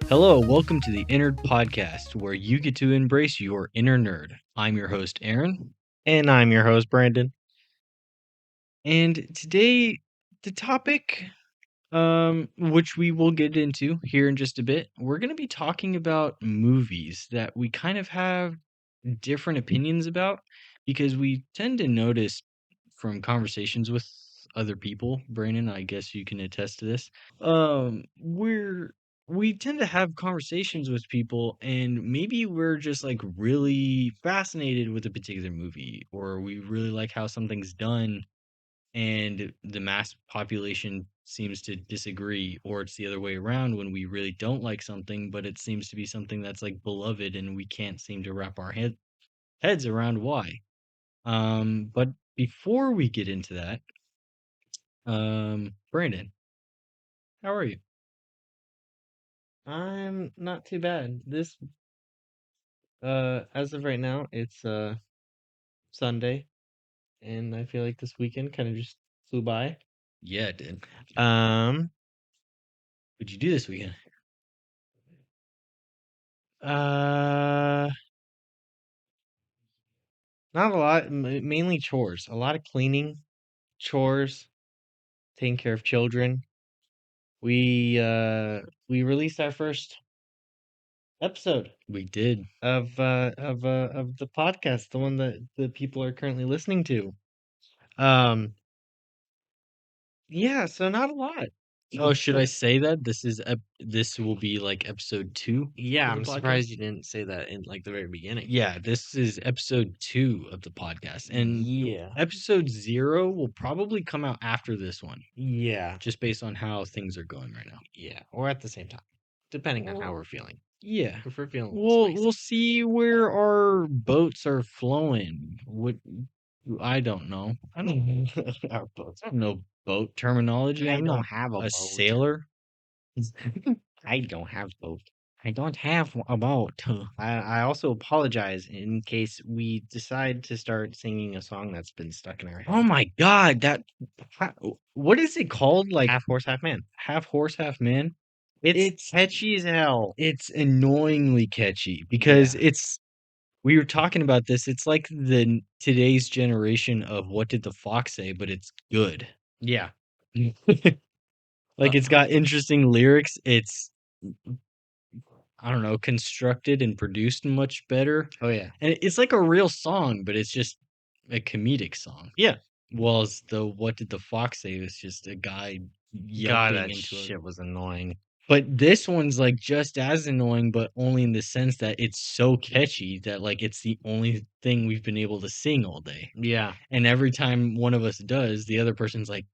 Hello, welcome to the Inner Podcast, where you get to embrace your inner nerd. I'm your host, Aaron, And I'm your host, Brandon. and today the topic, which we will get into here in just a bit, we're going to be talking about movies that we kind of have different opinions about because we tend to notice from conversations with other people, Brandon, I guess you can attest to this. We tend to have conversations with people and maybe we're just like really fascinated with a particular movie or we really like how something's done and the mass population seems to disagree, or it's the other way around when we really don't like something but it seems to be something that's like beloved and we can't seem to wrap our heads around why. But before we get into that, Brandon, how are you? I'm not too bad. As of right now, it's Sunday, and I feel like this weekend kind of just flew by. Yeah, it did. Um, What'd you do this weekend? uh, not a lot, mainly chores. A lot of cleaning, chores, taking care of children. We released our first episode We did. of the podcast, the one that the people are currently listening to. Um, yeah, so not a lot. Oh, should I say that this will be like episode 2 Yeah, of the I'm podcast? surprised you didn't say that in like the very beginning. Yeah, this is episode 2 of the podcast, and Yeah. episode 0 will probably come out after this one, Yeah. just based on how things are going right now. Yeah. Or at the same time, depending on how Well, we're feeling. yeah. If we're feeling a little We'll spicy. see where our boats are flowing. What I don't know. I don't Our boats. know boat terminology. I I'm not don't have a a boat. sailor. I don't have a boat. I don't have a boat. I also apologize in case we decide to start singing a song that's been stuck in our Oh head. my god, what is it called? Like Half horse, half man. half horse, half man? It's It's catchy as hell. it's annoyingly catchy because Yeah. it's we were talking about this. It's like today's generation of What Did the Fox Say, but it's good. Yeah. Like it's got interesting lyrics. It's I don't know, constructed and produced much better. Oh yeah. And it's like a real song, but it's just a comedic song. Yeah. Whilst the What Did the Fox Say was just a guy God, yelping that into a. shit was annoying. But this one's like just as annoying, but only in the sense that it's so catchy that like it's the only thing we've been able to sing all day. Yeah. And every time one of us does, the other person's like,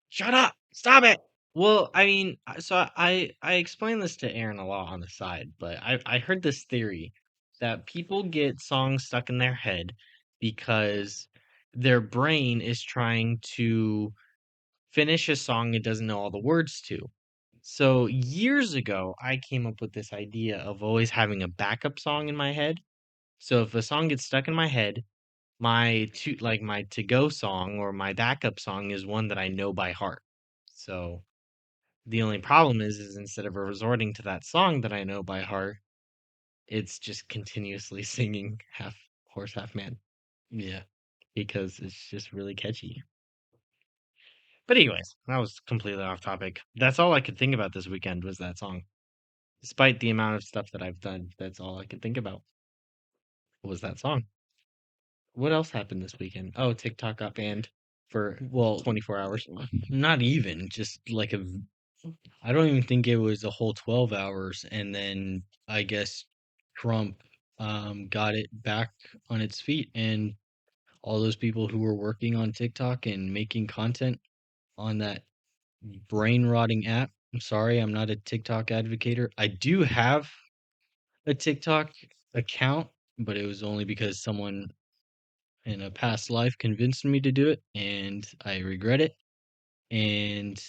"Shut up! Stop it!" Well, I mean, so I explained this to Aaron a lot on the side, but I heard this theory that people get songs stuck in their head because their brain is trying to finish a song it doesn't know all the words to. So years ago, I came up with this idea of always having a backup song in my head. So if a song gets stuck in my head, my to go song or my backup song is one that I know by heart. So the only problem is instead of resorting to that song that I know by heart, it's just continuously singing half horse, half man Yeah. because it's just really catchy. But anyways, that was completely off topic. That's all I could think about this weekend was that song. Despite the amount of stuff that I've done, that's all I could think about was that song. What else happened this weekend? Oh, TikTok got banned for Well, 24 hours. not even just like I don't even think it was a whole 12 hours. And then I guess Trump got it back on its feet. And all those people who were working on TikTok and making content on that brain rotting app. I'm sorry, I'm not a TikTok advocator. I do have a TikTok account, but it was only because someone in a past life convinced me to do it, and I regret it. And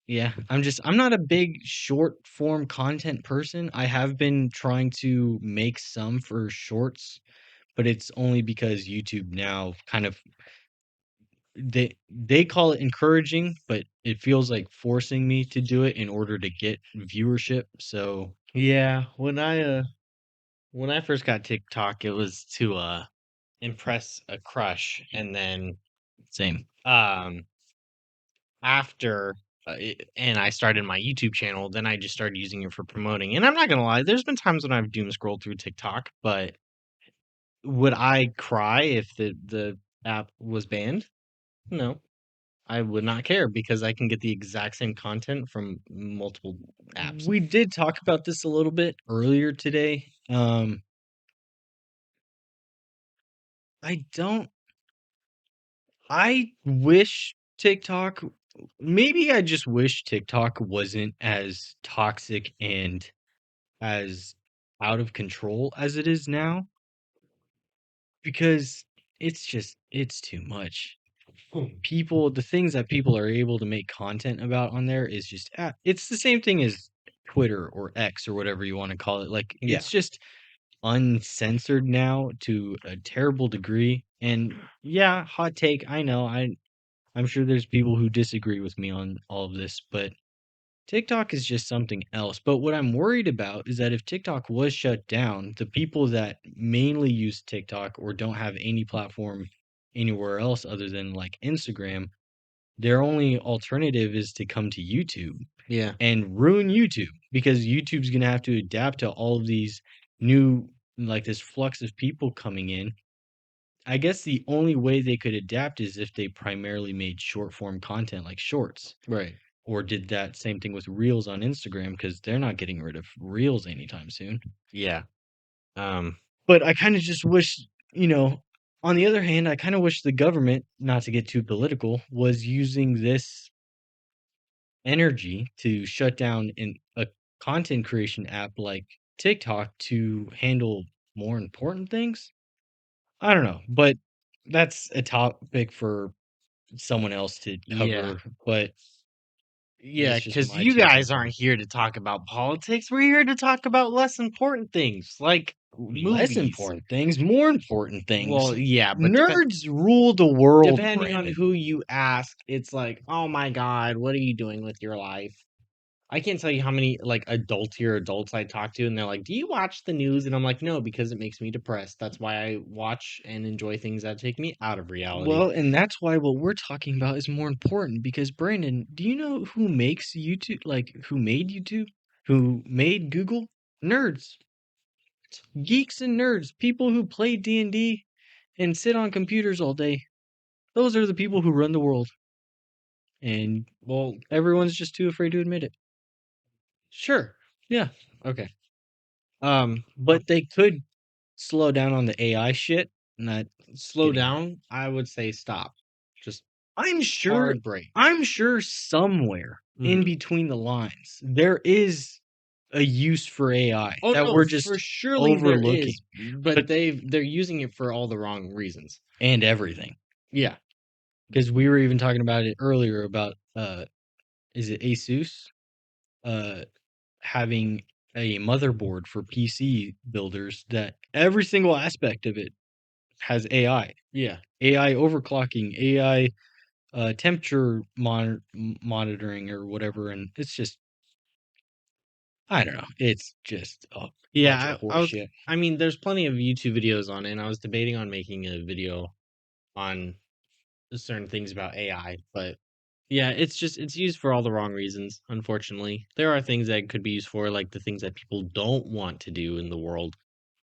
yeah, I'm not a big short form content person. I have been trying to make some for shorts, but it's only because YouTube now kind of they call it encouraging, but it feels like forcing me to do it in order to get viewership. So Yeah, when I first got TikTok, it was to impress a crush, and then same. um after and I started my YouTube channel, then I just started using it for promoting. And I'm not gonna lie, there's been times when I've doom scrolled through TikTok, but would I cry if the app was banned? No, I would not care because I can get the exact same content from multiple apps. We did talk about this a little bit earlier today. I don't I wish TikTok maybe I just wish TikTok wasn't as toxic and as out of control as it is now because it's too much. People the things that people are able to make content about on there is just it's the same thing as Twitter or X or whatever you want to call it. Like Yeah, it's just uncensored now to a terrible degree. And yeah, hot take, I know. I'm sure there's people who disagree with me on all of this, but TikTok is just something else. But what I'm worried about is that if TikTok was shut down, the people that mainly use TikTok or don't have any platform anywhere else other than like Instagram, their only alternative is to come to YouTube yeah, and ruin YouTube because YouTube's going to have to adapt to all of these new, like this flux of people coming in. I guess the only way they could adapt is if they primarily made short form content like shorts right. or did that same thing with Reels on Instagram because they're not getting rid of Reels anytime soon. Yeah. Um, But I kind of just wish, on the other hand, I kind of wish the government, not to get too political, was using this energy to shut down a content creation app like TikTok to handle more important things. I don't know, but that's a topic for someone else to yeah. cover, but Yeah, that's just because my you take on guys aren't things. here to talk about politics. We're here to talk about less important things, like Less movies. important things, more important things. Well, yeah, but Nerds rule the world, depending on Brandon. who you ask, it's like, oh my God, what are you doing with your life? I can't tell you how many like adultier adults I talk to, and they're like, "Do you watch the news?" And I'm like, "No, because it makes me depressed. That's why I watch and enjoy things that take me out of reality." Well, and that's why what we're talking about is more important because Brandon, do you know who makes YouTube? Like who made YouTube? Who made Google? Nerds. Geeks and nerds, people who play D&D and sit on computers all day. Those are the people who run the world. And Well, everyone's just too afraid to admit it. sure, Yeah, okay. but they could slow down on the AI shit. Not Slow getting down. I would say stop. Just I'm sure hard break. I'm sure somewhere in Hmm. between the lines there is a use for AI Oh that no, we're for just surely there overlooking. is, but But they're using it for all the wrong reasons. and everything. Yeah, Because we were even talking about it earlier about is it Asus? Uh having a motherboard for PC builders that every single aspect of it has AI. yeah. AI overclocking, AI temperature monitoring or whatever, and it's just I don't know. It's just a bunch Yeah, of I was horseshit. I mean, there's plenty of YouTube videos on it, and I was debating on making a video on certain things about AI, but yeah, it's used for all the wrong reasons, unfortunately. There are things that it could be used for, like the things that people don't want to do in the world,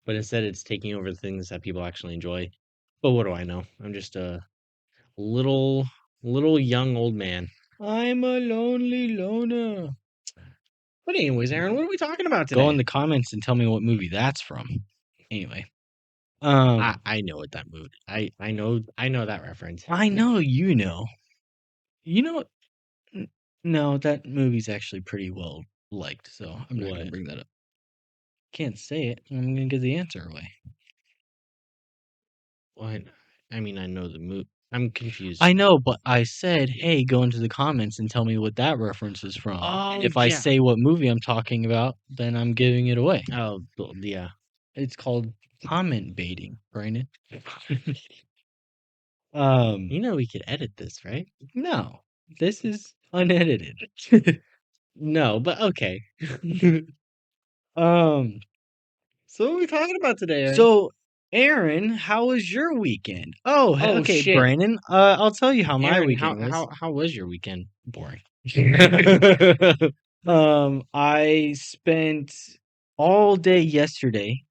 but instead it's taking over the things that people actually enjoy. But what do I know? I'm just a little little young old man. I'm a lonely loner. But anyways, Aaron, what are we talking about Go today? in the comments and tell me what movie that's from. Anyway, I know what that movie. I know that reference. I know you know. You know, n- no, that movie's actually pretty well liked, so I'm not gonna What? bring that up. Can't say it. I'm gonna give the answer away. What? I mean, I know the movie. I'm I confused. know, but I said, hey, go into the comments and tell me what that reference is from. And Oh if I yeah. say what movie I'm talking about, then I'm giving it away. Oh yeah. It's called comment baiting, Brandon. Um, You know we could edit this, right? no, this is unedited. No, but okay. Um, So what are we talking about today, Aaron? so Aaron, how was your weekend? Oh, Oh okay, shit. Brandon. I'll tell you how my Aaron, weekend how was. how how was your weekend? Boring. I spent all day yesterday,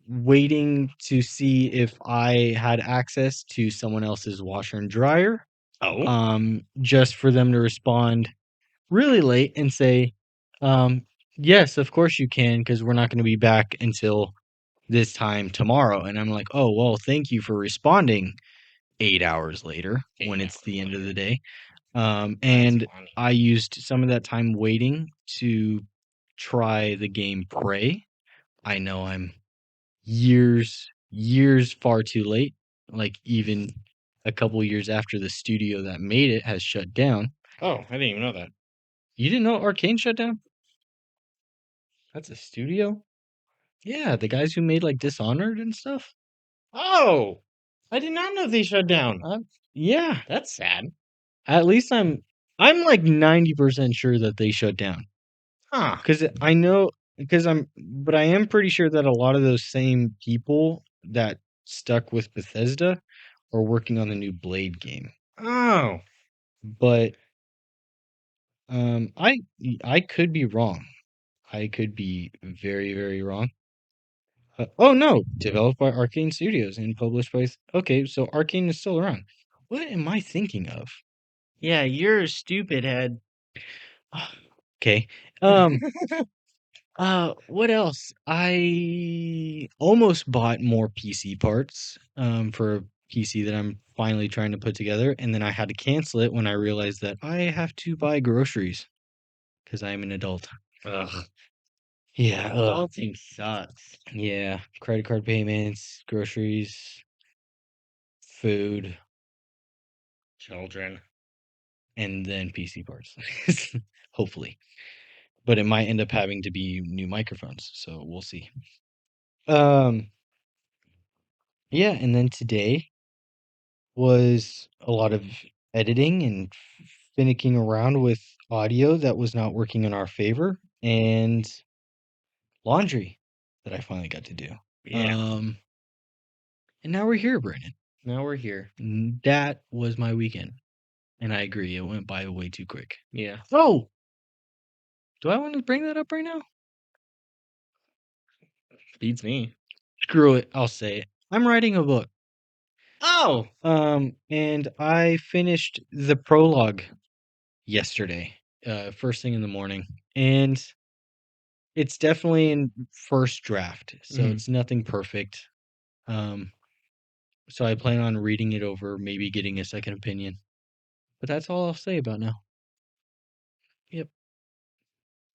waiting to see if I had access to someone else's washer and dryer, Oh. just for them to respond really late and say, um, yes, of course you can, because we're not going to be back until this time tomorrow. And I'm like, oh, well, thank you for responding 8 hours later when 8 it's the hours end of the later. day. That's And funny. I used some of that time waiting to try the game Prey. I know I'm years far too late, like even a couple years after the studio that made it has shut down. Oh, I didn't even know that. You didn't know Arcane shut down? That's a studio? Yeah, the guys who made like Dishonored and stuff. Oh, I did not know they shut down. Yeah, That's sad. at least I'm like 90% sure that they shut down. Huh. Because I know, but I am pretty sure that a lot of those same people that stuck with Bethesda are working on the new Blade game. Oh. But I could be wrong. I could be very wrong. Oh no, developed by Arcane Studios and published by. Okay, so Arcane is still around. What am I thinking of? Yeah, you're a stupid head. Okay. Um. What else? I almost bought more PC parts for a PC that I'm finally trying to put together, and then I had to cancel it when I realized that I have to buy groceries because I am an adult. Ugh. Yeah, Adulting sucks. yeah, credit card payments, groceries, food, Children. and then PC parts. Hopefully. But it might end up having to be new microphones, so we'll see. Um, yeah, and then today was a lot of editing and finicking around with audio that was not working in our favor, and laundry that I finally got to do. Yeah. Um, and now we're here, Brandon. Now we're here. That was my weekend, and I agree, it went by way too quick. Yeah. Oh, do I want to bring that up right now? Beats me. Screw it, I'll say it. I'm writing a book. Oh. And I finished the prologue yesterday, first thing in the morning, and it's definitely in first draft, so Mhm. it's nothing perfect. Um, so I plan on reading it over, maybe getting a second opinion. But that's all I'll say about now. Yep,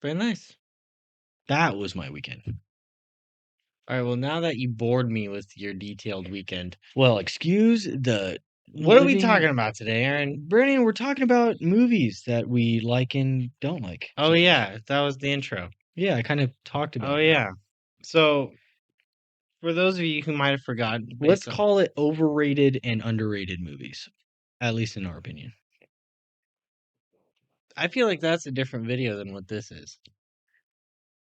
Very nice. that was my weekend. All right. Well, now that you bored me with your detailed weekend, Well, excuse the what are we living talking about today, Aaron? Brandon, we're talking about movies that we like and don't like Oh so much. yeah, that was the intro. Yeah, I kind of talked Oh about that. yeah. So for those of you who might have forgotten, Let's based on call it overrated and underrated movies, at least in our opinion. I feel like that's a different video than what this is.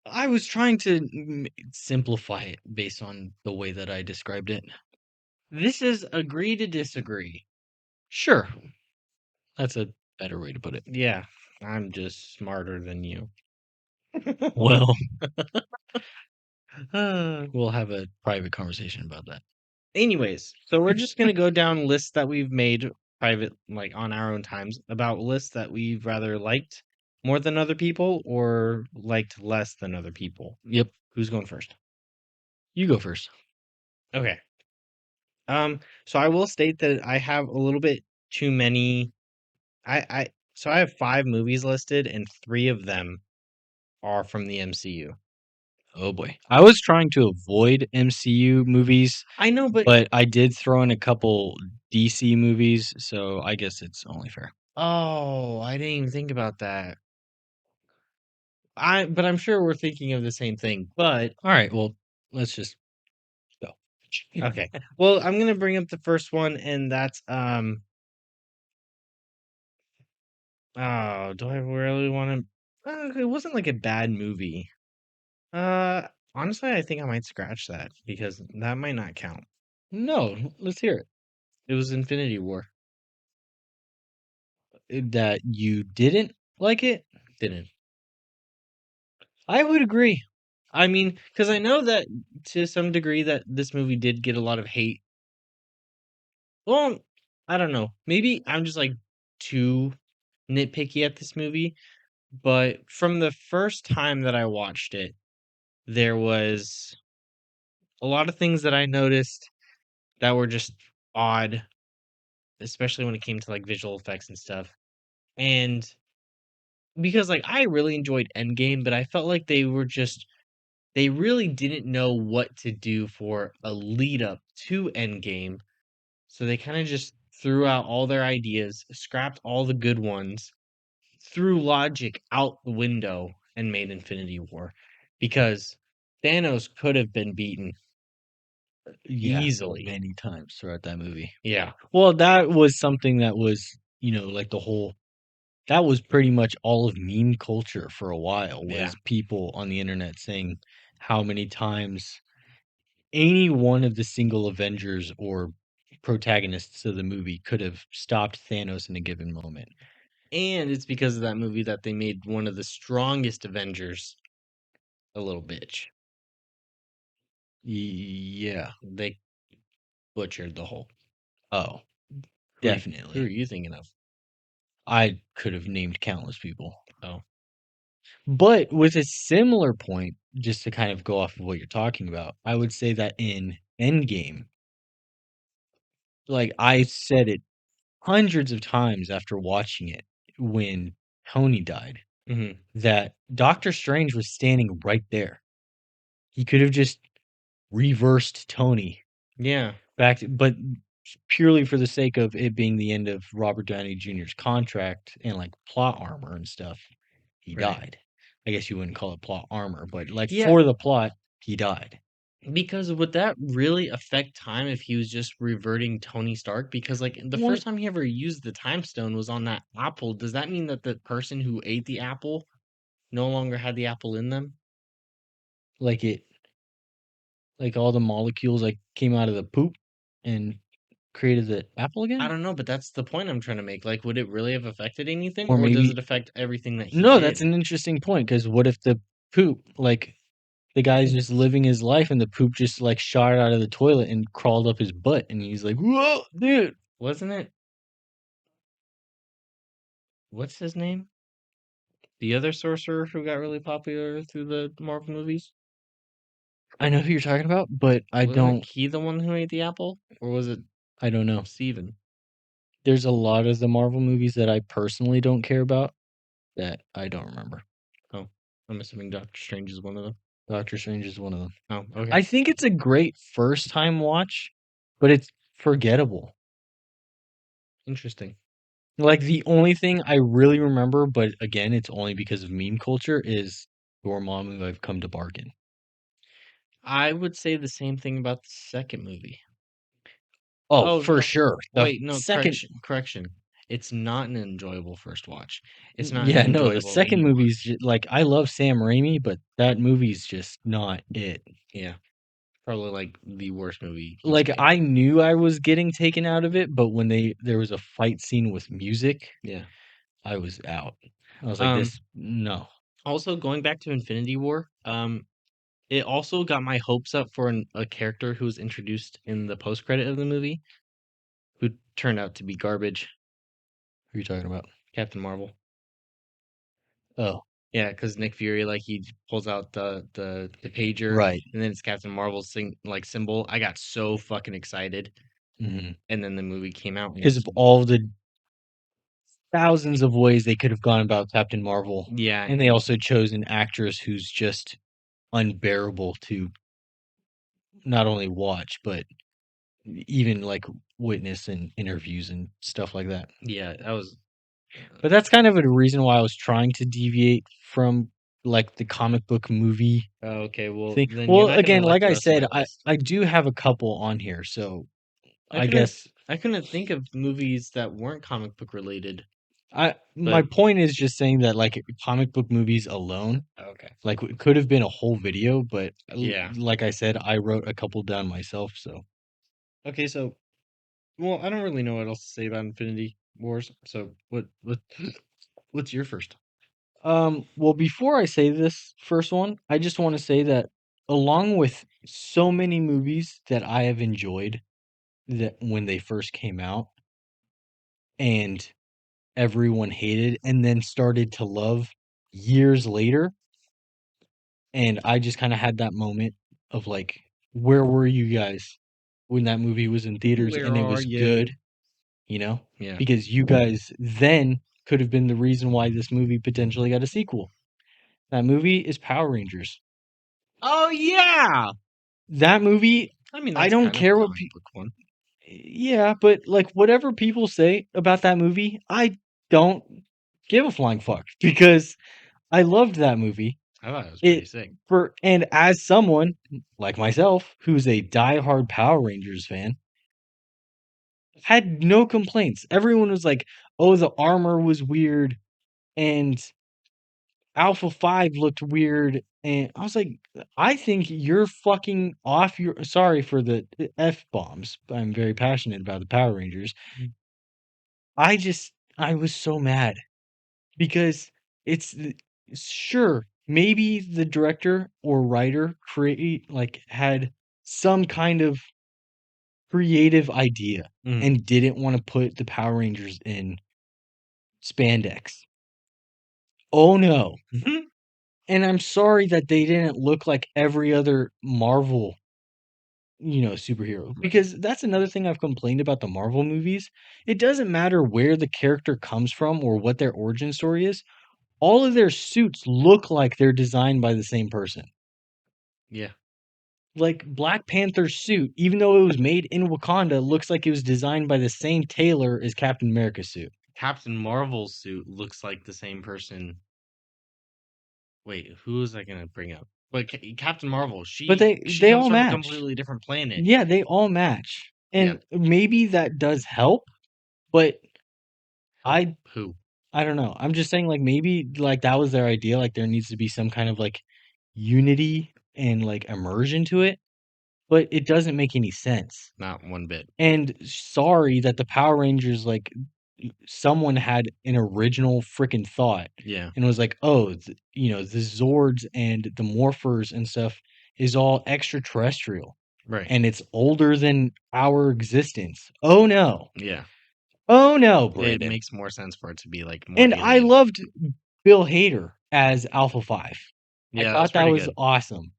I was trying to simplify it based on the way that I described it. This is agree to disagree. Sure, that's a better way to put it. Yeah, I'm just smarter than you. Well, Uh, we'll have a private conversation about that. Anyways, so we're just gonna go down lists that we've made private, like on our own times, about lists that we've rather liked more than other people or liked less than other people. Yep, Who's going first? you go first. Okay. So I will state that I have a little bit too many. So I have 5 movies listed, and 3 of them are from the MCU. Oh boy. I was trying to avoid MCU movies, I know, but but I did throw in a couple DC movies, so I guess it's only fair. oh, I didn't even think about that. But I'm sure we're thinking of the same thing. But All right, well, let's just go. Okay. Well, I'm gonna bring up the first one, and that's oh, do I really want to? It wasn't like a bad movie. Honestly, I think I might scratch that because that might not count. No, let's hear it. It was Infinity War. That you didn't like it? Didn't. I would agree. I mean, because I know that to some degree that this movie did get a lot of hate. Well, I don't know. Maybe I'm just like too nitpicky at this movie, but from the first time that I watched it, there was a lot of things that I noticed that were just odd, especially when it came to like visual effects and stuff. And because like I really enjoyed Endgame, but I felt like they really didn't know what to do for a lead up to Endgame. So they kind of just threw out all their ideas, scrapped all the good ones, threw logic out the window, and made Infinity War. Because Thanos could have been beaten Yeah, easily. many times throughout that movie. Yeah, Well, that was something that was, like that was pretty much all of meme culture for a while, yeah. was people on the internet saying how many times any one of the single Avengers or protagonists of the movie could have stopped Thanos in a given moment. And it's because of that movie that they made one of the strongest Avengers a little bitch. Yeah. They butchered the whole. Oh, Who are definitely. you thinking of? I could have named countless people. Oh, But with a similar point, just to kind of go off of what you're talking about, I would say that in Endgame, like I said it hundreds of times after watching it when Tony died, hmm, that Doctor Strange was standing right there. He could have just reversed Tony yeah, back, but purely for the sake of it being the end of Robert Downey Jr.'s contract and like plot armor and stuff, he right. died. I guess you wouldn't call it plot armor, but like Yeah, for the plot, he died. because would that really affect time if he was just reverting Tony Stark? Because like the Well, first time he ever used the time stone was on that apple. Does that mean that the person who ate the apple no longer had the apple in them? like like all the molecules like came out of the poop and created the apple I again? don't know, but that's the point I'm trying to make. Like, would it really have affected anything, Or or does it maybe affect everything that he no, that's did? an interesting point because what if the poop, like the guy's just living his life and the poop just like shot out of the toilet and crawled up his butt and he's like, "Whoa, dude." Wasn't it? What's his name? The other sorcerer who got really popular through the Marvel movies? I know who you're talking about, but Wasn't he the one who ate the apple, or was it I don't know. Steven? There's a lot of the Marvel movies that I personally don't care about that I don't remember. Oh, I'm assuming Doctor Strange is one of them. Doctor Strange is one of them. Oh, okay. I think it's a great first time watch, but it's forgettable. Interesting. Like the only thing I really remember, but again, it's only because of meme culture, is Dormammu I've come to bargain. I would say the same thing about the second movie. Oh, Oh, for no. sure. The Wait, no, second, correction. It's not an enjoyable first watch. It's not an yeah, no, the enjoyable second any movie's watch. just, like I love Sam Raimi, but that movie's just not it. Yeah, probably like the worst movie he's Like made. I knew I was getting taken out of it, but when there was a fight scene with music, Yeah. I was out. I was like, Um, this, no. Also going back to Infinity War, it also got my hopes up for a character who was introduced in the post credit of the movie, who turned out to be garbage. Who are you talking about? Captain Marvel. Oh, Yeah, because Nick Fury, like he pulls out the pager, right. and then it's Captain Marvel's symbol. I got so fucking excited, and then the movie came out, and Because it's of all the thousands of ways they could have gone about Captain Marvel, yeah, and they also chose an actress who's just unbearable to not only watch, but even like witness in interviews and stuff like that. yeah, that was But that's kind of a reason why I was trying to deviate from like the comic book movie Oh, okay, well, thing. then you're Well, not gonna again, like like the I rest of said, my I list. I do have a couple on here, so I I couldn't guess I couldn't think of movies that weren't comic book related, I my but point is just saying that like comic book movies alone, okay. like it could have been a whole video, but Yeah. like I said, I wrote a couple down myself, so. Okay, so well, I don't really know what else to say about Infinity Wars. So what's your first? Well, before I say this first one, I just want to say that along with so many movies that I have enjoyed that when they first came out and everyone hated and then started to love years later, and I just kind of had that moment of like, where were you guys when that movie was in theaters Where and it are was you? good, you know? Yeah. Because you guys then could have been the reason why this movie potentially got a sequel. That movie is Power Rangers. Oh yeah. That movie, I mean, I that's don't kind of a care what comic book one. yeah, but, like, whatever people say about that movie, I don't give a flying fuck because I loved that movie. I thought it was pretty It sick. for and as someone, like myself, who's a diehard Power Rangers fan, had no complaints. Everyone was like, "Oh, the armor was weird, and Alpha 5 looked weird," and I was like, "I think you're fucking off your" sorry for the F-bombs, but I'm very passionate about the Power Rangers. I was so mad because it's sure, maybe the director or writer had some kind of creative idea Mm. and didn't wanna put the Power Rangers in spandex. Oh, no. And I'm sorry that they didn't look like every other Marvel, superhero, Right. because that's another thing I've complained about the Marvel movies. It doesn't matter where the character comes from or what their origin story is, all of their suits look like they're designed by the same person. Yeah. Like, Black Panther's suit, even though it was made in Wakanda, looks like it was designed by the same tailor as Captain America's suit. Captain Marvel's suit looks like the same person. Wait, who was I gonna bring up? But Captain Marvel, But she they comes all from a match. completely different planet. Yeah, they all match. Yeah. And maybe that does help, but Help I who? I don't know. I'm just saying, like, maybe, like, that was their idea, like, there needs to be some kind of, like, unity and, like, immersion to it, but it doesn't make any sense. Not one bit. And sorry that the Power Rangers, like, someone had an original freaking thought Yeah. and was like, "Oh, the Zords and the Morphers and stuff is all extraterrestrial, Right. and it's older than our existence." Oh, no. Yeah. Oh, no, It Brandon. makes more sense for it to be like more And I alien. loved Bill Hader as Alpha 5. I Yeah, that was thought that pretty was good. awesome.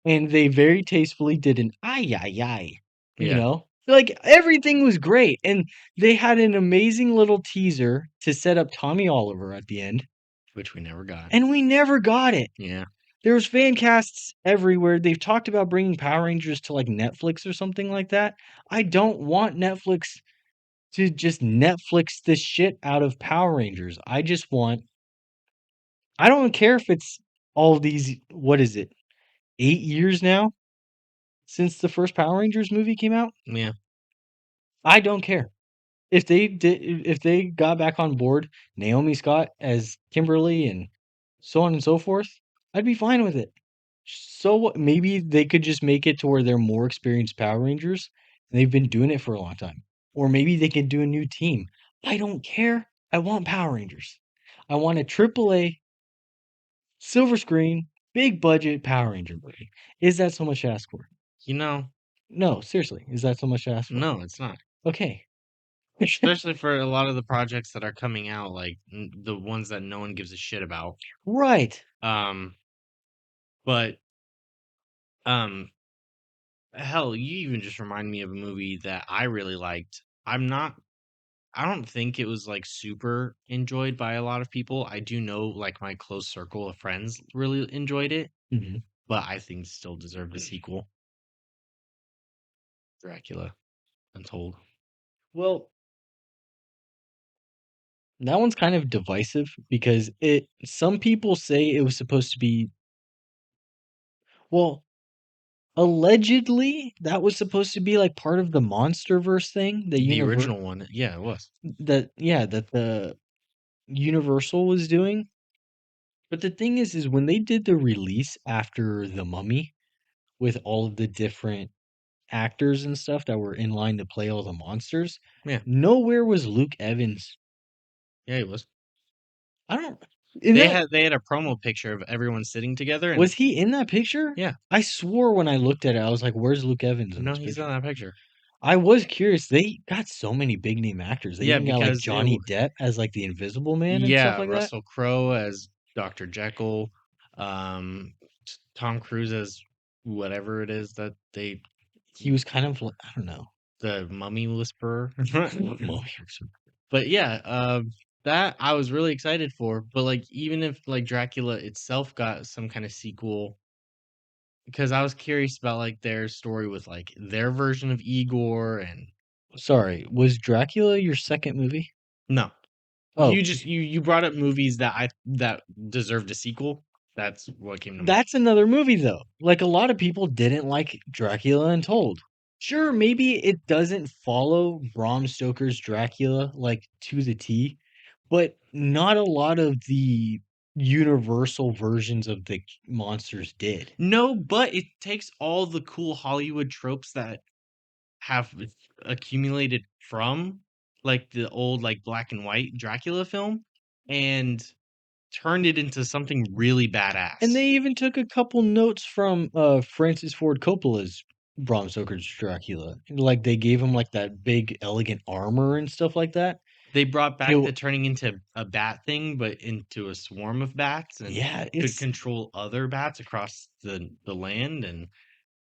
And they very tastefully did an "ay, ay, ay," you Yeah. know? Like, everything was great, and they had an amazing little teaser to set up Tommy Oliver at the end, Which we never got. and we never got it. Yeah. There was fan casts everywhere. They've talked about bringing Power Rangers to, like, Netflix or something like that. I don't want Netflix to just Netflix the shit out of Power Rangers. I don't care if it's all these what is it, 8 years now since the first Power Rangers movie came out? Yeah. I don't care. If they got back on board Naomi Scott as Kimberly and so on and so forth, I'd be fine with it. So what maybe they could just make it to where they're more experienced Power Rangers, and they've been doing it for a long time. Or maybe they could do a new team. I don't care. I want Power Rangers. I want a triple A silver screen, big budget Power Ranger movie. Is that so much to ask for? You know, No, seriously, is that so much to ask for? no, it's not. Okay. Especially for a lot of the projects that are coming out, like the ones that no one gives a shit about. Right. Um, but um, hell, you even just remind me of a movie that I really liked. I don't think it was like super enjoyed by a lot of people. I do know like my close circle of friends really enjoyed it, Mhm. but I think still deserved a sequel. Dracula Untold. Well, That one's kind of divisive because it some people say it was supposed to be well, allegedly that was supposed to be like part of the Monsterverse thing, The original one, yeah, it was. that the Universal was doing. But the thing is when they did the release after The Mummy with all of the different actors and stuff that were in line to play all the monsters, Yeah, nowhere was Luke Evans. yeah, it was. I don't in They that had they had a promo picture of everyone sitting together, and was he in that picture? yeah, I swore when I looked at it, I was like, "Where's Luke Evans in no, this he's not picture?" in that picture. I was curious. They got so many big name actors. They Yeah, even got like because Johnny Depp as like the Invisible Man and stuff yeah, like that. Russell Crowe as Dr. Jekyll, um, Tom Cruise as whatever it is that they He was kind of like, I don't know. the Mummy Whisperer. Mummy. But yeah, that I was really excited for. But like, even if like Dracula itself got some kind of sequel, because I was curious about like their story with like their version of Igor and Sorry, was Dracula your second movie? no, Oh, you brought up movies that deserved a sequel. That's what came to mind. that's another movie though. Like a lot of people didn't like Dracula Untold. Sure, maybe it doesn't follow Bram Stoker's Dracula like to the T, but not a lot of the universal versions of the monsters did. No, but it takes all the cool Hollywood tropes that have accumulated from like the old like black and white Dracula film and turned it into something really And badass. they even took a couple notes from Francis Ford Coppola's Bram Stoker's Dracula. Like they gave him like that big elegant armor and stuff like that. They brought And back the turning into a bat thing, but into a swarm of bats and yeah, could it's control other bats across the land. And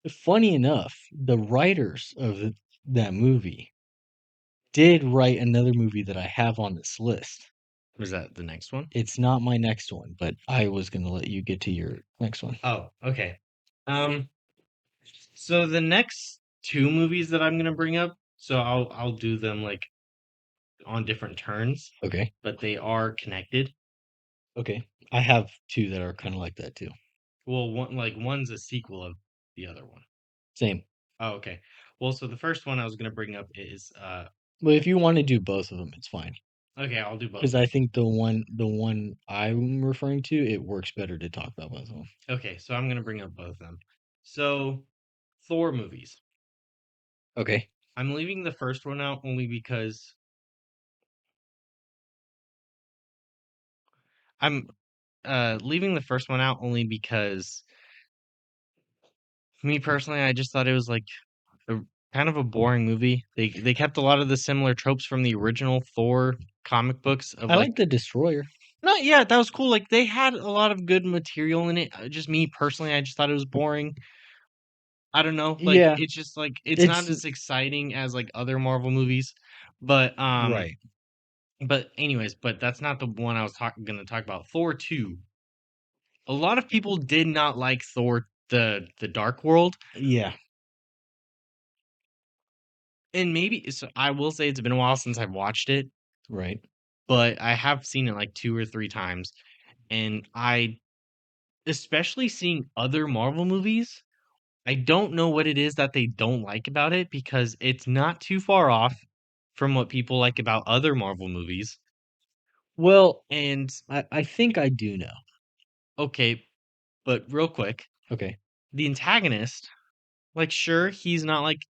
funny enough, the writers of that movie did write another movie that I have on this list. was that the next one? It's not my next one, but I was gonna let you get to your next one. Oh, okay. Um, so the next two movies that I'm gonna bring up, so I'll do them like on different turns, Okay. but they are connected. Okay. I have two that are kind of like that too. Well, one's a sequel of the other one. Same. Oh, okay. Well, so the first one I was gonna bring up is But if you want to do both of them, it's fine. okay, I'll do both Because of I them. think the one I'm referring to, it works better to talk about both of them. Okay, so I'm gonna bring up both of them. So Thor movies. Okay. I'm leaving the first one out only because I'm leaving the first one out only because me personally, I just thought it was like a kind of a boring movie. They kept a lot of the similar tropes from the original Thor comic books of I like like the Destroyer. no, yeah, that was cool. Like they had a lot of good material in it. Just me personally, I just thought it was boring. I don't know. Like Yeah, it's just like it's not it's as exciting as like other Marvel movies. But right. anyways, but that's not the one I was gonna talk about. Thor 2. A lot of people did not like Thor the Dark World. Yeah, And maybe so I will say it's been a while since I've watched it, right. but I have seen it like 2 or 3 times. And I especially seeing other Marvel movies, I don't know what it is that they don't like about it because it's not too far off from what people like about other Marvel movies. Well, And I think I do know. okay, but real quick, Okay. the antagonist, like sure, he's not like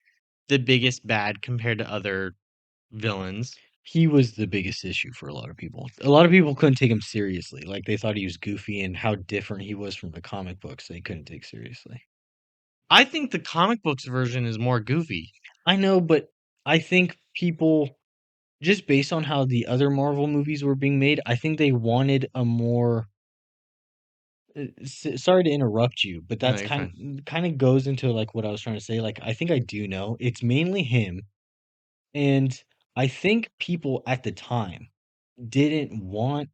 the biggest bad compared to other villains. He was the biggest issue for a lot of people. A lot of people couldn't take him seriously. Like they thought he was goofy and how different he was from the comic books. They couldn't take seriously. I think the comic books version is more goofy. I know, but I think people just based on how the other Marvel movies were being made, I think they wanted a more sorry to interrupt you, but No, that's you're fine. kind of goes into like what I was trying to say. Like I think I do know. It's mainly him, and I think people at the time didn't want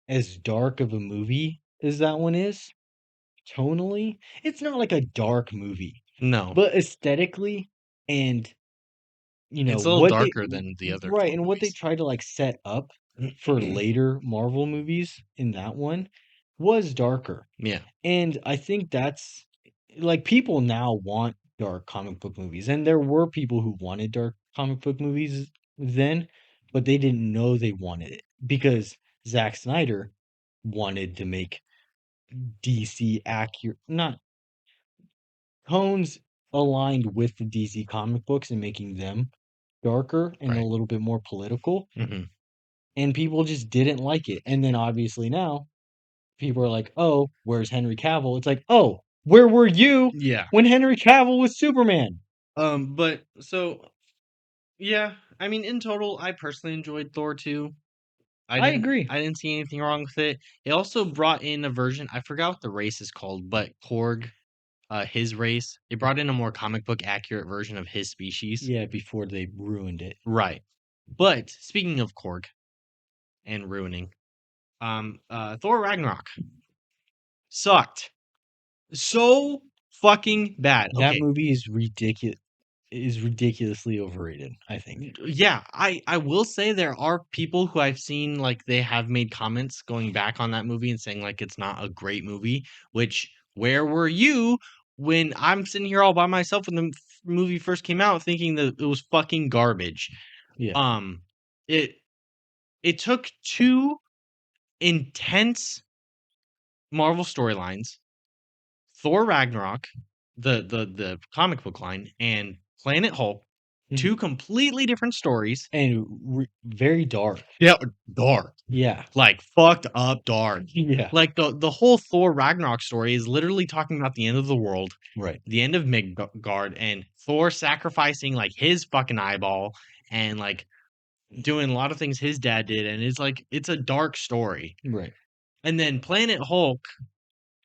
as dark of a movie as that one is. Tonally, it's not like a dark movie, No, but aesthetically and it's a little what they darker than the other right Thor and what they movies. try to like set up for later Marvel movies in that one was darker. Yeah, And I think that's like people now want dark comic book movies. And there were people who wanted dark comic book movies then, but they didn't know they wanted it because Zack Snyder wanted to make DC accurate, not tones aligned with the DC comic books and making them darker and a right. little bit more political. Hmm. And people just didn't like it. And then obviously now people are like, "Oh, where's Henry Cavill?" It's like, "Oh, where were you Yeah. when Henry Cavill was Superman?" But so yeah, I mean, in total, I personally enjoyed Thor 2. I I didn't agree. I didn't see anything wrong with it. It also brought in a version, I forgot what the race is called, but Korg, his race, it brought in a more comic book accurate version of his species. Yeah, before they ruined it. Right. But speaking of Korg and ruining, Thor Ragnarok sucked. So fucking bad. That Okay. movie is ridiculously overrated, I think. Yeah, I will say there are people who I've seen like they have made comments going back on that movie and saying like it's not a great movie, which where were you when I'm sitting here all by myself when the movie first came out thinking that it was fucking garbage. Yeah. Um it it took two intense Marvel storylines, Thor Ragnarok, the comic book line, and Planet Hulk, Mhm. two completely different stories. And very dark. Yeah, dark. Yeah. Like fucked up dark. Yeah. Like the whole Thor Ragnarok story is literally talking about the end of the world, Right. the end of Midgard, and Thor sacrificing like his fucking eyeball and like doing a lot of things his dad did, and it's like it's a dark story. Right. And then Planet Hulk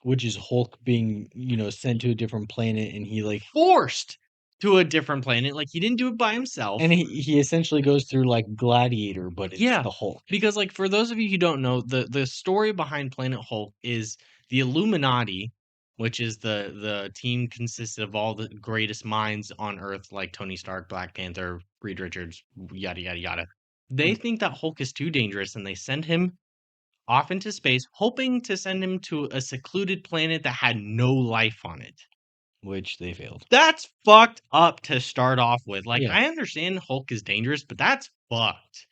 Which is Hulk being, sent to a different planet and he like forced to a different planet, like he didn't do it by himself. and he essentially goes through like Gladiator, but it's Yeah, the Hulk. because like for those of you who don't know, the story behind Planet Hulk is the Illuminati, which is the team consisted of all the greatest minds on Earth, like Tony Stark, Black Panther, Reed Richards, yada yada yada. They Mm. think that Hulk is too dangerous, and they send him off into space, hoping to send him to a secluded planet that had no life on it. Which they failed. That's fucked up to start off with. Like, Yeah. I understand Hulk is dangerous, but that's fucked.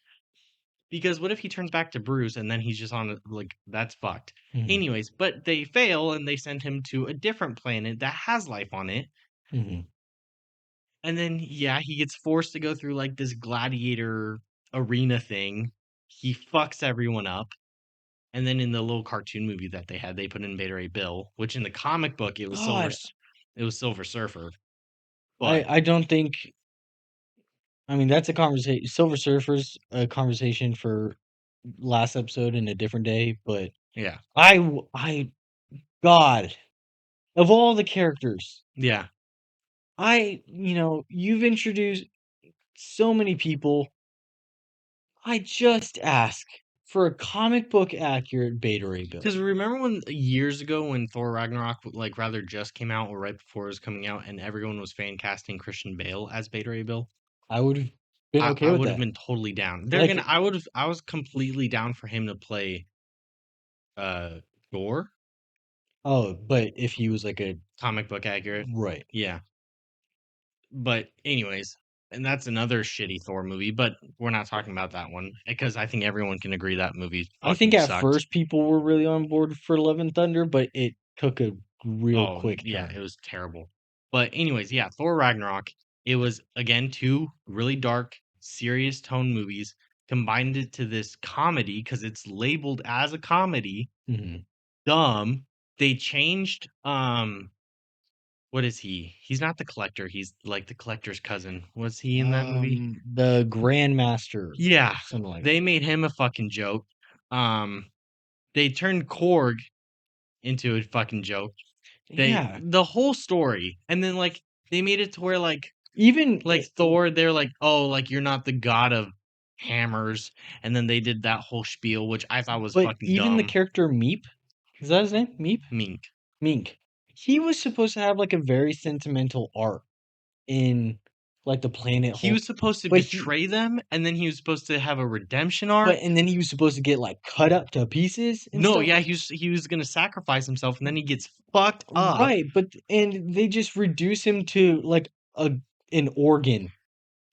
Because what if he turns back to Bruce and then he's just on like that's fucked. Mhm. Anyways, but they fail and they send him to a different planet that has life on it. Mhm. And then yeah, he gets forced to go through like this gladiator arena thing. He fucks everyone up. And then in the little cartoon movie that they had, they put in Beta Ray Bill, which in the comic book God, it was Silver Surfer. I But I don't think I mean, that's a conversation. Silver Surfer's a conversation for last episode in a different day, but yeah. God, of all the characters, Yeah. you've introduced so many people. I just ask for a comic book accurate Beta Ray Bill. Because remember when years ago when Thor Ragnarok like rather just came out or right before it was coming out and everyone was fan casting Christian Bale as Beta Ray Bill? I would have been okay I with would have that. been totally down. They're gonna Like, I was completely down for him to play uh Thor, oh, but if he was like a comic book accurate. right. Yeah. But anyways, and that's another shitty Thor movie, but we're not talking about that one because I think everyone can agree that movie I think fucking at sucked. first people were really on board for Love and Thunder, but it took a real Oh, quick yeah, it turn. was terrible. But anyways, yeah, Thor Ragnarok, it was again two really dark, serious tone movies, combined it to this comedy because it's labeled as a comedy. Mhm. Dumb. They changed what is he? He's not the collector, he's like the collector's cousin. Was he in that movie? The Grandmaster Yeah. or something like They that. made him a fucking joke. Um they turned Korg into a fucking joke. They Yeah, the whole story. And then like they made it to where even like Thor, they're like, "Oh, like you're not the god of hammers." And then they did that whole spiel which I thought was but fucking even the dumb. character Meep, is that his name? Meep? Mink. Mink. He was supposed to have like a very sentimental arc in like the planet He Hulk, was supposed to but he betray them, and then he was supposed to have a redemption arc. but and then he was supposed to get like cut up to pieces and No, stuff. yeah, he was gonna sacrifice himself, and then he gets fucked up. Right, but and they just reduce him to like a an organ.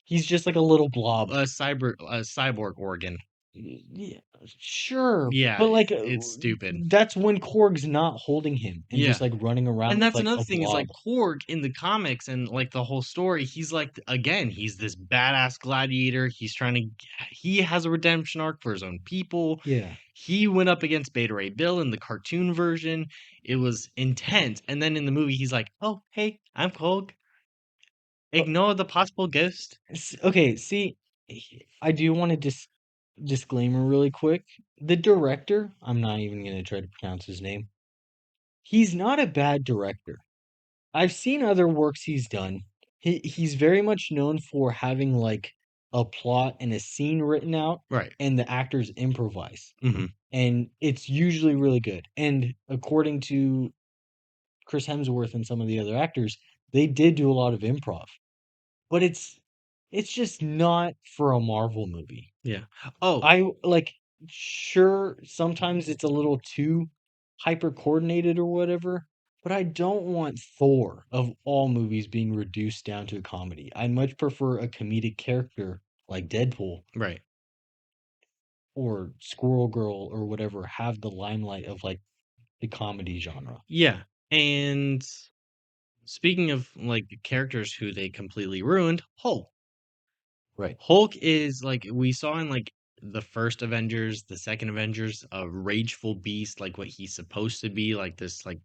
He's just like a little blob. A cyborg organ. Yeah, sure, Yeah, but like it's stupid. that's when Korg's not holding him and Yeah. just like running around And with that's like another a thing is like blob. Korg in the comics and like the whole story, he's like again, he's this badass gladiator. He has a redemption arc for his own people. Yeah. He went up against Beta Ray Bill in the cartoon version. It was intense. And then in the movie, he's like, "Oh, hey, I'm Korg. Uh, Ignore the possible ghost." Okay, see, I do want to disclaimer really quick. The director, I'm not even gonna try to pronounce his name. He's not a bad director. I've seen other works he's done. He's very much known for having like a plot and a scene written out Right. and the actors improvise. Hmm. And it's usually really good. And according to Chris Hemsworth and some of the other actors, they did do a lot of improv. But it's just not for a Marvel movie. Yeah. Oh, I like sure sometimes it's a little too hyper coordinated or whatever, but I don't want Thor of all movies being reduced down to a comedy. I much prefer a comedic character like Deadpool right. or Squirrel Girl or whatever have the limelight of like the comedy genre. Yeah. And speaking of like characters who they completely ruined, Hulk. Right. Hulk is like we saw in like the first Avengers, the second Avengers, a rageful beast, like what he's supposed to be, like this like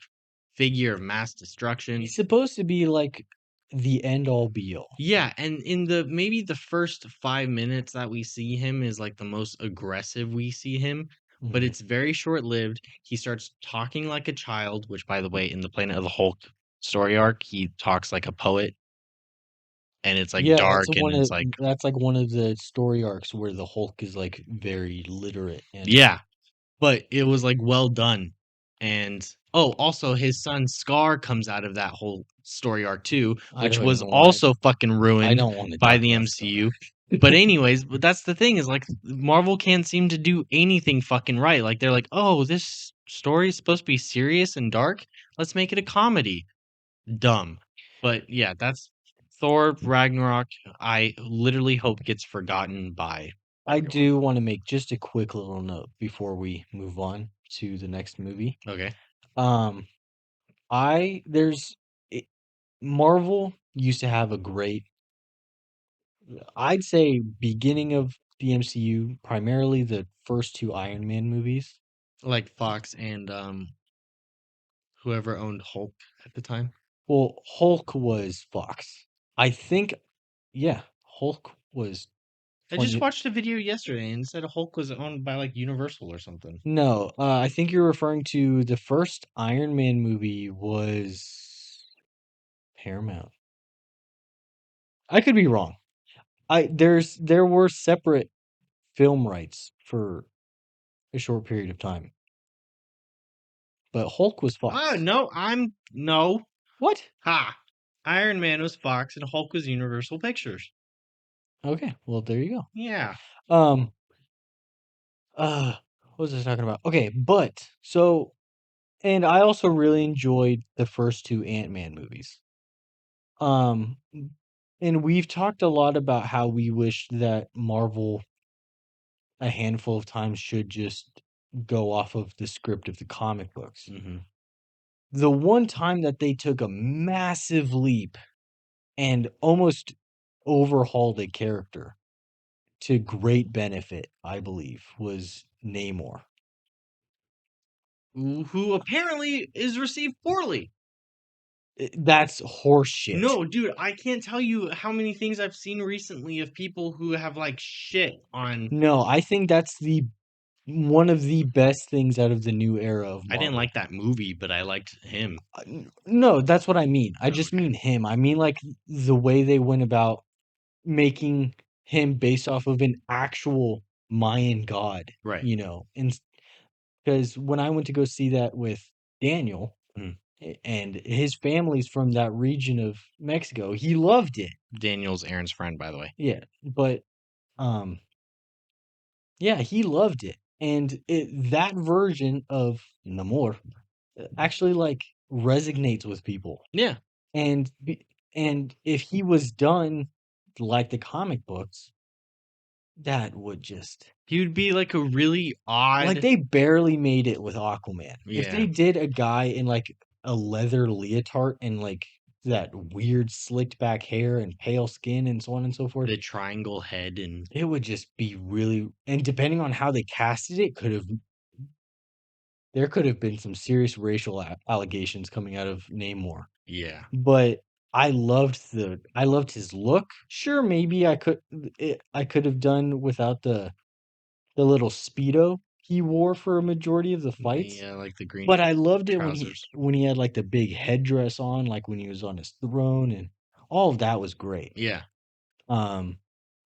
figure of mass destruction. He's supposed to be like the end all be all. Yeah, and in the maybe the first 5 minutes that we see him is like the most aggressive we see him, but Mhm. it's very short lived. He starts talking like a child, which by the way, in the Planet of the Hulk story arc, he talks like a poet and it's like Yeah, that's dark and one it's of like that's like one of the story arcs where the Hulk is like very literate and yeah. But it was, like, well done, and oh, also his son Scar comes out of that whole story arc too, I which don't was even want also fucking I ruined don't want to by talk the about Scar. MCU. But anyways, but that's the thing is, like, Marvel can't seem to do anything fucking right, like, they're like, "Oh, this story is supposed to be serious and dark? Let's make it a comedy." Dumb. But, yeah, that's Thor: Ragnarok, I literally hope gets forgotten by I everyone. do want to make just a quick little note before we move on to the next movie. Okay. Um, I there's it, Marvel used to have a great, I'd say, beginning of the MCU, primarily the first two Iron Man movies. Like Fox and, whoever owned Hulk at the time. Well, Hulk was Fox. I think, yeah, Hulk was I just 20. watched a video yesterday and it said Hulk was owned by like Universal or something. No, I think you're referring to the first Iron Man movie was Paramount. I could be wrong. There were separate film rights for a short period of time, but Hulk was Oh Fox. no, no. What? Ha. Iron Man was Fox and Hulk was Universal Pictures. Okay, well there you Yeah. go. What was I talking about? Okay, but so and I also really enjoyed the first two Ant-Man movies. Um, and we've talked a lot about how we wish that Marvel a handful of times should just go off of the script of the comic books. Hmm. The one time that they took a massive leap and almost overhauled a character to great benefit, I believe, was Namor. Who apparently is received poorly. That's horseshit. No, dude, I can't tell you how many things I've seen recently of people who have like shit on. No, I think that's the one of the best things out of the new era of I didn't Marvel. like that movie, but I liked him. No, that's what I mean. I Oh, just okay. mean him. I mean like the way they went about making him based off of an actual Mayan god, Right. you know. And because when I went to go see that with Daniel, and his family's from that region of Mexico. He loved it. Daniel's Aaron's friend, by the way. Yeah, but um yeah, he loved it. And that version of Namor actually like resonates with people. Yeah. And and if he was done like the comic books, that would just He would be like a really like odd. they barely made it with Aquaman. If Yeah. they did a guy in like a leather leotard and like that weird slicked back hair and pale skin and so on and so forth, The triangle head and it would just be really, and depending on how they casted it, could have there could have been some serious racial allegations coming out of Namor. yeah. But I loved his look. Sure, maybe I could have done without the little speedo he wore for a majority of the fights. Yeah, like the green But I loved it trousers. when he had like the big headdress on, like when he was on his throne, and all of that was great. Yeah. Um,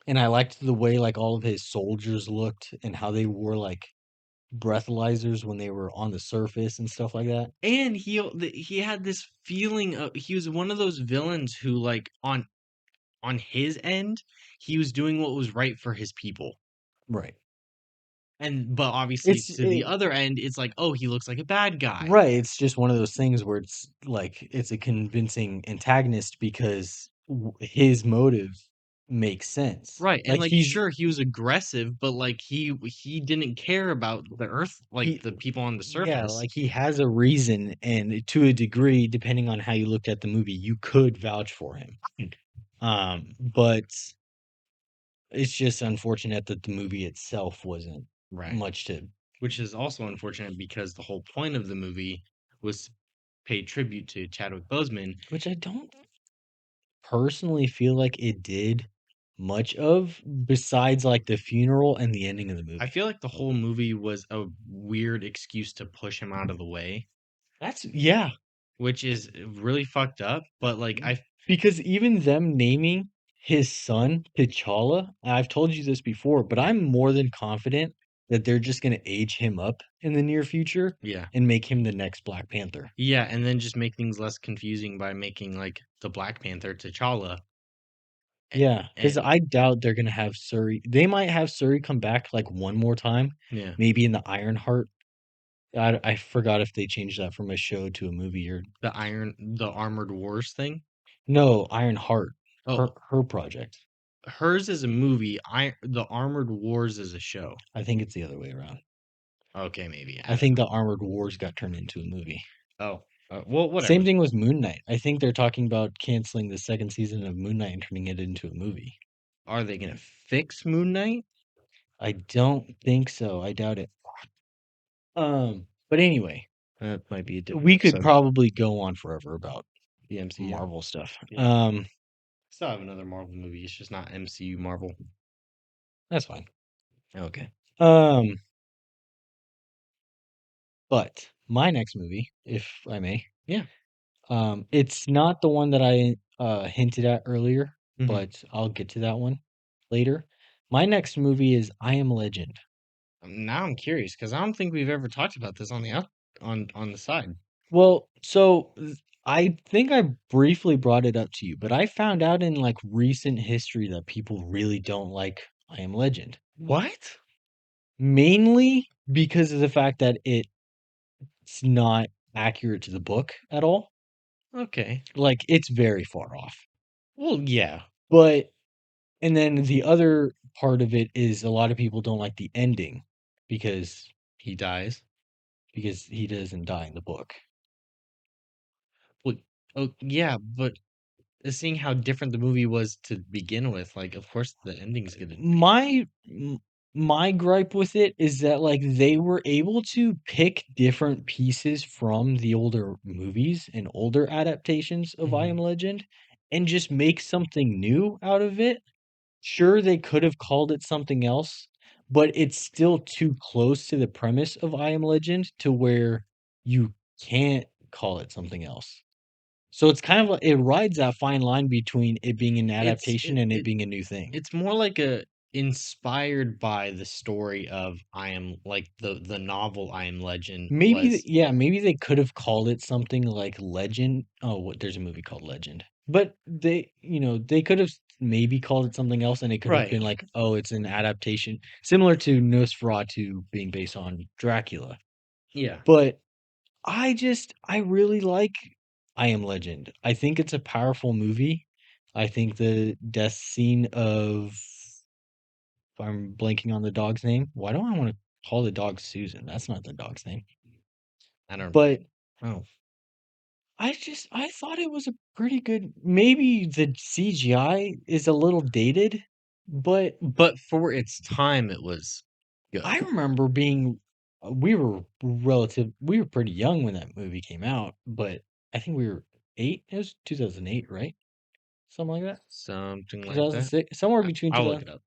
and I liked the way like all of his soldiers looked and how they wore like breathalyzers when they were on the surface and stuff like that. And he had this feeling of he was one of those villains who like on his end, he was doing what was right for his people. Right. And but obviously It's to the other end, it's like, oh, he looks like a bad guy. right. It's just one of those things where it's like it's a convincing antagonist because his motive makes sense. Right. And Like like he's sure he was aggressive, but like he didn't care about the earth, like he the people on the yeah, surface. like he has a reason, and to a degree, depending on how you looked at the movie, you could vouch for him. But it's just unfortunate that the movie itself wasn't Right. much to, Which is also unfortunate because the whole point of the movie was to pay tribute to Chadwick Boseman. which I don't personally feel like it did much of, besides like the funeral and the ending of the I movie. feel like the whole movie was a weird excuse to push him out of the way, That's yeah, which is really fucked up. But like I because even them naming his son T'Challa, I've told you this before, but I'm more than confident that they're just gonna age him up in the near future yeah. and make him the next Black Panther. Yeah, and then just make things less confusing by making like the Black Panther T'Challa. a- Yeah, because And I doubt they're gonna have Suri. They might have Suri come back like one more time, yeah, maybe in the Ironheart. I forgot if they changed that from a show to a movie or the Armored Wars thing. no, Ironheart, Oh, her project. hers is a movie. The Armored Wars is a show. I think it's the other way around. Okay, maybe. I I don't think know. the Armored Wars got turned into a movie. Oh, well, whatever. Same thing with Moon Knight. I think they're talking about canceling the second season of Moon Knight and turning it into a movie. Are they gonna fix Moon Knight? I don't think so. I doubt it. But anyway, That might be a different we could episode. probably go on forever about The MCU. Marvel stuff. Yeah. Still have another Marvel movie. It's just not MCU Marvel. That's fine. Okay. Um, but my next movie, if I may, Yeah. it's not the one that I hinted at earlier, hmm but I'll get to that one later. My next movie is I Am Legend. Now I'm curious because I don't think we've ever talked about this on the on the side. Well, so I think I briefly brought it up to you, but I found out in like recent history that people really don't like I Am Legend. What? Mainly because of the fact that it's not accurate to the book at all. Okay. Like it's very far off. Well, yeah. But and then the other part of it is a lot of people don't like the ending because He dies. he doesn't die in the book. Well, oh yeah, but seeing how different the movie was to begin with, like of course the ending's gonna be My my gripe with it is that like they were able to pick different pieces from the older movies and older adaptations of I Mhm. Am Legend and just make something new out of it. Sure, they could have called it something else, but it's still too close to the premise of I Am Legend to where you can't call it something else. So it's kind of like it rides that fine line between it being an It's adaptation it, and it it being a new thing. it's more like a inspired by the story of I Am like the novel I Am Legend Maybe, was. yeah, maybe they could have called it something like Legend. Oh, what? There's a movie called Legend, but they could have maybe called it something else, and it could have Right. been like, oh, it's an adaptation similar to Nosferatu being based on Dracula. Yeah. But I really like I Am Legend. I think it's a powerful movie. I think the death scene of, if I'm blanking on the dog's name. Why do I want to call the dog Susan? That's not the dog's name. I don't But know. I thought it was a pretty good, maybe the CGI is a little dated, but But for its time, it was I good. remember we were pretty young when that movie came out, but I think we were 8. It was 2008, right? Something like that. Something like that. 2006, somewhere between I'll look 2000. it up.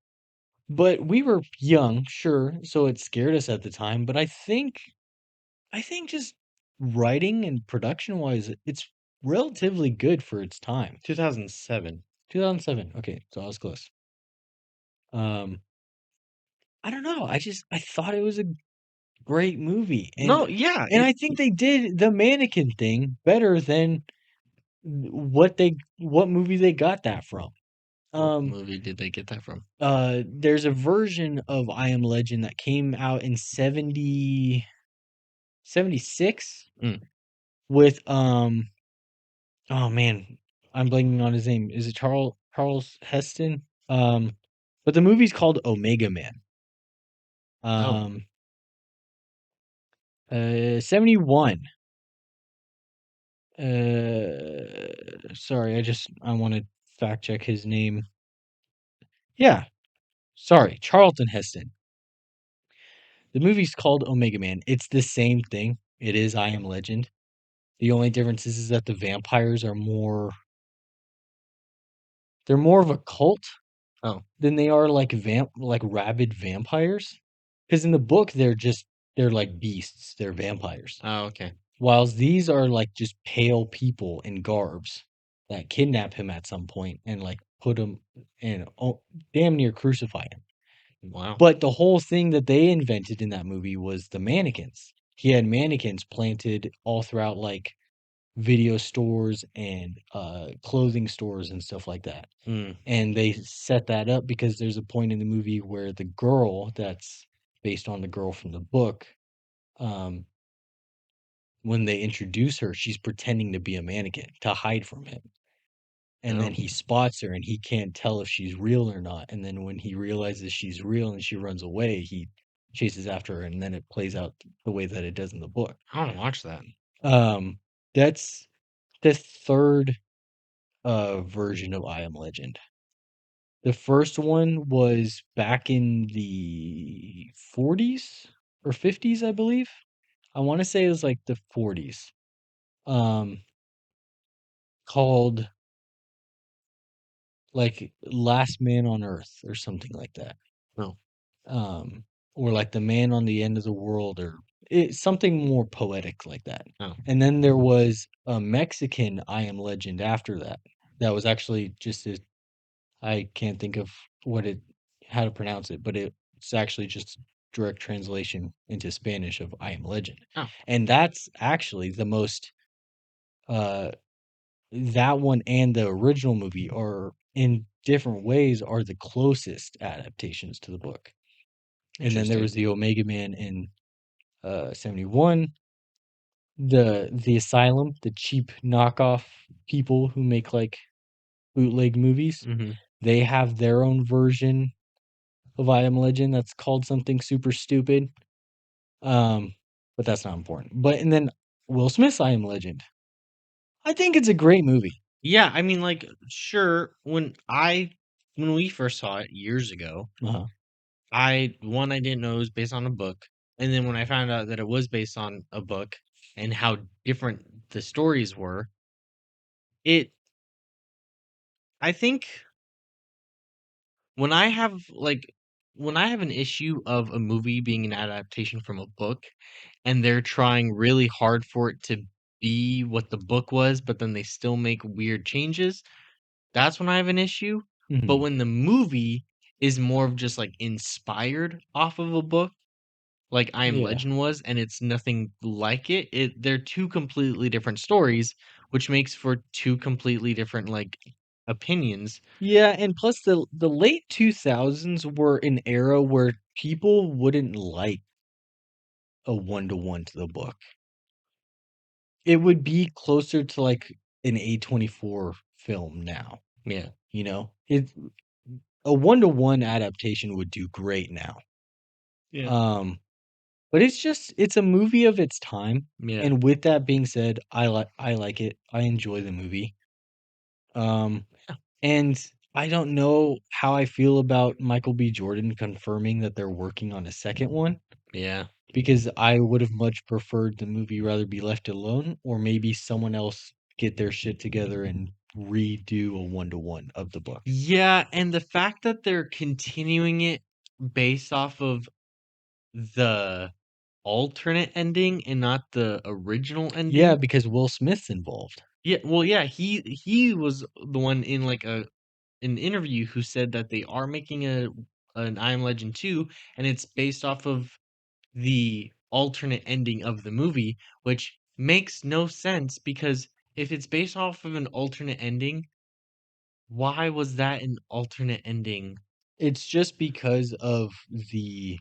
But we were young, sure, so it scared us at the time, but I think just writing and production wise, it's relatively good for its time. 2007. 2007. Okay, so I was close. Um, I don't know. I thought it was a great movie, No, yeah, and I think they did the mannequin thing better than what movie they got that from. what Um, movie did they get that from? there's a version of I Am Legend that came out in 76 Mm. with oh man, I'm blanking on his name. Is it Charles Heston? But the movie's called Omega Man. Oh, Um, 71. Sorry, I want to fact check his name. Yeah, sorry, Charlton Heston. The movie's called Omega Man. It's the same thing. It is I Am Legend. The only difference is that the vampires are they're more of a cult oh, than they are like rabid vampires. Because in the book they're like beasts. They're vampires. oh, okay. Whilst these are like just pale people in garbs that kidnap him at some point and like put him and damn near crucify him. Wow. But the whole thing that they invented in that movie was the mannequins. He had mannequins planted all throughout like video stores and clothing stores and stuff like that. Mm. And they set that up because there's a point in the movie where the girl that's based on the girl from the book, um, when they introduce her, she's pretending to be a mannequin to hide from him. And then Oh, he spots her and he can't tell if she's real or not. And then when he realizes she's real and she runs away, he chases after her and then it plays out the way that it does in the book. I want to watch that. Um, that's the third version of I Am Legend. The first one was back in the 40s or 50s, I believe. I want to say it was like the 40s. Um, called like Last Man on Earth or something like that. Oh, Um, or like The Man on the End of the World or something more poetic like that. oh, And then there was a Mexican I Am Legend after that. That was actually just I can't think of what it how to pronounce it, but it's actually just direct translation into Spanish of I Am Legend. oh, And that's actually the most uh that one and the original movie are in different ways are the closest adaptations to the book. And then there interesting. was the Omega Man in 71, the Asylum, the cheap knockoff people who make like bootleg movies. Mm-hmm. They have their own version of I Am Legend that's called something super stupid. Um, but that's not important. But and then Will Smith's I Am Legend. I think it's a great movie. Yeah, I mean, like, sure, when we first saw it years ago, Uh-huh. I didn't know it was based on a book, and then when I found out that it was based on a book and how different the stories were, it I think when I have like when I have an issue of a movie being an adaptation from a book and they're trying really hard for it to be what the book was, but then they still make weird changes, that's when I have an issue. But Mhm. when the movie is more of just like inspired off of a book like I Am Yeah. Legend was, and it's nothing like it. They're two completely different stories, which makes for two completely different like opinions. Yeah, and plus the late 2000s were an era where people wouldn't like a one-to-one to the book. It would be closer to like an A24 film now, Yeah, you know? It a one-to-one adaptation would do great now. yeah, Um, but it's a movie of its time. yeah, And with that being said, I like it. I enjoy the movie. Um, and I don't know how I feel about Michael B. Jordan confirming that they're working on a second one yeah. because I would have much preferred the movie rather be left alone or maybe someone else get their shit together and redo a one-to-one of the book. Yeah, and the fact that they're continuing it based off of the alternate ending and not the original Yeah, ending. because Will Smith's involved. Yeah, well, yeah, he was the one in like an interview who said that they are making an I Am Legend 2 and it's based off of the alternate ending of the movie, which makes no sense because if it's based off of an alternate ending, why was that an alternate ending? It's just because of the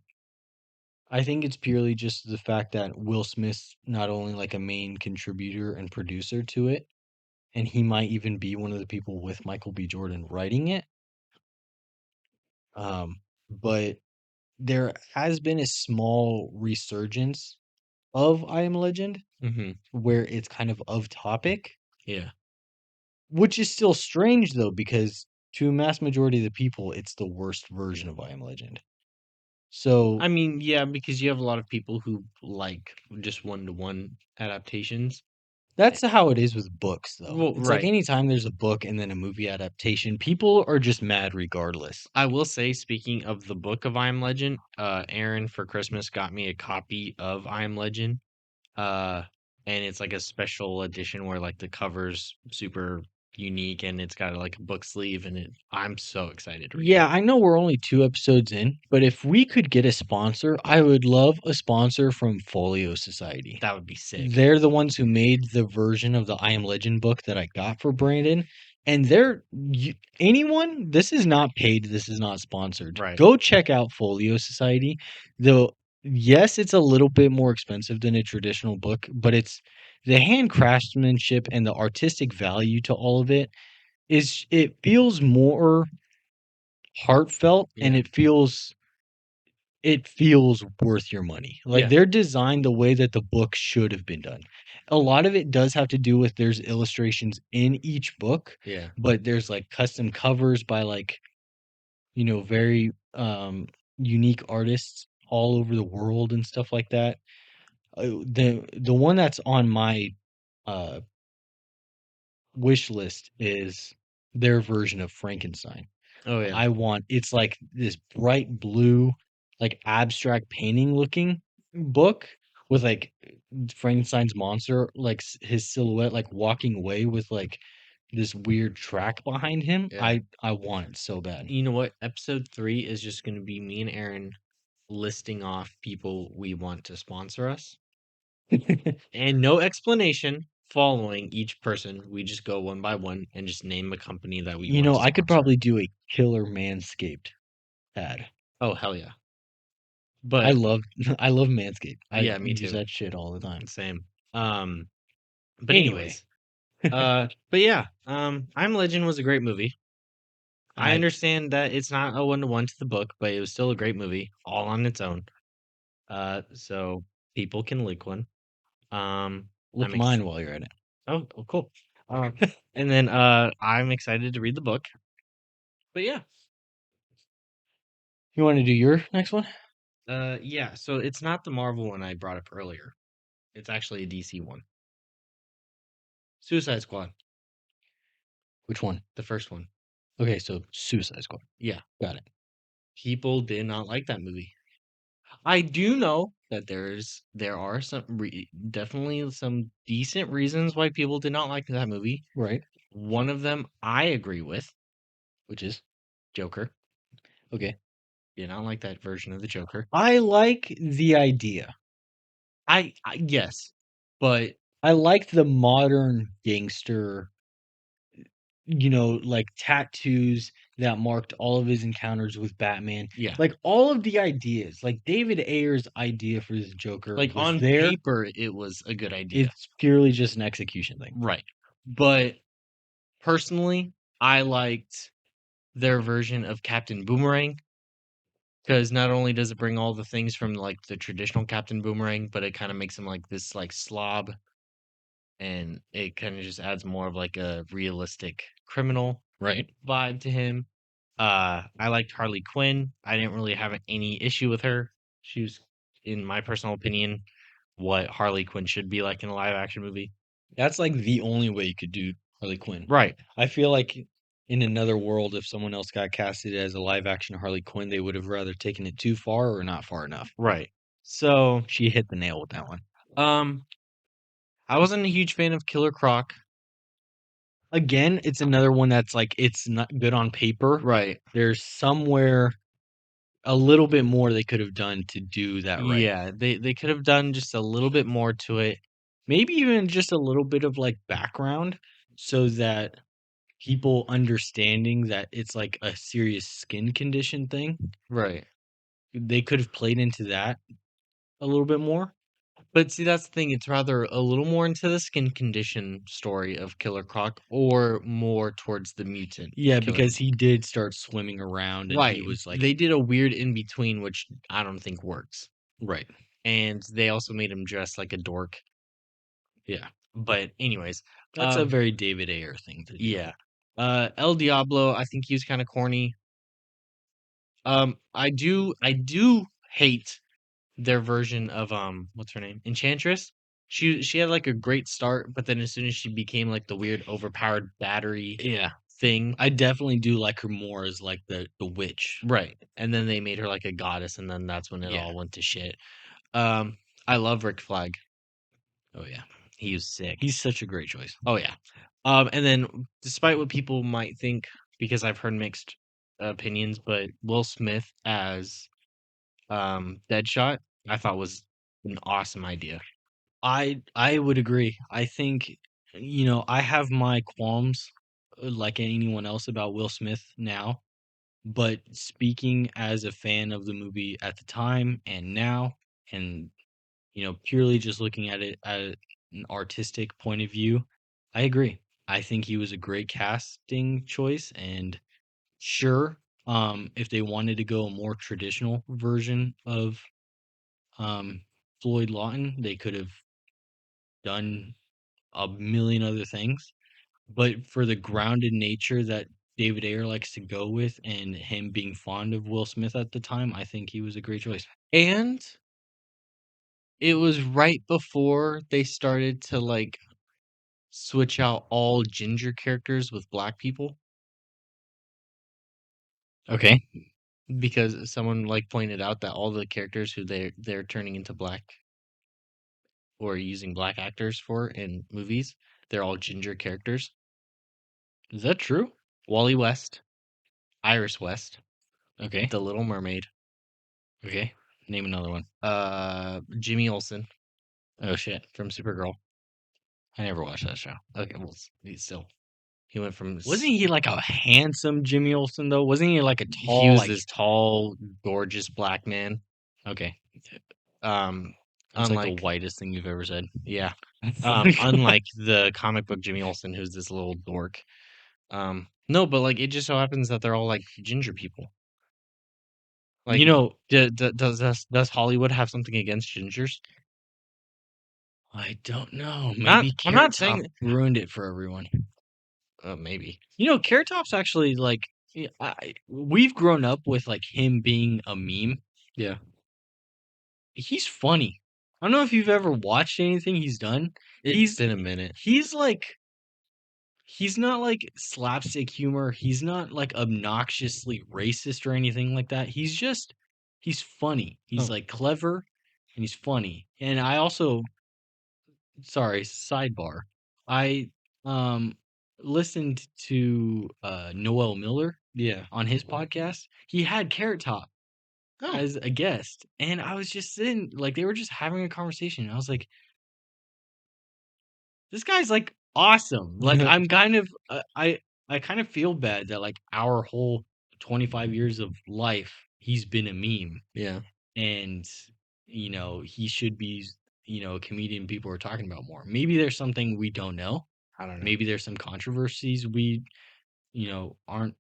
I think it's purely just the fact that Will Smith's not only like a main contributor and producer to it, and he might even be one of the people with Michael B. Jordan writing it. But there has been a small resurgence of I Am Legend Mhm. where it's kind of topic, Yeah. which is still strange though, because to a mass majority of the people, it's the worst version of I Am Legend. I So mean, yeah, because you have a lot of people who like just one-to-one adaptations. Eh, that's how it is with books, though. well, It's like right. anytime there's a book and then a movie adaptation, people are just mad regardless. I will say, speaking of the book of I Am Legend, Aaron for Christmas got me a copy of I Am Legend. Uh, and it's like a special edition where like the cover's super unique and it's got like a book sleeve and I'm so excited to read Yeah, it. I know we're only 2 episodes in, but if we could get a sponsor, I would love a sponsor from Folio Society. That would be sick. They're the ones who made the version of the I Am Legend book that I got for Brandon, and anyone, this is not paid, this is not sponsored. Right. Go check out Folio Society. Though, yes, it's a little bit more expensive than a traditional book, but it's the hand craftsmanship and the artistic value to all of it feels more heartfelt and Yeah. it feels worth your money. Like, Yeah. they're designed the way that the book should have been done. A lot of it does have to do with there's illustrations in each book, Yeah. but there's, like, custom covers by, like, very, unique artists all over the world and stuff like that. The one that's on my, uh, wish list is their version of Frankenstein. Oh yeah. I want it's like this bright blue, like abstract painting looking book with like Frankenstein's monster, like his silhouette, like walking away with like this weird track behind him. Yeah. I want it so bad. You know what? Episode 3 is just going to be me and Aaron listing off people we want to sponsor us and no explanation following each person. We just go one by one and just name a company that we want to I could sponsor. probably do a killer Manscaped ad. Oh, hell yeah. I But love I love Manscaped. I yeah, me use too. that shit all the time. Same. Um, but Anyway, anyways, but yeah, I'm Legend was a great movie. I I understand that it's not a one-to-one to the book, but it was still a great movie all on its own. So people can link one. Um, look I'm ex mine while you're at it. oh, cool. Uh, and then I'm excited to read the book. But yeah, You want to do your next one? yeah. So it's not the Marvel one I brought up earlier. It's actually a DC one. Suicide Squad, Which one? the first one. Okay, so Suicide Squad. Yeah, Got it. people did not like that movie. I do know that there are definitely some decent reasons why people did not like that movie. Right. One of them I agree with, Which is Joker. Okay. You don't like that version of the Joker. I like the idea. I yes, but I like the modern gangster, like tattoos that marked all of his encounters with Batman. yeah, Like all of the ideas, like David Ayer's idea for this Joker like was on there. paper, it was a good idea, It's purely just an execution thing. right? But personally, I liked their version of Captain Boomerang because not only does it bring all the things from like the traditional Captain Boomerang, but it kind of makes him like this like slob, and it kind of just adds more of like a realistic criminal Right. vibe to him. I liked Harley Quinn. I didn't really have any issue with her. She was, in my personal opinion, what Harley Quinn should be like in a live action movie. That's like the only way you could do Harley Quinn. Right, I feel like in another world, if someone else got casted as a live action Harley Quinn, they would have rather taken it too far or not far enough. right. So, She hit the nail with that one. um, I wasn't a huge fan of Killer Croc. Again, it's another one that's like it's not good on paper. Right. There's somewhere a little bit more they could have done to do that right. Yeah, they could have done just a little bit more to it. Maybe even just a little bit of like background so that people understanding that it's like a serious skin condition thing. Right. They could have played into that a little bit more. But see, that's the thing. It's rather a little more into the skin condition story of Killer Croc or more towards the mutant Yeah, Killer. because he did start swimming around and he Right. was like, They did a weird in between, which I don't think works. right. And they also made him dress like a dork. Yeah. But anyways, That's a very David Ayer thing to do. yeah. El Diablo, I think he was kind of corny. I do hate their version of what's her name? Enchantress. She had like a great start, but then as soon as she became like the weird overpowered battery Yeah. thing, I definitely do like her more as like the witch. right? And then they made her like a goddess, and then that's when it Yeah. all went to shit. Um, I love Rick Flag. Oh yeah. He was sick. He's such a great choice. Oh yeah. And then despite what people might think, because I've heard mixed opinions, but Will Smith as Deadshot, I thought was an awesome idea. I would agree. I think I have my qualms like anyone else about Will Smith now, but speaking as a fan of the movie at the time and now and purely just looking at it at an artistic point of view, I agree. I think he was a great casting choice and sure, if they wanted to go a more traditional version of um Floyd Lawton, they could have done a million other things. But for the grounded nature that David Ayer likes to go with and him being fond of Will Smith at the time, I think he was a great choice. And it was right before they started to like switch out all ginger characters with black people Okay. because someone like pointed out that all the characters who they're turning into black or using black actors for in movies, they're all ginger characters. Is that true? Wally West, Iris West, Okay. The Little Mermaid, Okay. Name another one. Jimmy Olsen Oh shit. from Supergirl. I never watched that show. Okay, well, he's still he went from Wasn't he like a handsome Jimmy Olsen though? Wasn't he like a he tall was like this tall, gorgeous black man. okay. Um, That's like the unlike whitest thing you've ever said. yeah, unlike the comic book Jimmy Olsen, who's this little dork. No, but like it just so happens that they're all like ginger people. Like, You know, does Hollywood have something against gingers? I don't know. Not, Maybe I'm Carrot not Top saying. ruined it for everyone. Maybe. Carrot Top's actually like we've grown up with like him being a meme. Yeah. He's funny. I don't know if you've ever watched anything he's done. It's been a minute. He's like he's not like slapstick humor. He's not like obnoxiously racist or anything like that. He's funny. He's Oh, like clever and he's funny. And I also sorry, sidebar. I listened to Noel Miller Yeah. on his podcast, he had Carrot Top Oh. as a guest, and I was just sitting like, they were just having a conversation, and I was like, "This guy's, like, awesome." Like, I'm kind of I kind of feel bad that, like, our whole 25 years of life, he's been a meme, Yeah. and, he should be, a comedian people are talking about more. Maybe there's something we don't know. I don't know. Maybe there's some controversies we, aren't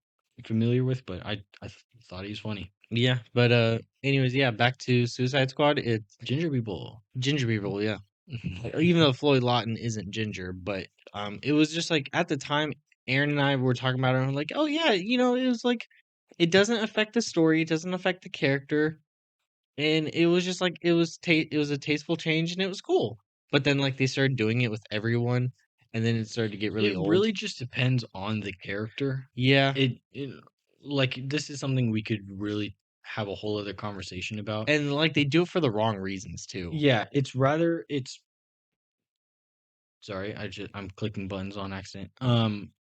familiar with, but thought he was funny. Yeah, but anyways, yeah, back to Suicide Squad. It's Ginger people. Ginger people, yeah. Even though Floyd Lawton isn't ginger, but it was just like at the time Aaron and I were talking about it and I'm like, "Oh yeah, it was like it doesn't affect the story, it doesn't affect the character." And it was just like it was a tasteful change and it was cool. But then like they started doing it with everyone and then it started to get really It old. really just depends on the character. Yeah. It like, this is something we could really have a whole other conversation about. And like they do it for the wrong reasons too. Yeah, it's sorry, I'm clicking buttons on accident.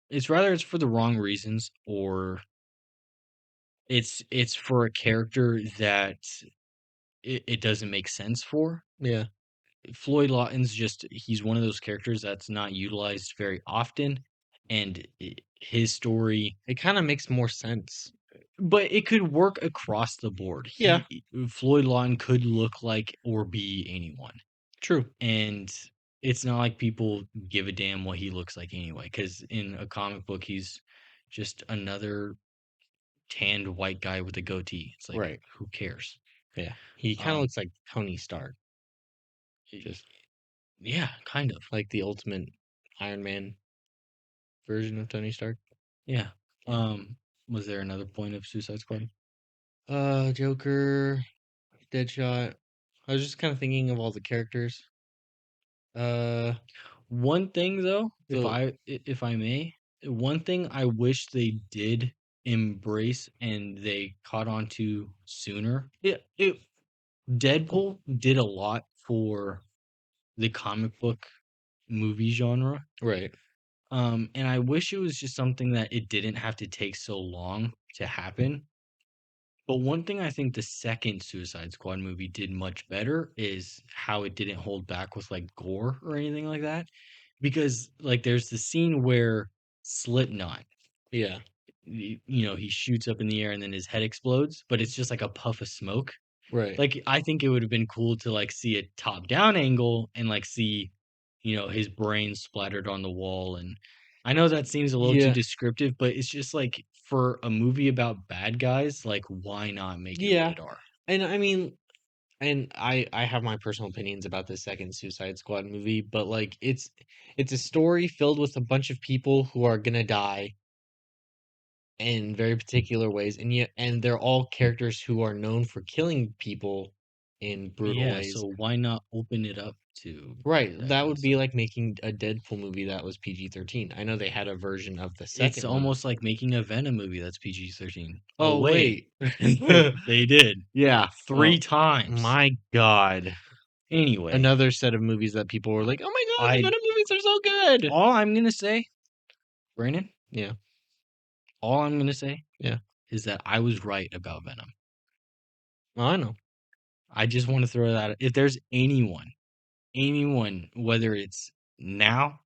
It's rather it's for the wrong reasons, or it's for a character that it doesn't make sense for. Yeah. Floyd Lawton's just he's one of those characters that's not utilized very often, and his story, It kind of makes more sense. but it could work across the board. Yeah, Floyd Lawton could look like or be anyone, true. and it's not like people give a damn what he looks like anyway. Because in a comic book, he's just another tanned white guy with a goatee. It's like, Right. who cares? Yeah. He kind of Um, looks like Tony Stark, y- just yeah, kind of. like the ultimate Iron Man version of Tony Stark. Yeah. Yeah. Was there another point of Suicide Squad? Joker, Deadshot. I was just kind of thinking of all the characters. Uh, One thing though, the if I may, one thing I wish they did embrace and they caught on to sooner. It Deadpool did a lot for the comic book movie genre. right. And I wish it was just something that it didn't have to take so long to happen. But one thing I think the second Suicide Squad movie did much better is how it didn't hold back with like gore or anything like that. Because like there's the scene where Slipknot, Yeah. he shoots up in the air and then his head explodes, but it's just like a puff of smoke. Right. Like, I think it would have been cool to, like, see a top-down angle and, like, see, his brain splattered on the wall, and I know that seems a little too Yeah. descriptive, but it's just, like, for a movie about bad guys, like, why not make it Yeah. rated R? And I mean, and I have my personal opinions about the second Suicide Squad movie, but like it's a story filled with a bunch of people who are gonna die in very particular ways, and yet and they're all characters who are known for killing people in brutal Yeah, ways. so why not open it up to Right, that that kind would of be stuff? like making a Deadpool movie that was PG-13. I know they had a version of the It's second one. almost like making a Venom movie that's PG-13. Oh, Oh, wait. wait. They did. Yeah. 3 Oh, times. my god. Anyway, Another set of movies that people were like, "Oh my god, the I Venom movies are so good!" all I'm gonna say, Brandon, Yeah, all I'm gonna say yeah. is that I was right about Venom. Oh, I know. I just want to throw that if there's anyone, whether it's now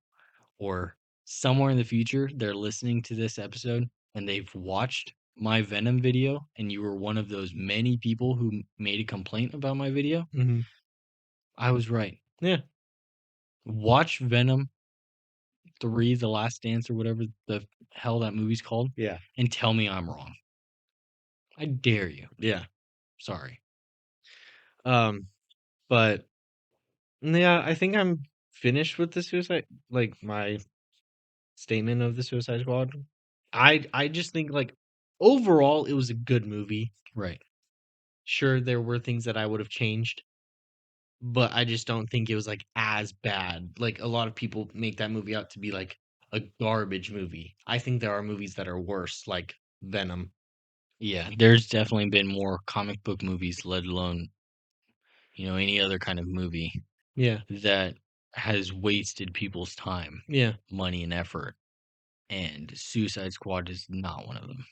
or somewhere in the future, they're listening to this episode and they've watched my Venom video, and you were one of those many people who made a complaint about my video, Mhm. I was right. Yeah, Watch Venom 3, The Last Dance, or whatever the hell that movie's called, yeah, and tell me I'm wrong. I dare you. yeah. Sorry. Um, but yeah, I think I'm finished with the my statement of the Suicide Squad. I just think like overall it was a good movie. Right. Sure, there were things that I would have changed, but I just don't think it was like as bad. Like a lot of people make that movie out to be like a garbage movie. I think there are movies that are worse, like Venom. Yeah, there's definitely been more comic book movies, let alone, any other kind of movie Yeah, that has wasted people's time, yeah. money, and effort. And Suicide Squad is not one of them.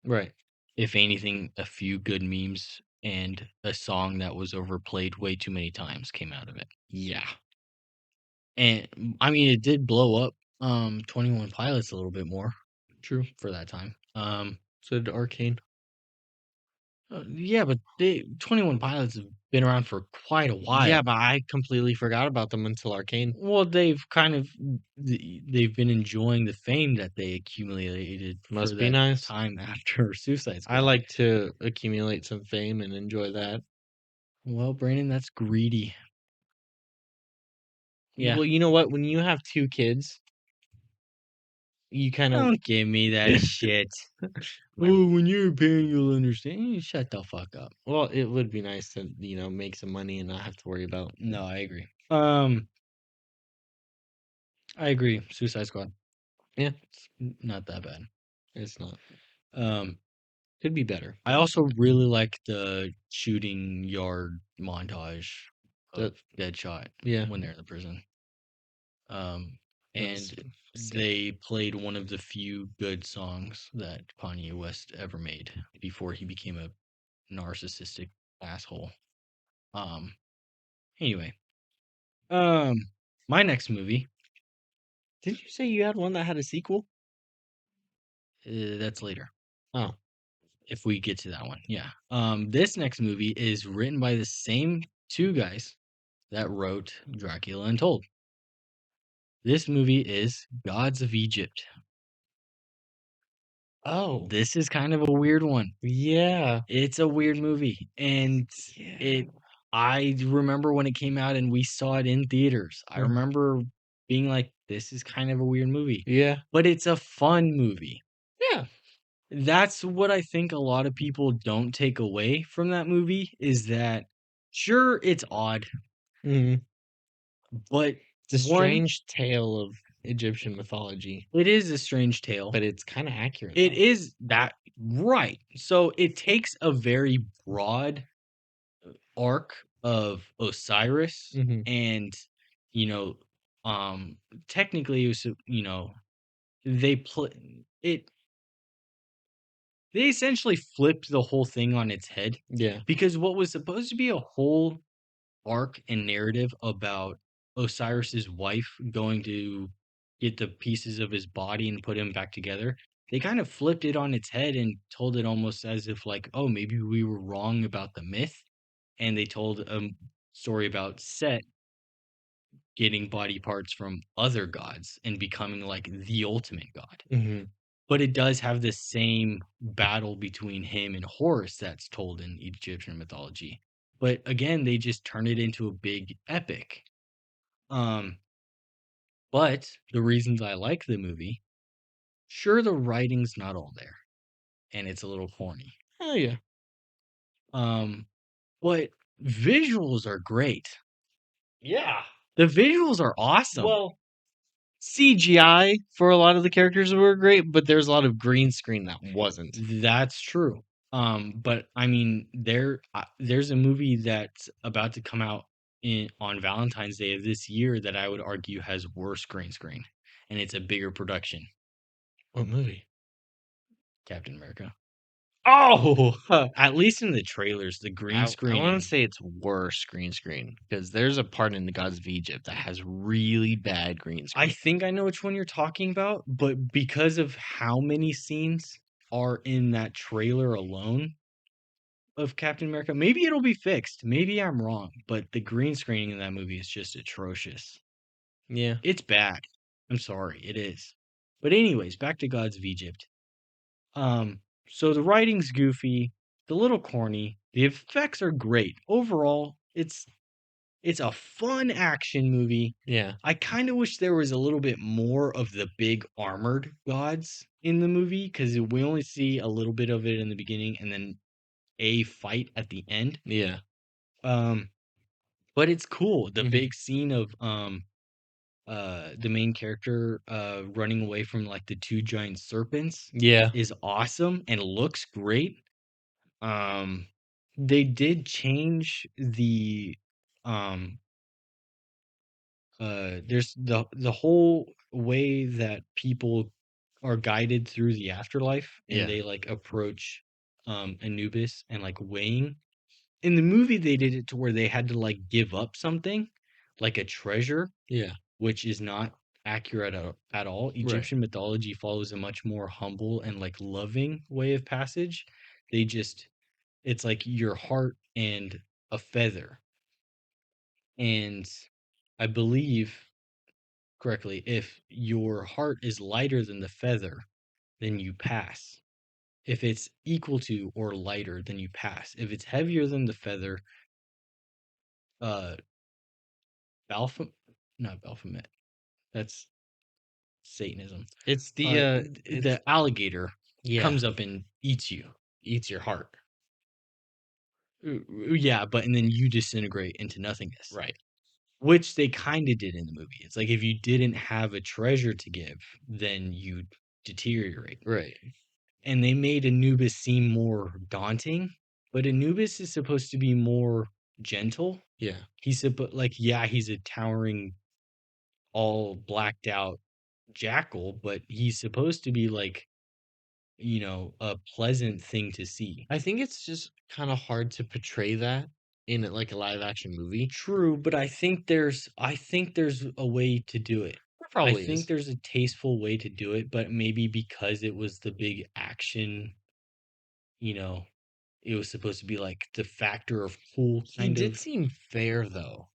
Right. If anything, a few good memes and a song that was overplayed way too many times came out of it. Yeah. And I mean, it did blow up 21 Pilots a little bit more True. for that time. So did Arcane. Yeah, but 21 Pilots have been around for quite a Yeah, while. but I completely forgot about them until Arcane. Well, they've kind of they've been enjoying the fame that they accumulated for Must be that nice. time after Suicide I Squad. like to accumulate some fame and enjoy that. Well, Brandon, that's greedy. Yeah. Well, you know what? When you have 2 kids, you kind of Don't give me that shit. my Oh, when you're a parent, you'll understand. Shut the fuck up. well, it would be nice to, make some money and not have to worry about. No, I agree. I agree. Suicide Squad. Yeah, It's not that bad. it's not. Um, Could be better, I but also really like the shooting yard montage that of Deadshot yeah, when they're in the prison. Um, that was and sick. they played one of the few good songs that Kanye West ever made before he became a narcissistic asshole. Um, anyway, um, my next movie, Did you say you had one that had a sequel? that's later. Oh, If we get to that one, yeah. This next movie is written by the same two guys that wrote Dracula Untold. This movie is Gods of Egypt. oh, This is kind of a weird one. yeah, It's a weird movie, and yeah, it I remember when it came out and we saw it in theaters. I uh-huh. remember being like, "This is kind of a weird movie," Yeah, but it's a fun movie. yeah, That's what I think a lot of people don't take away from that movie is that, sure, it's odd, mhm. but It's a one, strange tale of Egyptian mythology, it is a strange tale. but it's kinda accurate, It though. is that right. So it takes a very broad arc of Osiris Mhm, and, you know, um, technically it was, they play it they essentially flipped the whole thing on its head yeah, because what was supposed to be a whole arc and narrative about Osiris's wife going to get the pieces of his body and put him back together, they kind of flipped it on its head and told it almost as if like, oh, maybe we were wrong about the myth. And they told a story about Set getting body parts from other gods and becoming like the ultimate god. mhm, But it does have the same battle between him and Horus that's told in Egyptian mythology. But again, they just turn it into a big epic. Um, but the reasons I like the movie, sure, the writing's not all there, and it's a little corny. oh, yeah. Um, but visuals are great. Yeah. The visuals are awesome. Well, CGI for a lot of the characters were great, but there's a lot of green screen that wasn't. That's true. But I mean, there's a movie that's about to come out in on Valentine's Day of this year that I would argue has worse green screen, and it's a bigger production. What movie? Captain America. Oh! At least in the trailers, the green I wanna screening. say it's worse green screen because there's a part in the Gods of Egypt that has really bad green I screen. think I know which one you're talking about, but because of how many scenes are in that trailer alone of Captain America, maybe it'll be fixed. Maybe I'm wrong, but the green screening in that movie is just atrocious. Yeah. It's bad. I'm sorry, it is. But anyways, back to Gods of Egypt. So the writing's goofy, the little corny, the effects are great. Overall, it's a fun action movie. Yeah. I kind of wish there was a little bit more of the big armored gods in the movie because we only see a little bit of it in the beginning and then a fight at the end. Yeah. Um, but it's cool. The Mhm. big scene of the main character running away from like the two giant serpents Yeah. is awesome and looks great. Um they did change the um there's the whole way that people are guided through the afterlife and Yeah. they like approach Anubis and like weighing. In the movie they did it to where they had to like give up something, like a treasure, Yeah. which is not accurate at all. Right. Egyptian mythology follows a much more humble and like loving way of passage. They just it's like your heart and a feather. And I believe correctly, if your heart is lighter than the feather, then you pass. If it's equal to or lighter, then you pass. If it's heavier than the feather, uh, Balfam, not Baphomet. That's Satanism. It's the it's The alligator yeah, comes up and eats you. eats your heart. Yeah, but and then you disintegrate into nothingness, Right. which they kind of did in the movie. It's like if you didn't have a treasure to give, then you deteriorate. Right. And they made Anubis seem more daunting, but Anubis is supposed to be more gentle. Yeah. Yeah, he's a towering, all blacked out jackal, but he's supposed to be like, a pleasant thing to see. I think it's just kind of hard to portray that in like a live action movie. True, but I think there's a way to do it. There I probably think is. there's a tasteful way to do it, but maybe because it was the big action, you know, it was supposed to be like the factor of cool He kind did of. seem fair though.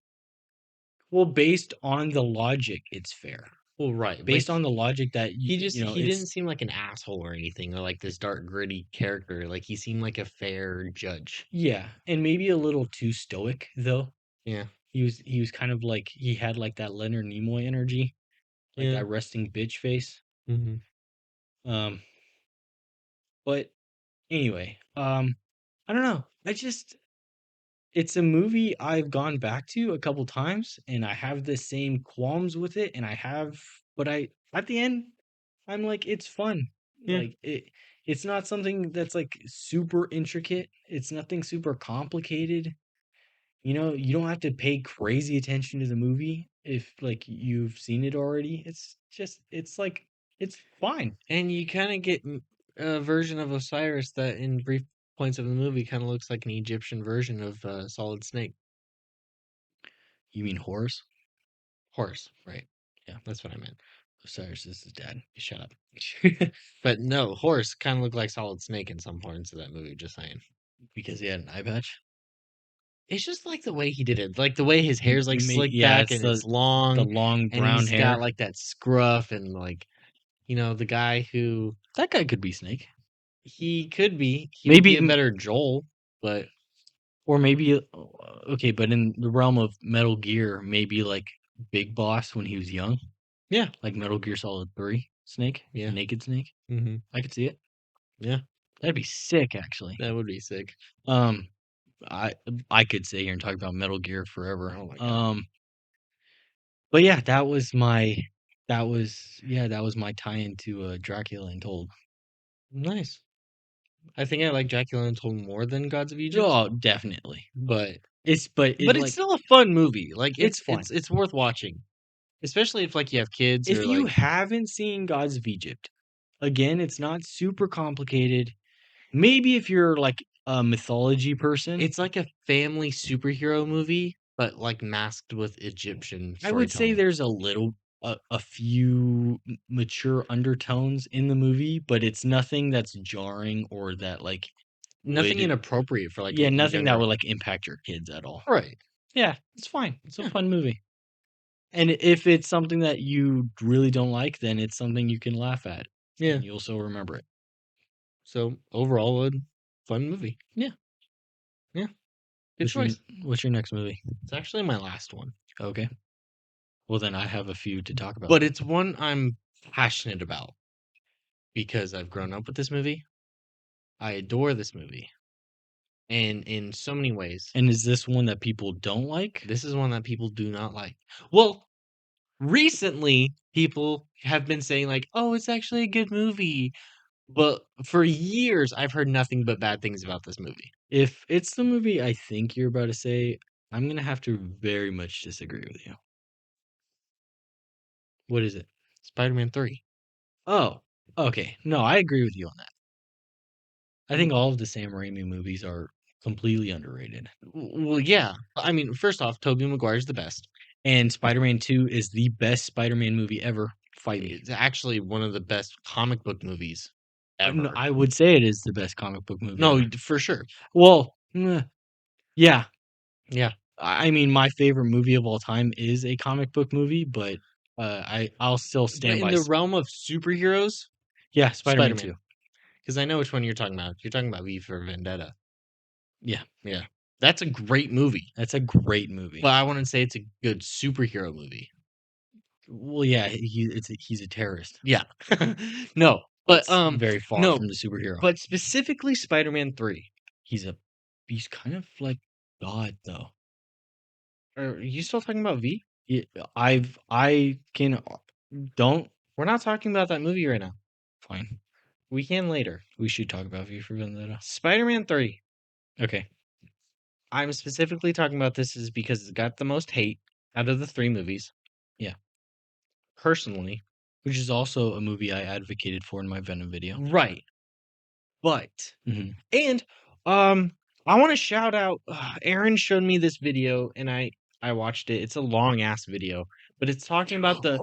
Well, based on the logic, it's fair. Well, right. Based on the logic that He didn't it's seem like an asshole or anything or like this dark gritty character. Like he seemed like a fair judge. yeah, and maybe a little too stoic though. Yeah. He was kind of like he had like that Leonard Nimoy energy, like Yeah. that resting bitch face. Hmm. Um, but anyway, I don't know. It's a movie I've gone back to a couple times, and I have the same qualms with it, and but at the end, I'm like, it's fun. Yeah. Like it's not something that's like super intricate. It's nothing super complicated. You don't have to pay crazy attention to the movie if like you've seen it already. It's like it's fine. And you kind of get a version of Osiris that, in brief points of the movie, kind of looks like an Egyptian version of Solid Snake. You mean Horus? Horse, right? Yeah, That's what I meant. Osiris is his dad. Shut up. But no, Horse kind of looked like Solid Snake in some points of that movie. Just saying. Because he had an eye patch. It's just like the way he did it, like the way his hair's like slicked Yeah, back it's and it's the long, long and brown he's got hair. like that scruff and like the guy who That guy could be Snake. he could be. He would be Maybe a better Joel, but or maybe okay, but in the realm of Metal Gear, maybe like Big Boss when he was young, yeah, like Metal Gear Solid 3 Snake, yeah, Naked Snake. hmm, I could see it. yeah, That'd be sick actually. that would be sick. Um I I could sit here and talk about Metal Gear forever. Oh my god, But yeah, that was my tie-in to Dracula Untold. nice. I think I like Dracula Untold more than Gods of Egypt, Oh, definitely. but But it's like still a fun movie. Like it's fun. it's worth watching, especially if like you have kids If or you like haven't seen Gods of Egypt, again, it's not super complicated. Maybe if you're like a mythology person, it's like a family superhero movie, but like masked with Egyptian I would say storytelling. there's a few mature undertones in the movie, but it's nothing that's jarring or that like Nothing would inappropriate for like yeah, a nothing that younger. would like impact your kids at all. Right. Yeah, it's fine. It's a Yeah. fun movie. And if it's something that you really don't like, then it's something you can laugh at Yeah. and you'll still remember it. So overall, a fun movie. Yeah. Yeah. Good What's your choice. what's your next movie? It's actually my last one, Okay. Well, then I have a few to talk about. but it's one I'm passionate about because I've grown up with this movie. I adore this movie, and in so many ways, And is this one that people don't like? this is one that people do not like. Well, recently, people have been saying like, "Oh, it's actually a good movie," but for years, I've heard nothing but bad things about this movie. If it's the movie I think you're about to say, I'm going to have to very much disagree with you. What is it? Spider-Man 3. Oh. Okay, no, I agree with you on that. I Mm, think all of the Sam Raimi movies are completely underrated. well, yeah. I mean, first off, Tobey Maguire's the best. And Spider-Man 2 is the best Spider-Man movie ever. Fight me. It's actually one of the best comic book movies No, ever. I would say it is the best comic book movie No, ever. for sure. Well, yeah. Yeah. I mean, my favorite movie of all time is a comic book movie, but I'll still But stand in by. the realm of superheroes, Yeah, Spider-Man Spider-Man. 2. Because I know which one you're talking about. You're talking about V for Vendetta. Yeah, Yeah. That's a great movie. that's a great But movie. I wouldn't say it's a good superhero movie. Well, yeah, he's a terrorist. Yeah. No. But It's very far no, from the superhero. but specifically Spider-Man 3. He's a he's kind of like God though. Are you still talking about V? Yeah, I can don't We're not talking about that movie right now. fine. We can later. We should talk about V for Vendetta. Spider-Man 3. Okay. I'm specifically talking about this is because it's got the most hate out of the 3 movies. Yeah. Personally. Which is also a movie I advocated for in my Venom video. Right. But Mhm. and I want to shout out Aaron showed me this video and I watched it. It's a long ass video, but it's talking about the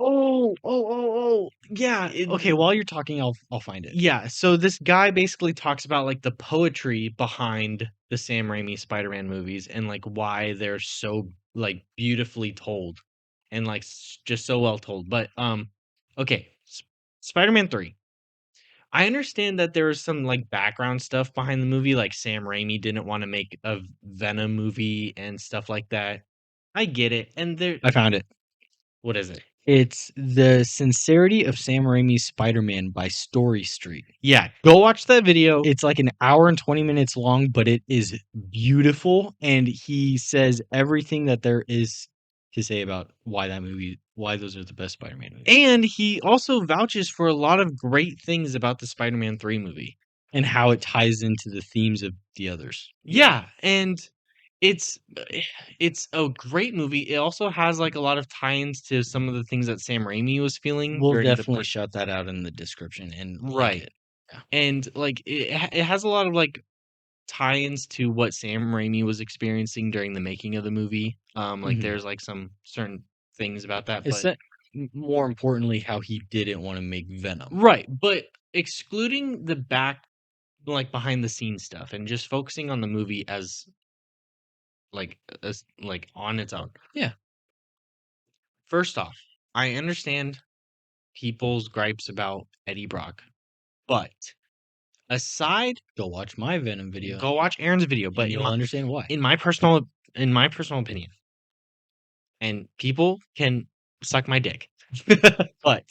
yeah, Okay, while you're talking, I'll find it. yeah, so this guy basically talks about like the poetry behind the Sam Raimi Spider-Man movies and like why they're so like beautifully told and like just so well told. But okay, Spider-Man 3. I understand that there was some like background stuff behind the movie, like Sam Raimi didn't want to make a Venom movie and stuff like that. I get it. And there, I found it. what is it? It's The Sincerity of Sam Raimi's Spider-Man by Story Street. Yeah, go watch that video. It's like an hour and 20 minutes long, but it is beautiful, and he says everything that there is to say about why those are the best Spider-Man movies. And he also vouches for a lot of great things about the Spider-Man 3 movie. And how it ties into the themes of the others. Yeah, and it's it's a great movie. It also has like a lot of tie-ins to some of the things that Sam Raimi was feeling We'll during the definitely shout that out in the description and link right. it. Yeah. And like it has a lot of like tie-ins to what Sam Raimi was experiencing during the making of the movie. Like Mhm. there's like some certain things about that, It's but that more importantly, how he didn't wanna make Venom. right, but excluding the back like behind the scenes stuff and just focusing on the movie as like on its own. Yeah. First off, I understand people's gripes about Eddie Brock, but aside, Go watch my Venom video, go watch Aaron's video. But and you'll understand why. in my personal in my personal opinion, and people can suck my dick. But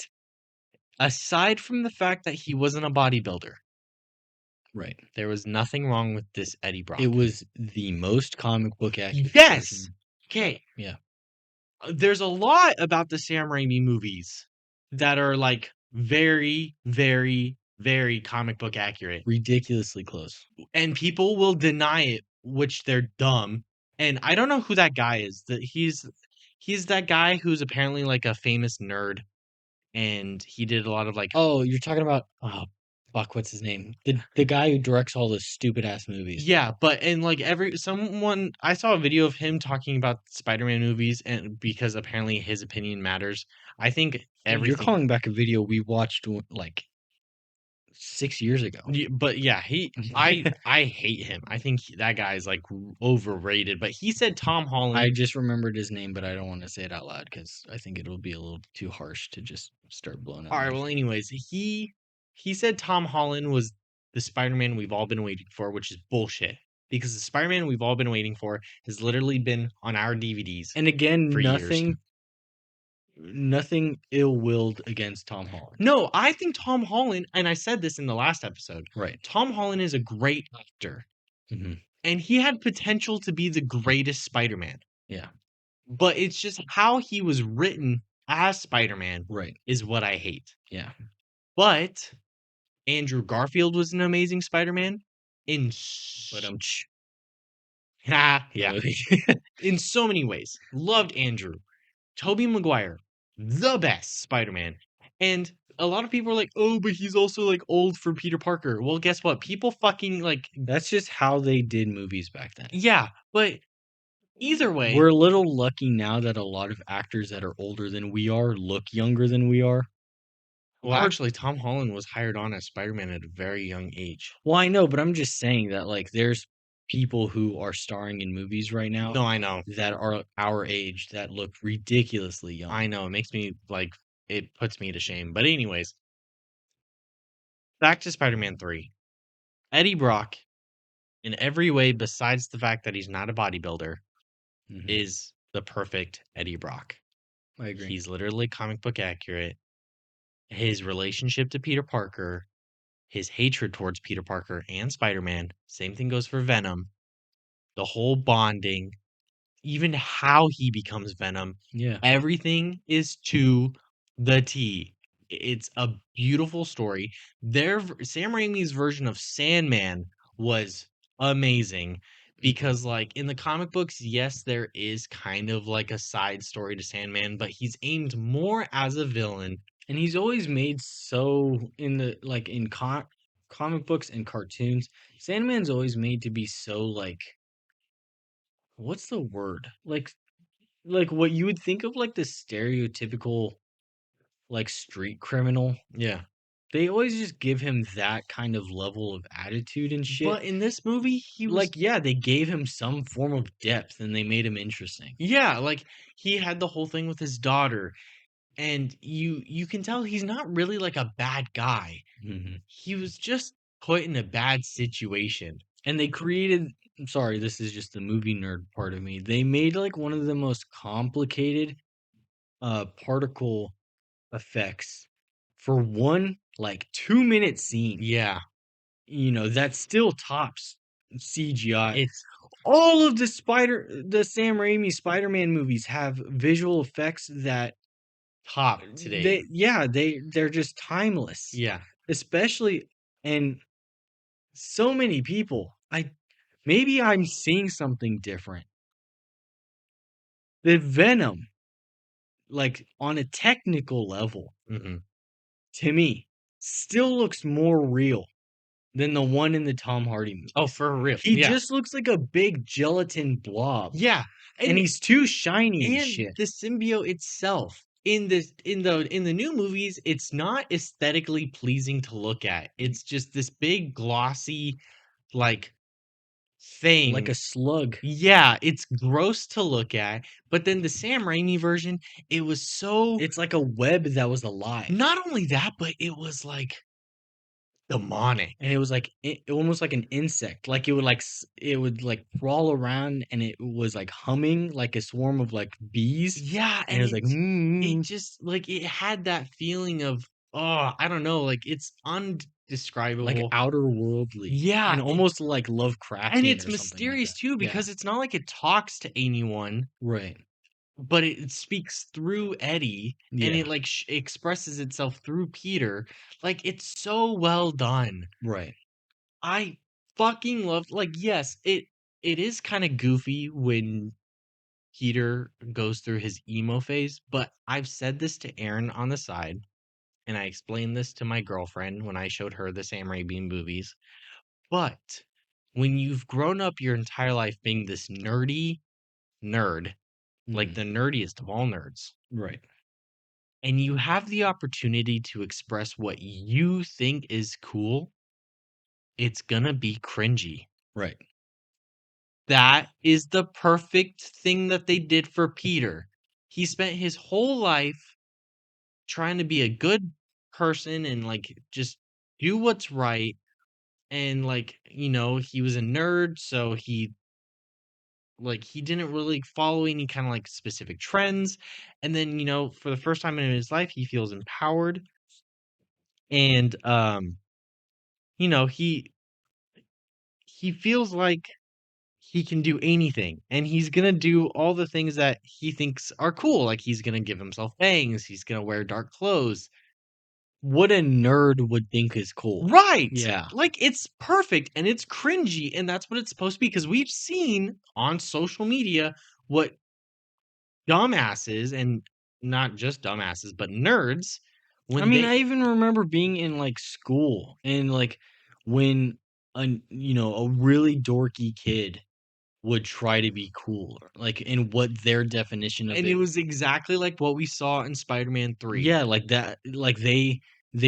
aside from the fact that he wasn't a bodybuilder, Right. there was nothing wrong with this Eddie Brock. It was the most comic book accurate Yes. version. Okay. Yeah. There's a lot about the Sam Raimi movies that are like very, very, very comic book accurate, Ridiculously close. and people will deny it, which they're dumb. And I don't know who that guy is. That he's that guy who's apparently like a famous nerd, and he did a lot of like Oh, you're talking about fuck, what's his name? The guy who directs all those stupid ass movies. yeah, but and like every someone I saw a video of him talking about Spider-Man movies and because apparently his opinion matters. I think You're everything calling back a video we watched like 6 years ago. but yeah, I hate him. I think that guy is like overrated, but he said Tom Holland. I just remembered his name, but I don't want to say it out loud because I think it'll be a little too harsh to just start blowing All out right, names. well anyways, he said Tom Holland was the Spider-Man we've all been waiting for, which is bullshit. Because the Spider-Man we've all been waiting for has literally been on our DVDs And again, for years. nothing ill-willed against Tom Holland. No, I think Tom Holland, and I said this in the last episode, Right. Tom Holland is a great actor. Mhm. And he had potential to be the greatest Spider-Man. Yeah. But it's just how he was written as Spider-Man Right. is what I hate. Yeah. But Andrew Garfield was an amazing Spider-Man in But yeah, in so many ways. Loved Andrew. Tobey Maguire, the best Spider-Man. And a lot of people are like, "Oh, but he's also, like, old for Peter Parker." Well, guess what? People fucking, like That's just how they did movies back then. yeah, but either way We're a little lucky now that a lot of actors that are older than we are look younger than we are. well, actually, Tom Holland was hired on as Spider-Man at a very young age. Well, I know, but I'm just saying that, like, there's people who are starring in movies right now No, I know. that are our age that look ridiculously I young. know, it makes me, like it puts me to shame, but anyways, back to Spider-Man 3. Eddie Brock, in every way besides the fact that he's not a bodybuilder, Mhm. is the perfect Eddie Brock. I agree. He's literally comic book accurate. His relationship to Peter Parker, his hatred towards Peter Parker and Spider-Man, same thing goes for Venom. The whole bonding, even how he becomes Venom, Yeah. everything is to the T. It's a beautiful story. Sam Raimi's version of Sandman was amazing Mhm. because, like, in the comic books, yes, there is kind of like a side story to Sandman, but he's aimed more as a villain. And he's always made so in the like, in comic books and cartoons, Sandman's always made to be so, like what's the word? Like, what you would think of, like, the stereotypical, like, street criminal. Yeah. They always just give him that kind of level of attitude and shit. But in this movie, he was Like, yeah, they gave him some form of depth and they made him interesting. yeah, like he had the whole thing with his daughter, and you can tell he's not really like a bad guy. Mhm. He was just put in a bad situation. And they created I'm sorry, this is just the movie nerd part of me. They made, like, one of the most complicated, particle effects for one, like, 2-minute scene, Yeah, that still tops CGI. it's All of the Sam Raimi Spider-Man movies have visual effects that top to date. they're just timeless. Yeah. Especially and so many people, maybe I'm seeing something different. The Venom, like, on a technical level, Mhm. to me, still looks more real than the one in the Tom Hardy Oh, movies. for real. He Yeah. just looks like a big gelatin blob, Yeah, and and he's too shiny and and shit. the symbiote itself in the new movies, it's not aesthetically pleasing to look at. It's just this big glossy, like, Like a thing. slug. Yeah, it's gross to look at, but then the Sam Raimi version, it was so It's like a web that was alive. not only that, but it was, like, And demonic. it was like almost like an insect. Like it would like crawl around and it was like humming like a swarm of like bees. Yeah, And it and was like it mm, just like, it had that feeling of, oh, I don't know, like, it's like undescribable. outer worldly Yeah, and almost like and Lovecraftian it's or something like mysterious that. too Yeah. because it's not like it talks to anyone, Right. but it speaks through Eddie, and Yeah. it, like, expresses itself through Peter. Like, it's so well done. Right. I fucking love like, yes, it is kinda goofy when Peter goes through his emo phase, but I've said this to Erin on the side, and I explained this to my girlfriend when I showed her the Sam Raimi movies, but when you've grown up your entire life being this nerdy nerd, like Mhm. the nerdiest of all nerds, Right. and you have the opportunity to express what you think is cool, it's gonna be cringy. Right. That is the perfect thing that they did for Peter. He spent his whole life trying to be a good person and, like, just do what's right, and, like, he was a nerd, so he didn't really follow any kinda, like, specific trends, and then, for the first time in his life, he feels empowered, and, you know, he feels like he can do anything, and he's gonna do all the things that he thinks are cool, like, he's gonna give himself bangs, he's gonna wear dark clothes. What a nerd would think is cool. Right! Yeah. Like, it's perfect, and it's cringy, and that's what it's supposed to be, because 'cause we've seen on social media what dumbasses, and not just dumbasses, but nerds I When mean, they I even remember being in, like, school and, like, when a really dorky kid would try to be cool, like, in what their definition of and it. it was exactly like what we saw in Spider-Man 3. Yeah, like that, like, they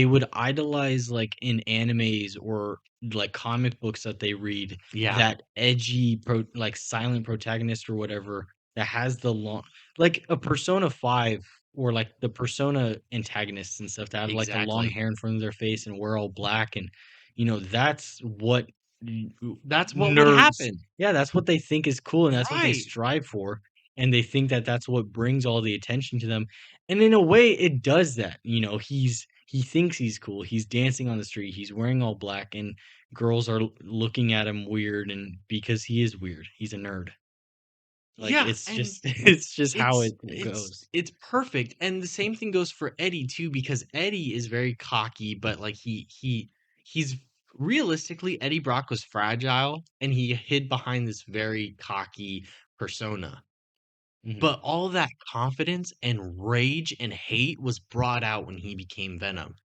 would idolize, like, in animes or, like, comic books that they read, Yeah, that edgy like, silent protagonist or whatever that has the long, like, a Persona 5 or, like, the Persona antagonists and stuff that have, like, the long exactly. hair in front of their face and wear all black, and, that's what n That's what would nerds, happen. yeah, that's what they think is cool, and that's what they Right. strive for, and they think that that's what brings all the attention to them, and in a way, it does that. He thinks he's cool. He's dancing on the street. He's wearing all black, and girls are looking at him weird, and because he is weird, he's a nerd. Like Yeah, it's and just it's just how it's it it's goes. it's perfect, and the same thing goes for Eddie too, because Eddie is very cocky, but, like, he's realistically, Eddie Brock was fragile, and he hid behind this very cocky persona. Mhm. But all that confidence and rage and hate was brought out when he became Venom.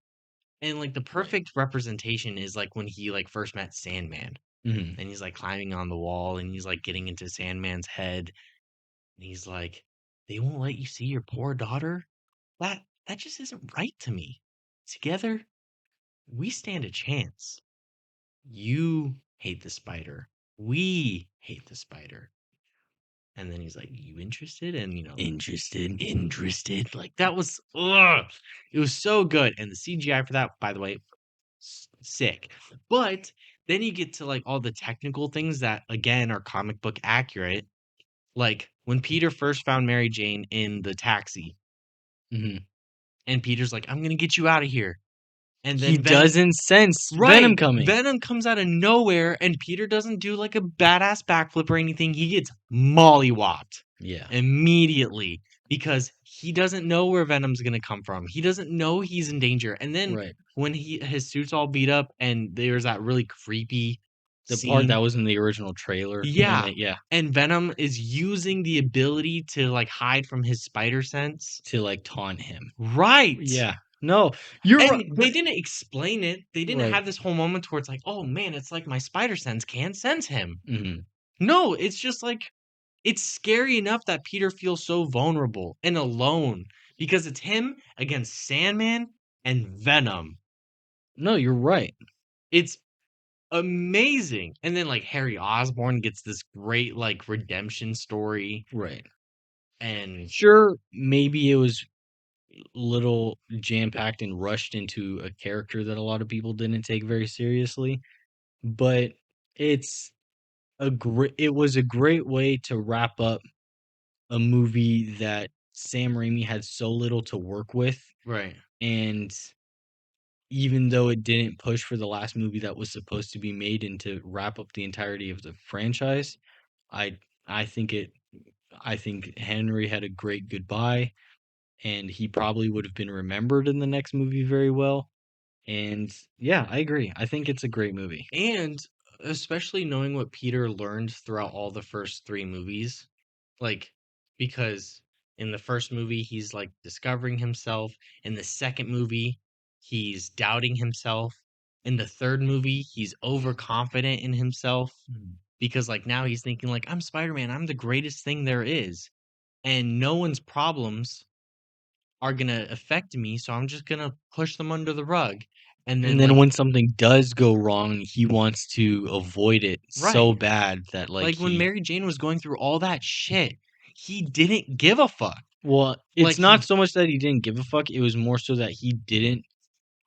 And, like, the Right. perfect representation is, like, when he, like, first met Sandman, Mhm. and he's, like, climbing on the wall, and he's, like, getting into Sandman's head, and he's like, "They won't let you see your poor daughter? That just isn't right to me. Together, we stand a chance. You hate the spider. We hate the spider." And then he's like, "You interested?" And, Interested. interested. Like, that was ugh! It was so good, and the CGI for that, by the way, sick. But then you get to, like, all the technical things that, again, are comic book accurate. Like, when Peter first found Mary Jane in the taxi, Mhm. and Peter's like, "I'm gonna get you out of here." And He then Venom doesn't sense Venom right, coming. Venom comes out of nowhere, and Peter doesn't do, like, a badass backflip or anything, he gets mollywopped Yeah. immediately because he doesn't know where Venom's gonna come from, he doesn't know he's in danger, and then Right. when his suit's all beat up and there's that really creepy The part that scene. was in the original trailer when Yeah, they, yeah, and Venom is using the ability to, like, hide from his spider sense. to, like, taunt him. Right! Yeah. No, you're right. And they didn't explain it. They didn't Right. have this whole moment where it's like, "Oh, man, it's like my spider sense can't sense him." Mhm. No, it's just like it's scary enough that Peter feels so vulnerable and alone because it's him against Sandman and Venom. No, you're right. It's amazing. And then, like, Harry Osborn gets this great, like, redemption story, Right. and Sure, maybe it was little jam-packed and rushed into a character that a lot of people didn't take very seriously, but it's it was a great way to wrap up a movie that Sam Raimi had so little to work with, right. and even though it didn't push for the last movie that was supposed to be made and to wrap up the entirety of the franchise, I I think it I think Henry had a great goodbye, and he probably would have been remembered in the next movie very well. And yeah, I agree. I think it's a great movie. And especially knowing what Peter learned throughout all the first 3 movies, like, because in the first movie, he's, like, discovering himself. In the second movie, he's doubting himself. In the third movie, he's overconfident in himself Mhm. because, like, now he's thinking, like, "I'm Spider-Man, I'm the greatest thing there is, and no one's problems are gonna affect me, so I'm just gonna push them under the rug." And And then, then like when something does go wrong, he wants to avoid it so right. bad that like Like, when he Mary Jane was going through all that shit, he didn't give a fuck. well, Like, it's not so much that he didn't give a fuck, it was more so that he didn't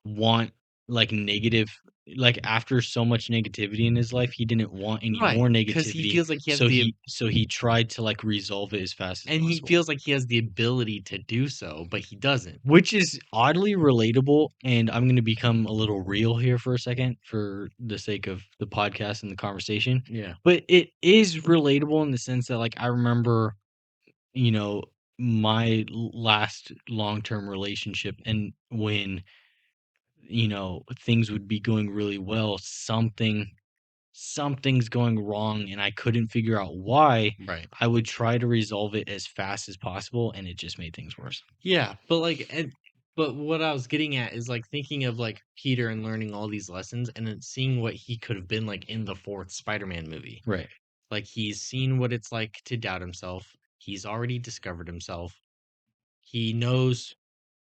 want like negative, like after so much negativity in his life, he didn't want any right, more because he negativity. feels like he has So the he tried to like resolve it as fast as and he possible. feels like he has the ability to do so, but he doesn't. Which is oddly relatable, and I'm gonna become a little real here for a second for the sake of the podcast and the conversation. Yeah. But it is relatable in the sense that, like, I remember, you know, my last long-term relationship, and when, things would be going really well, something's going wrong, and I couldn't figure out why. Right. I would try to resolve it as fast as possible, and it just made things worse. Yeah, but, like, But what I was getting at is like thinking of like Peter and learning all these lessons and then seeing what he could have been like in the fourth Spider-Man movie. Right. Like he's seen what it's like to doubt himself. He's already discovered himself. He knows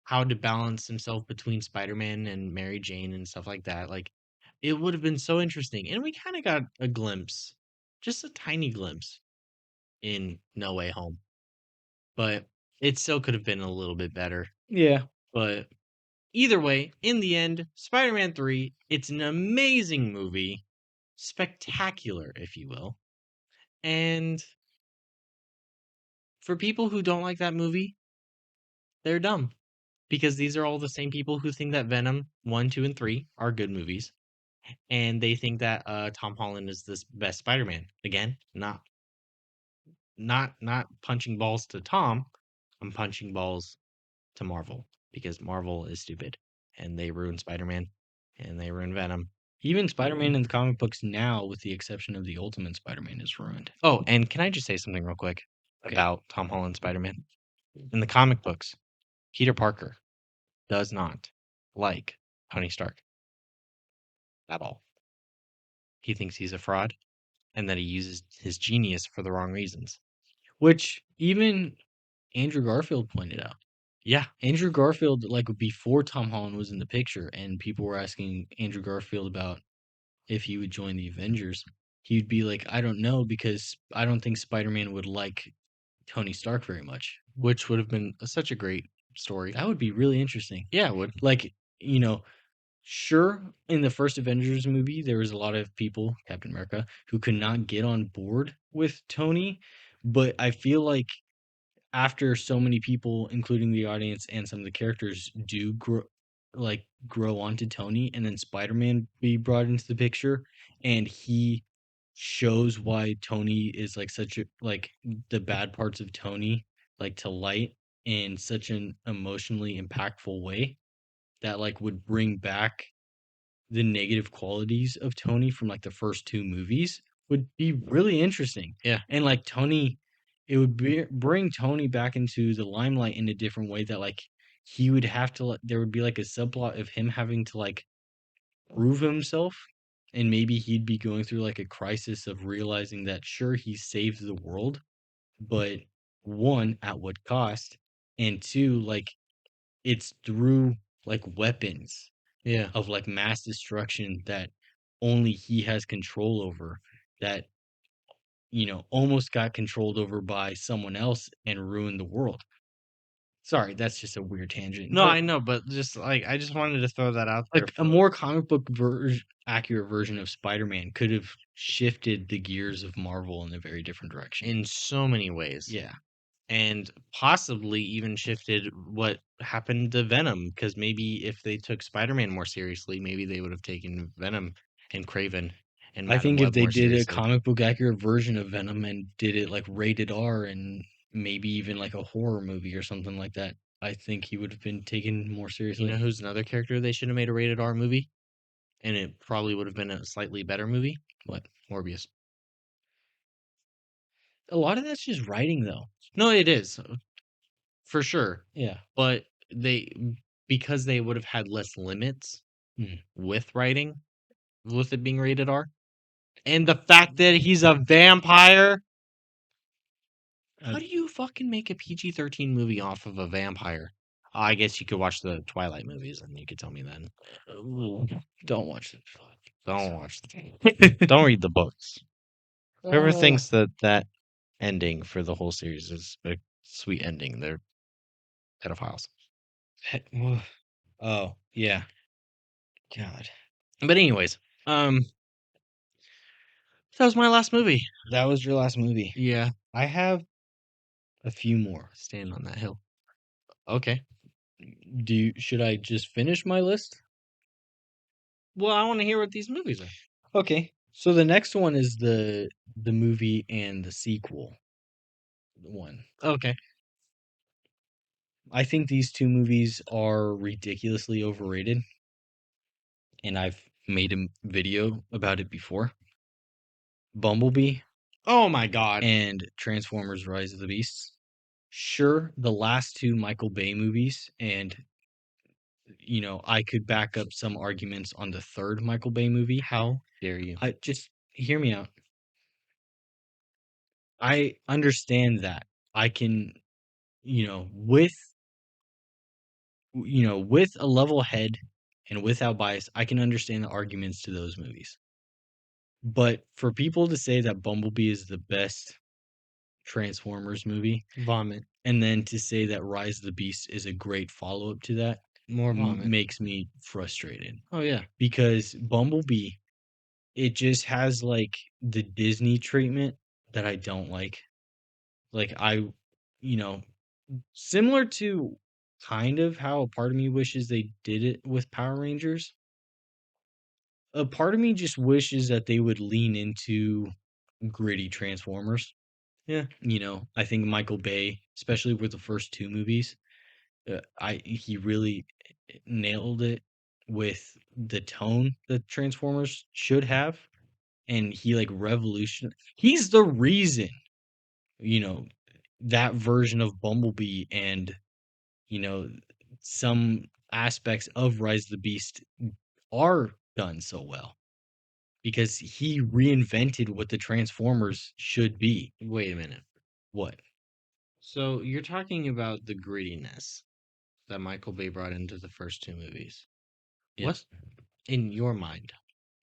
how to balance himself between Spider-Man and Mary Jane and stuff like that. Like it would have been so interesting. And we kind of got a glimpse, just a tiny glimpse in No Way Home. But it still could have been a little bit better. Yeah. But either way, in the end, Spider-Man 3, it's an amazing movie, spectacular, if you will. And for people who don't like that movie, they're dumb because these are all the same people who think that Venom 1, 2, and 3 are good movies, and they think that Tom Holland is the best Spider-Man. Again, not punching balls to Tom. I'm punching balls to Marvel because Marvel is stupid and they ruin Spider-Man and they ruin Venom. Even Spider-Man in the comic books now, with the exception of the Ultimate Spider-Man, is ruined. Oh, and can I just say something real quick Okay. about Tom Holland Spider-Man? In the comic books, Peter Parker does not like Tony Stark at all. He thinks he's a fraud and that he uses his genius for the wrong reasons. Which even Andrew Garfield pointed out. Yeah. Andrew Garfield, like before Tom Holland was in the picture, and people were asking Andrew Garfield about if he would join the Avengers, he'd be like, I don't know, because I don't think Spider-Man would like Tony Stark very much. Which would have been such a great story. That would be really interesting. Yeah, it would. Like, you know, sure, in the first Avengers movie, there was a lot of people, Captain America, who could not get on board with Tony, but I feel like after so many people, including the audience and some of the characters, do grow onto Tony, and then Spider-Man be brought into the picture, and he shows why Tony is like such a like the bad parts of Tony like to light in such an emotionally impactful way that like would bring back the negative qualities of Tony from like the first two movies would be really interesting. Yeah. And like Tony, it would bring Tony back into the limelight in a different way that like he would have to there would be like a subplot of him having to like prove himself, and maybe he'd be going through like a crisis of realizing that sure he saved the world, but one, at what cost, and two, like it's through like weapons Yeah. of like mass destruction that only he has control over, that almost got controlled over by someone else and ruined the world. Sorry, that's just a weird tangent, No, but I know, but just like I just wanted to throw that out there like a more comic book accurate version of Spider-Man could have shifted the gears of Marvel in a very different direction. in so many ways. Yeah. And possibly even shifted what happened to Venom because maybe if they took Spider-Man more seriously, maybe they would have taken Venom and Craven and I Madam think if Web they more did a seriously. comic book accurate version of Venom and did it like rated R and maybe even like a horror movie or something like that, I think he would have been taken more You know seriously. who's another character they should have made a rated R movie? And it probably would have been a slightly better movie? What? Morbius. A lot of that's just writing though. No, it is, for sure. Yeah. But because they would have had less limits Hmm. with writing, with it being rated R, and the fact that he's a vampire. How do you fucking make a PG-13 movie off of a vampire? I guess you could watch the Twilight movies and you could tell me then. Don't watch it. Don't watch don't read the books. Whoever Uh, thinks that ending for the whole series is a sweet ending, they're pedophiles. oh, yeah. God. But anyways, that was my last movie. That was your last movie. Yeah, I have a few more. stand on that hill. Okay. Should I just finish my list? Well, I want to hear what these movies are. Okay. So the next one is the movie and the sequel one. Okay. I think these two movies are ridiculously overrated, and I've made a video about it before. Bumblebee Oh my god. and Transformers: Rise of the Beasts. Sure, the last two Michael Bay movies and I could back up some arguments on the third Michael Bay movie. How dare you? I just hear me out. I understand that. I can, you know, with with a level head and without bias, I can understand the arguments to those movies. But for people to say that Bumblebee is the best Transformers movie, Vomit. and then to say that Rise of the Beast is a great follow-up to that More vomit. makes me frustrated Oh yeah. because Bumblebee, it just has like the Disney treatment that I don't like. Like you know, similar to kind of how a part of me wishes they did it with Power Rangers. A part of me just wishes that they would lean into gritty Transformers. Yeah. I think Michael Bay, especially with the first two movies, I he really nailed it with the tone that Transformers should have, and he like revolution. He's the reason, you know, that version of Bumblebee and you know some aspects of Rise of the Beast are done so well because he reinvented what the Transformers should be. Wait a minute. What? So you're talking about the grittiness that Michael Bay brought into the first two movies. What, Yes. in your mind,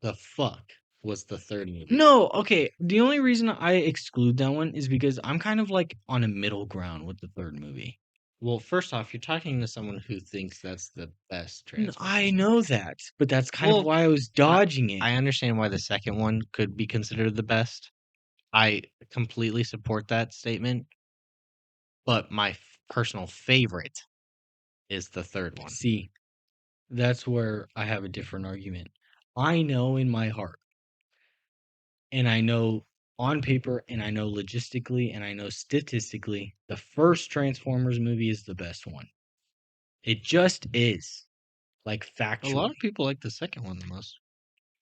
the fuck was the third movie? No, okay. The only reason I exclude that one is because I'm kind of like on a middle ground with the third movie. Well, first off, you're talking to someone who thinks that's the best I Transformers know movie. that, but that's kind of Well, why I was I, dodging it. I understand why the second one could be considered the best. I completely support that statement, but my personal favorite is the third one. See, that's where I have a different argument. I know in my heart, and I know on paper, and I know logistically, and I know statistically, the first Transformers movie is the best one. It just is, like A lot of factually. people like the second one the most.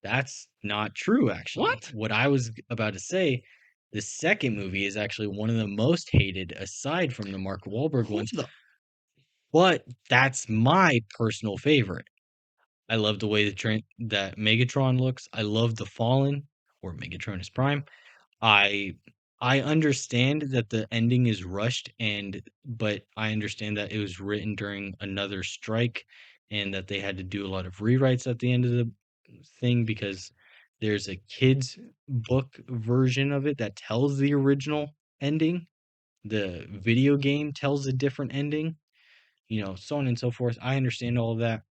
That's not true, actually. What? What I was about to say, the second movie is actually one of the most hated aside from the Mark Wahlberg Who ones, the but that's my personal favorite. I love the way that Megatron looks. I love the Fallen or Megatronus Prime. I I understand that the ending is rushed but I understand that it was written during another strike and that they had to do a lot of rewrites at the end of the thing because there's a kids book version of it that tells the original ending. The video game tells a different ending, so on and so forth. I understand all of that,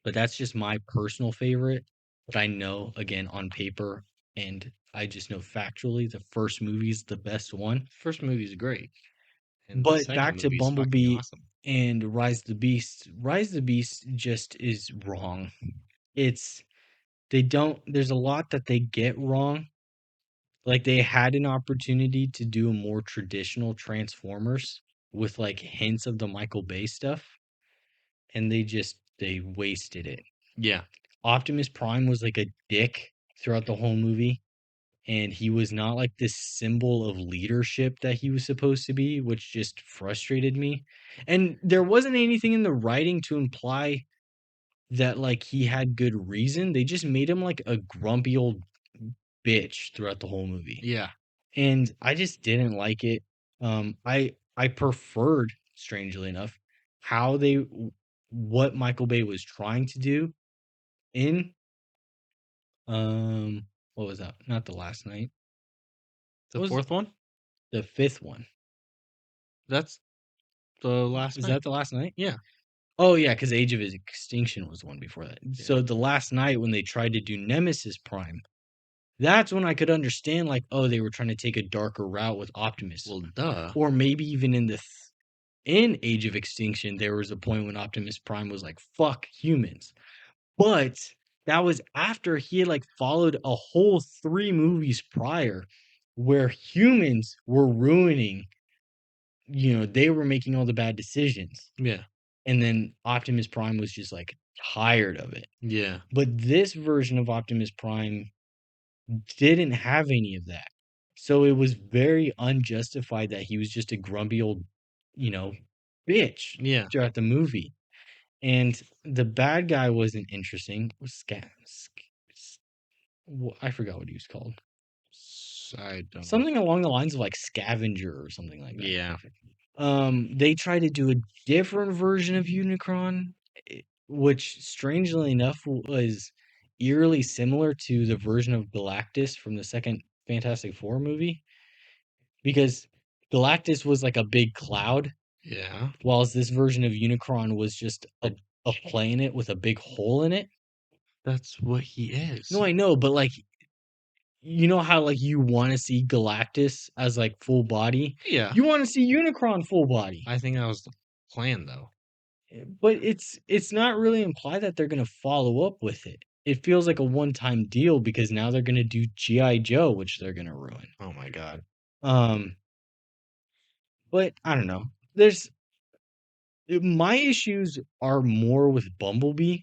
but that's just my personal favorite. But I know again on paper and I just know factually the first movie is the best one. first movie is great, and the But second back to movie is fucking Bumblebee awesome. and Rise of the Beast. Rise of the Beast just is wrong. It's they don't there's a lot that they get wrong. Like they had an opportunity to do a more traditional Transformers with like hints of the Michael Bay stuff and they wasted it. Yeah, Optimus Prime was like a dick throughout the whole movie, and he was not like this symbol of leadership that he was supposed to be, which just frustrated me. And there wasn't anything in the writing to imply that like he had good reason. They just made him like a grumpy old bitch throughout the whole movie. yeah, And I just didn't like it. I preferred, strangely enough, how what Michael Bay was trying to do in what was that? Not The Last Night. the What was fourth one. the fifth one? That's the last Was night. that The Last Night? Yeah, Oh yeah, because Age of Extinction was the one before that. yeah. So The Last Night when they tried to do Nemesis Prime, that's when I could understand like, oh, they were trying to take a darker route with Optimus. Well, duh. Or maybe even in Age of Extinction, there was a point when Optimus Prime was like, fuck humans. But that was after he had like followed a whole three movies prior where humans were ruining, they were making all the bad decisions. Yeah, And then Optimus Prime was just like tired of it. yeah, But this version of Optimus Prime didn't have any of that. So it was very unjustified that he was just a grumpy old, you know, bitch yeah. throughout the movie. and the bad guy wasn't interesting. It was I forgot what he was called. I don't know. Something along the lines of like Scavenger or something like that. Yeah. They tried to do a different version of Unicron, which strangely enough was eerily similar to the version of Galactus from the second Fantastic Four movie, because Galactus was like a big cloud, Yeah. whilst this version of Unicron was just a planet with a big hole in it. That's what he No, is. I know, but like you know how like you want to see Galactus as like full body, Yeah. you want to see Unicron full body. I think that was the plan, though. But it's not really implied that they're gonna follow up with it. It feels like a one-time deal because now they're gonna do G.I. Joe, which they're gonna ruin. Oh my god. Um, but I don't know. My issues are more with Bumblebee.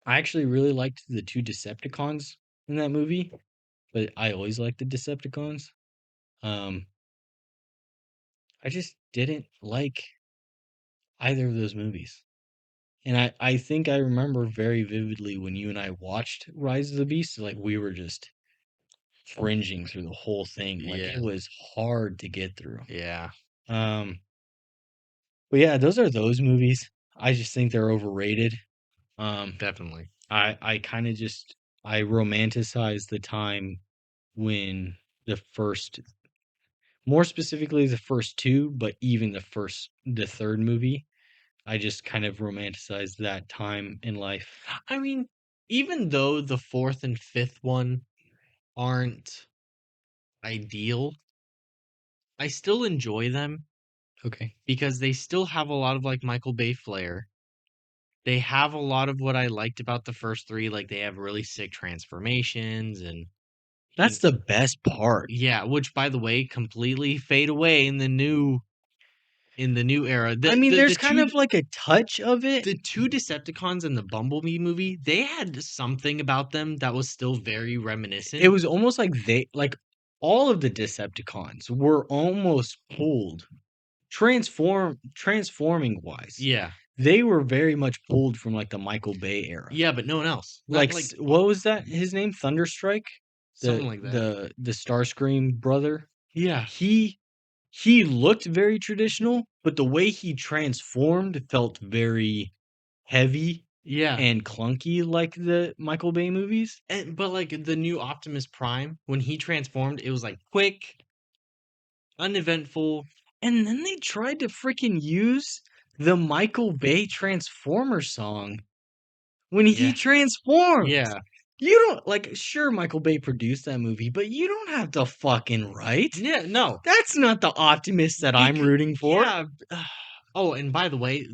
I actually really liked the two Decepticons in that movie, but I always liked the Decepticons. Um, I just didn't like either of those movies. And I think I remember very vividly when you and I watched Rise of the Beast, like we were just cringing through the whole thing. Like Yeah. it was hard to get through. Yeah. Um, but yeah, those are those movies. I just think they're overrated. Um, Definitely. I kind of just I romanticize the time when the first, more specifically the first two, but even the third movie, I just kind of romanticize that time in life. I mean, even though the fourth and fifth one aren't ideal, I still enjoy them Okay. because they still have a lot of like Michael Bay flair. They have a lot of what I liked about the first three, like they have really sick transformations and That's the best part. yeah, which by the way completely fade away in the new era. I mean, there's kind of like a touch of it. The two Decepticons in the BumbleBee movie, they had something about them that was still very It reminiscent. was almost like all of the Decepticons were almost pulled transforming wise. Yeah. They were very much pulled from like the Michael Bay era. Yeah, but no one else. Not Like like what was that his name? Thunderstrike? something like that. The Starscream brother? Yeah. He he looked very traditional, but the way he transformed felt very heavy Yeah. and clunky like the Michael Bay movies. And but like the new Optimus Prime, when he transformed, it was like quick, uneventful. And then they tried to freaking use the Michael Bay Transformer song when he Yeah. transforms. Yeah. You don't like, sure, Michael Bay produced that movie, but you don't have to fucking write. Yeah, no. That's not the Optimus that I'm Bec- rooting for. yeah. Oh, and by the way,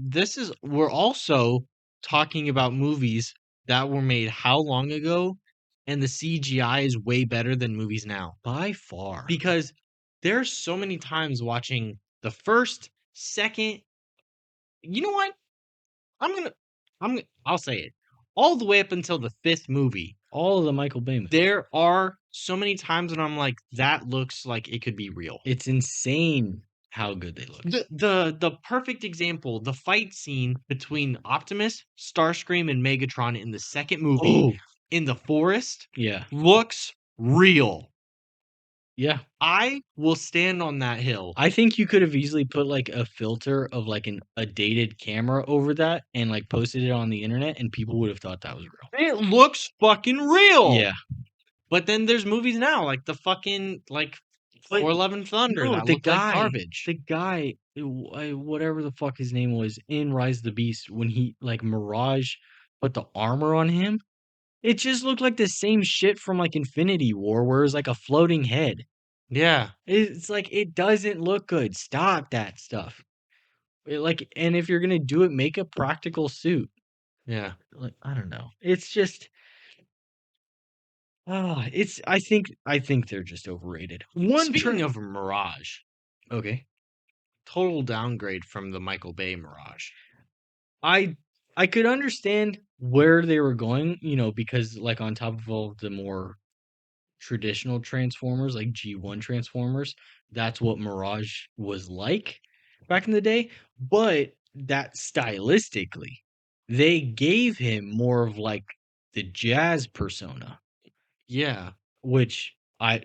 we're also talking about movies that were made how long ago, and the CGI is way better than movies now. By far. Because there's so many times watching the first, second, you know what? I'm gonna I'll say it. All the way up until the fifth movie, All of the Michael Bay movies. there are so many times when I'm like, that looks like it could be real. It's insane how good they look. The perfect example, the fight scene between Optimus, Starscream, and Megatron in the second movie Oh, in the forest yeah. looks real. Yeah. I will stand on that hill. I think you could have easily put like a filter of like a dated camera over that and like posted it on the internet and people would have thought that was real. It looks fucking real. Yeah. But then there's movies now like the fucking like But Thor: Love and Thunder no, that look like garbage. the guy, whatever the fuck his name was in Rise of the Beast, when he like Mirage put the armor on him, it just looked like the same shit from like Infinity War, where it's like a floating head. Yeah, It's like it doesn't look good. Stop that stuff. Like, and if you're gonna do it, make a practical suit. yeah. Like, I don't know. It's just, it's. I think they're just overrated. Speaking of Mirage, Okay. total downgrade from the Michael Bay Mirage. I I could understand where they were going, because like on top of all the more traditional Transformers, like G1 Transformers, that's what Mirage was like back in the day. But that stylistically, they gave him more of like the jazz persona, Yeah. which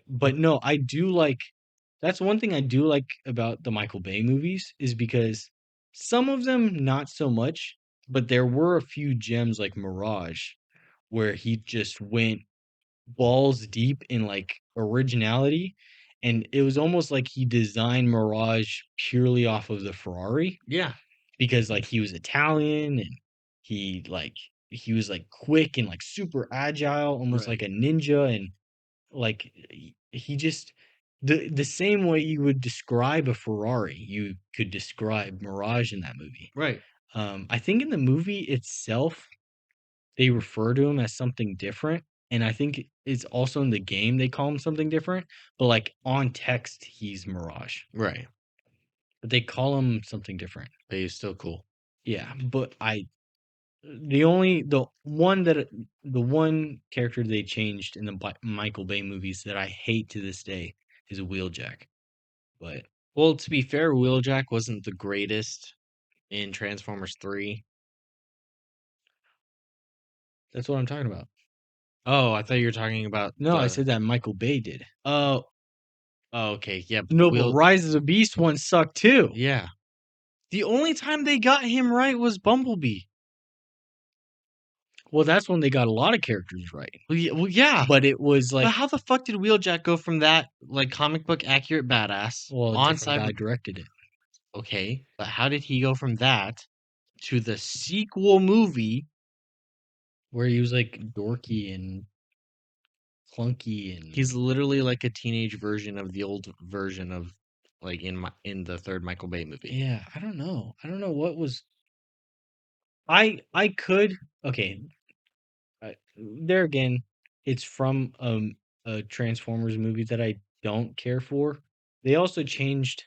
but no, I do like that's one thing I do like about the Michael Bay movies is because some of them not so much, but there were a few gems like Mirage where he just went balls deep in like originality, and it was almost like he designed Mirage purely off of the Ferrari Yeah. because like he was Italian and he like he was like quick and like super agile, almost like Right. a ninja, and like he just the same way you would describe a Ferrari, you could describe Mirage in that movie. Right. I think in the movie itself, they refer to him as something different, and I think it's also in the game they call him something different, but like on text he's Mirage, Right. but they call him something different. But he's still cool. Yeah, but the one character they changed in the Michael Bay movies that I hate to this day is Wheeljack. But Well, to be fair, Wheeljack wasn't the greatest in Transformers 3. that's what I'm talking about. Oh, I thought you were talking about No, I the said that Michael Bay did. Oh, oh, okay. Yeah, but No, but Rise of the Beast one sucked too. yeah. The only time they got him right was Bumblebee. Well, that's when they got a lot of characters right. Well, yeah. But it was But like, how the fuck did Wheeljack go from that like comic book accurate badass well, a on different Cyber? guy directed it, Okay, but how did he go from that to the sequel movie? where he was like dorky and clunky He's and literally like a teenage version of the old version of like in the third Michael Bay movie. yeah, I don't know. I don't know what was I could okay, there again, it's from a Transformers movie that I don't care for. They also changed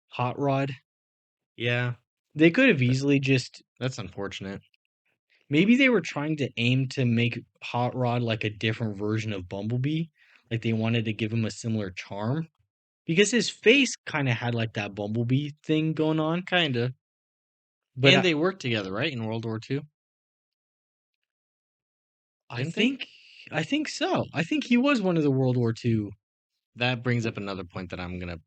Hot Rod. Yeah, They could have th- easily just that's unfortunate. maybe they were trying to aim to make Hot Rod like a different version of Bumblebee. Like they wanted to give him a similar charm because his face kind of had like that Bumblebee thing going on. Kinda. But And they worked together, right, in World War II, I didn't they? think I think so. I think he was one of the World War II. That brings up another point that I'm gonna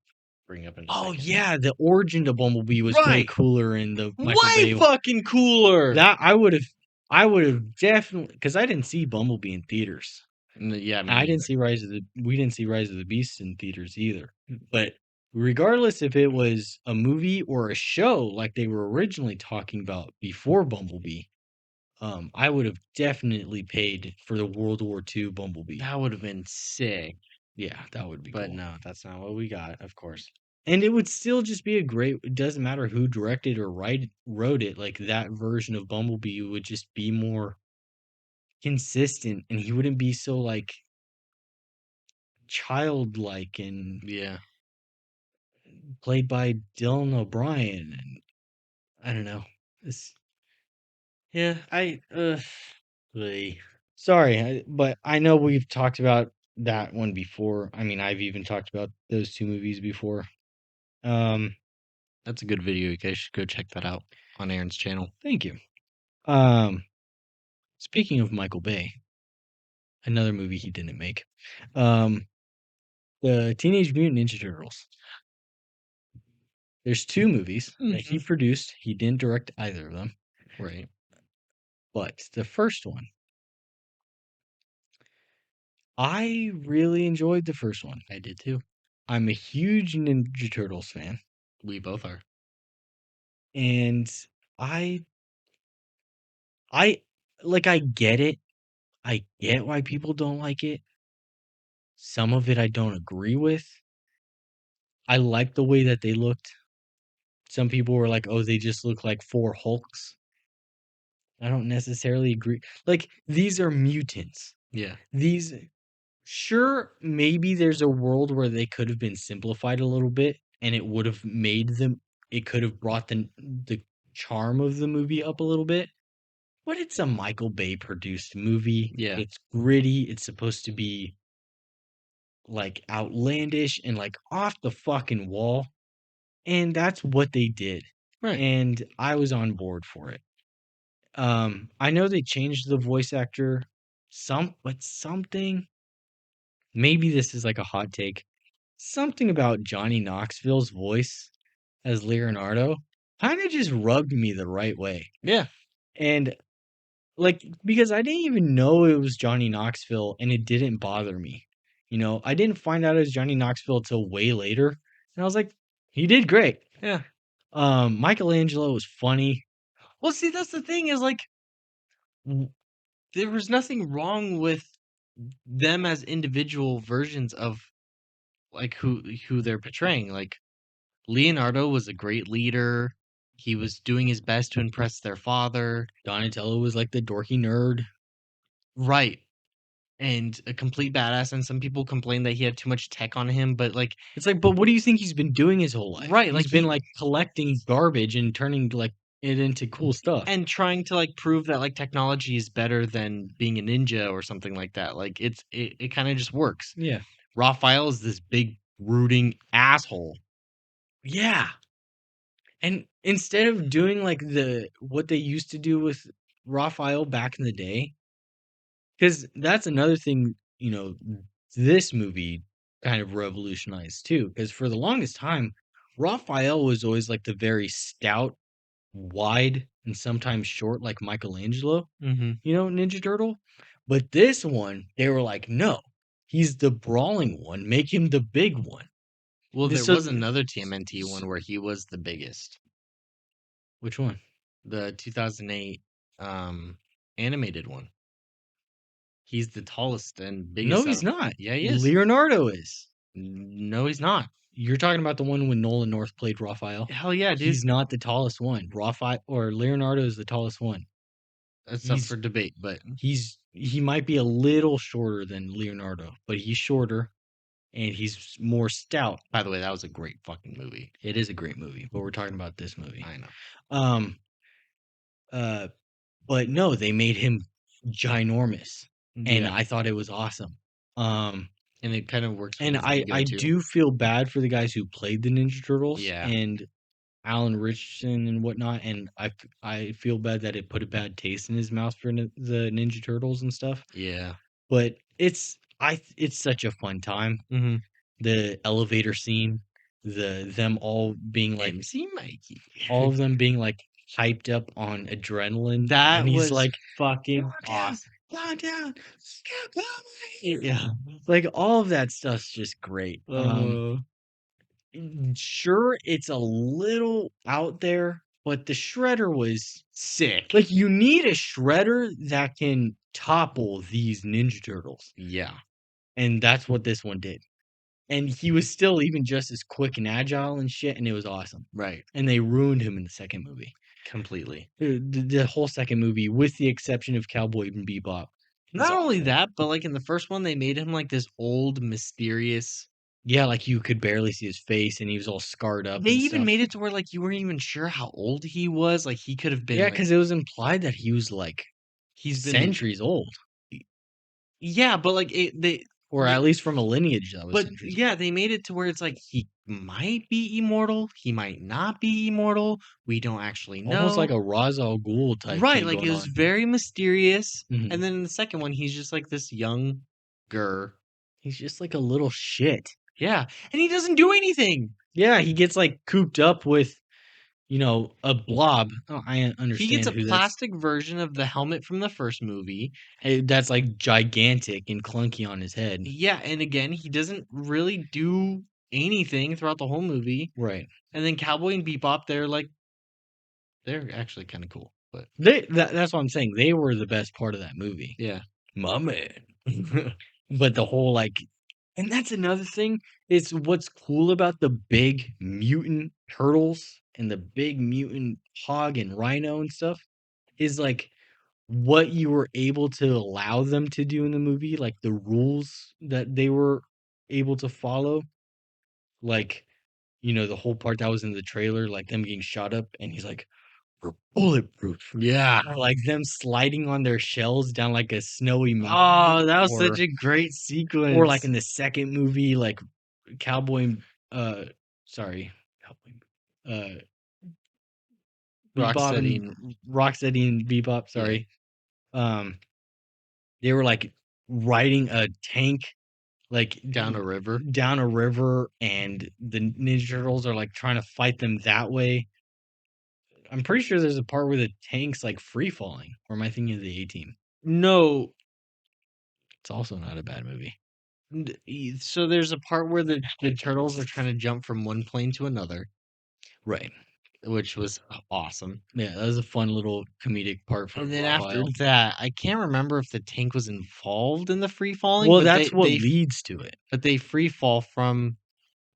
bring up in a Oh second. yeah, the origin to Bumblebee was way Right. cooler in the Michael Way Bay. fucking cooler. That I would have definitely because I didn't see Bumblebee in theaters. Yeah, me I didn't neither. see we didn't see Rise of the Beasts in theaters either. But regardless if it was a movie or a show like they were originally talking about before Bumblebee, I would have definitely paid for the World War II Bumblebee. That would have been sick. Yeah, that would be But cool. no, that's not what we got, of course. And it would still just be a great it doesn't matter who directed or wrote it, like that version of Bumblebee would just be more consistent and he wouldn't be so like childlike and Yeah. played by Dylan O'Brien and I don't know. It's Yeah, sorry, but I know we've talked about that one before. I mean, I've even talked about those two movies before. Um, that's a good video. You guys should go check that out on Aaron's channel. thank you. Um, speaking of Michael Bay, another movie he didn't make. Um, the Teenage Mutant Ninja Turtles. There's two movies that he Mhm. produced. He didn't direct either of them, Right. but the first one, I really enjoyed the first one. I did too. I'm a huge Ninja Turtles fan, We both are. and I I like I get it. I get why people don't like it. Some of it I don't agree with. I like the way that they looked. Some people were like, "Oh, they just look like four Hulks." I don't necessarily agree. Like these are mutants. Yeah. These sure, maybe there's a world where they could have been simplified a little bit and it would have made them it could have brought the charm of the movie up a little bit. But it's a Michael Bay produced movie. Yeah. It's gritty. It's supposed to be like outlandish and like off the fucking wall. And that's what they did. Right. And I was on board for it. I know they changed the voice actor, but something. Maybe this is like a hot take. Something about Johnny Knoxville's voice as Leonardo kind of just rubbed me the right way. Yeah. And like, because I didn't even know it was Johnny Knoxville and it didn't bother me. I didn't find out it was Johnny Knoxville till way later. And I was like, he did great. Yeah. Michelangelo was funny. Well, see, that's the thing is like w- there was nothing wrong with them as individual versions of like who they're portraying. Like Leonardo was a great leader. He was doing his best to impress their father. Donatello was like the dorky nerd. Right. And a complete badass. And some people complain that he had too much tech on him, but like, It's like, but what do you think he's been doing his whole life? right, like He's been like collecting garbage and turning like it into cool stuff. and trying to like prove that like technology is better than being a ninja or something like that. Like it kind of just works. Yeah. Raphael is this big brooding asshole. Yeah. And instead of doing like what they used to do with Raphael back in the day, because that's another thing, this movie kind of revolutionized too. Because for the longest time, Raphael was always like the very stout, wide, and sometimes short, like Michelangelo, Mm-hmm. Ninja Turtle. But this one, they were like, no, he's the brawling one. Make him the big one. Well, there So, was another TMNT one where he was the biggest. which one? The 2008 animated one. He's the tallest and No, biggest out he's of. not. Yeah, he is. Leonardo is. No, he's not. You're talking about the one when Nolan North played Raphael. Hell yeah, dude. He's not the tallest one. Raphael or Leonardo is the tallest one. That's up for He's debate, but he might be a little shorter than Leonardo, but he's shorter and he's more stout. by the way, that was a great fucking movie. It is a great movie, but we're talking about this movie. I know. Um uh but no, they made him ginormous and Yeah, I thought it was awesome. Um and it kind of works with and his I ego I too. do feel bad for the guys who played the Ninja Turtles Yeah, and Alan Richardson and whatnot, and I feel bad that it put a bad taste in his mouth for the Ninja Turtles and stuff. yeah. But it's such a fun time. Mm-hmm. The elevator scene, them all being like MC Mikey. all of them being like hyped up on adrenaline, That and he's was like, fucking "Calm down, awesome. calm down, calm Yeah. like all of that stuff's just great. Uh, Sure, it's a little out there, but the shredder was sick. like you need a shredder that can topple these Ninja Turtles, Yeah, and that's what this one did. And he was still even just as quick and agile and shit, and it was awesome. right. And they ruined him in the second movie. Completely. The whole second movie, with the exception of Cowboy and Bebop, is Not only awful. that, but like in the first one, they made him like this old, mysterious. Yeah, like you could barely see his face, and he was all scarred up They and even stuff. made it to where like you weren't even sure how old he was. Like he could have been Yeah, like because it was implied that he was like he's been. centuries old. Yeah, but like Or they at least from a lineage that was but centuries old. yeah, they made it to where it's like he might be immortal, he might not be immortal. We don't actually Almost like know. a Ra's al Ghul type Right, thing like going it was on. very mysterious. Mhm. And then in the second one, he's just like this young gur. He's just like a little shit. Yeah, and he doesn't do anything. Yeah, he gets like cooped up with, a blob. Oh, I He gets understand a who that's. plastic version of the helmet from the first movie. That's like gigantic and clunky on his head. Yeah, and again, he doesn't really do anything throughout the whole movie. Right. And then Cowboy and Bebop, they're actually kind of cool. But That's what I'm saying. They were the best part of that movie. yeah. My man. But the whole like, and that's another thing. It's what's cool about the big mutant turtles and the big mutant hog and rhino and stuff is like what you were able to allow them to do in the movie, like the rules that they were able to follow. Like, the whole part that was in the trailer, like them getting shot up, and he's like, "We're bulletproof." Yeah. Or like them sliding on their shells down like a snowy Oh, mountain, that was or such a great or like sequence. in the second movie, like Cowboy, uh, sorry, Cowboy, uh, Bebop and Rocksteady. Rocksteady and Bebop, Yeah. sorry. Um, they were like riding a tank like Down a river. down a river, and the Ninja Turtles are like trying to fight them that way. I'm pretty sure there's a part where the tank's like free falling. Or am I thinking of the A Team? No. It's also not a bad movie. So there's a part where the turtles are trying to jump from one plane to another, Right. which was awesome. Yeah, that was a fun little comedic part for And a then after while. that, I can't remember if the tank was involved in the free falling, Well, but that's what leads to it. they free fall from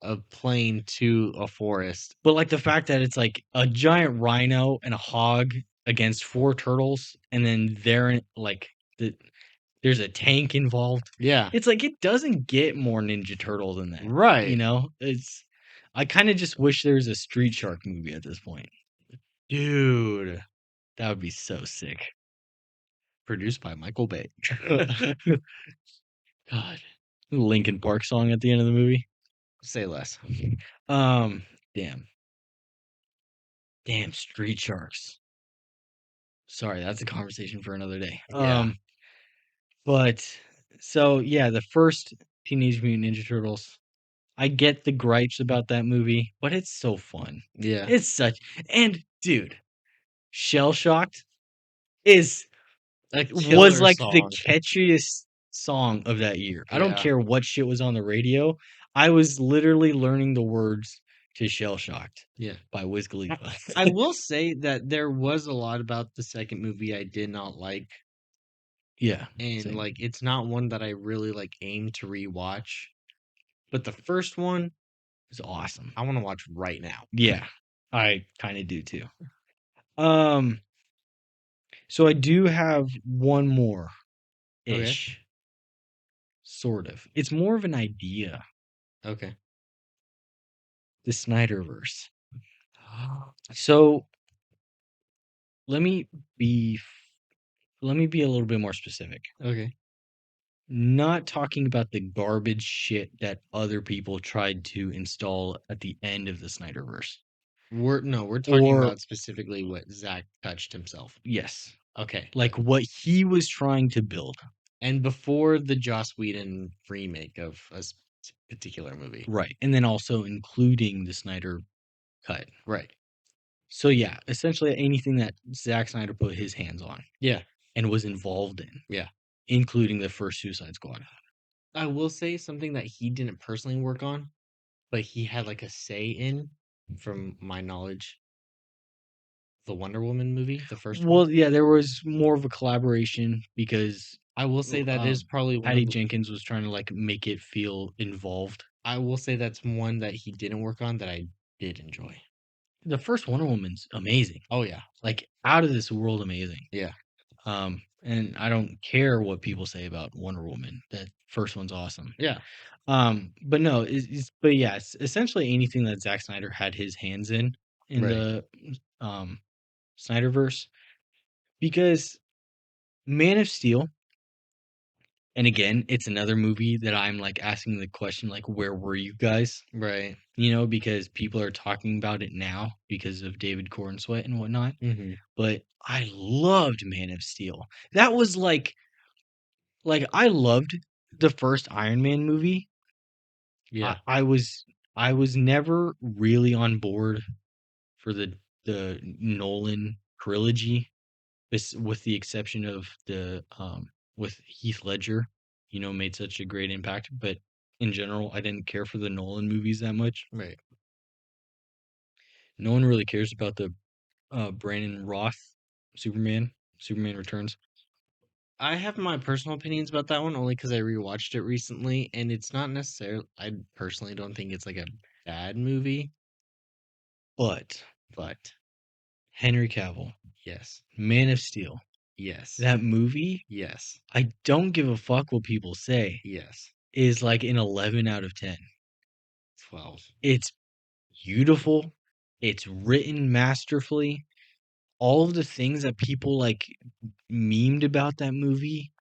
a plane to a forest. But like the fact that it's like a giant rhino and a hog against four turtles, and then like the there's a tank involved. Yeah. It's like it doesn't get more Ninja Turtle than that. You Right. know? I kind of just wish there was a Street Shark movie at this point. Dude. That would be so sick. Produced by Michael Bay. God. Linkin Park song at the end of the movie. Say less. Um, damn. Damn Street Sharks. Sorry, that's a conversation for another day. Yeah. But so yeah, the first Teenage Mutant Ninja Turtles. I get the gripes about that movie, but it's so fun. Yeah. It's such and dude, Shell Shocked is A was killer like the song. catchiest song of that year. I don't Yeah. care what shit was on the radio. I was literally learning the words to Shell Shocked Yeah. by Wiz I Khalifa. I will say that there was a lot about the second movie I did not like, Yeah, and same. like it's not one that I really like aim to rewatch. But the first one, It's awesome. I want to watch right now. Yeah, I kind of do too. Um, so I do have one more Okay. ish, sort of. It's more of an idea. Okay. The Snyderverse. So let me be let me be a little bit more specific. Okay. Not talking about the garbage shit that other people tried to install at the end of the Snyderverse. We're talking Or about specifically what Zach touched himself. yes, Okay. like what he was trying to build. And before the Joss Whedon remake of a particular movie. Right. And then also including the Snyder cut. Right. So yeah, essentially anything that Zack Snyder put his hands on Yeah. and was involved in, Yeah. including the first Suicide Squad. I will say something that he didn't personally work on, but he had like a say in, from my knowledge, the Wonder Woman movie, the first one. Well, yeah, there was more of a collaboration because I will say that is probably one Patty of the, Jenkins was trying to like make it feel involved. I will say that's one that he didn't work on that I did enjoy. The first Wonder Woman's amazing, Oh yeah. like out of this world amazing. Yeah. And I don't care what people say about Wonder Woman. That first one's awesome. Yeah. But no, but yeah, it's essentially anything that Zack Snyder had his hands in Right. the um Snyderverse, because Man of Steel, and again, it's another movie that I'm like asking the question, like, where were you guys? Right. You know, because people are talking about it now because of David Cornsweet and whatnot. Mm-hmm. But I loved Man of Steel. That was like I loved the first Iron Man movie. I, Yeah. I was I was never really on board for the Nolan trilogy, with the exception of the with Heath Ledger, made such a great impact. But in general, I didn't care for the Nolan movies that much. Right. No one really cares about the Brandon Roth Superman Returns. I have my personal opinions about that one only because I rewatched it recently, and it's not necessarily. I personally don't think it's like a bad movie, But but Henry Cavill, yes, Man of Steel, yes, that movie, yes, I don't give a fuck what people say, yes. is like an 11 out of 10. 12. It's beautiful. It's written masterfully. All of the things that people like memed about that movie,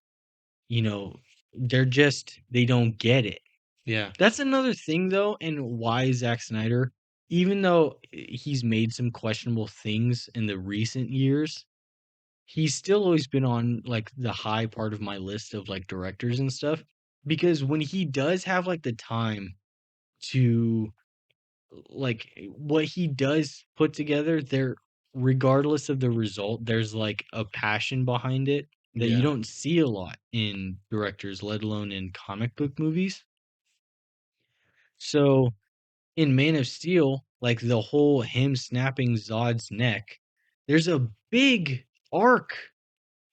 you know, they don't get it. Yeah. That's another thing though, and why Zack Snyder even though he's made some questionable things in the recent years, he's still always been on like the high part of my list of like directors and stuff. Because when he does have like the time to like what he does put together, there regardless of the result, there's like a passion behind it that you Yeah. don't see a lot in directors, let alone in comic book movies. So in Man of Steel, like the whole him snapping Zod's neck, there's a big arc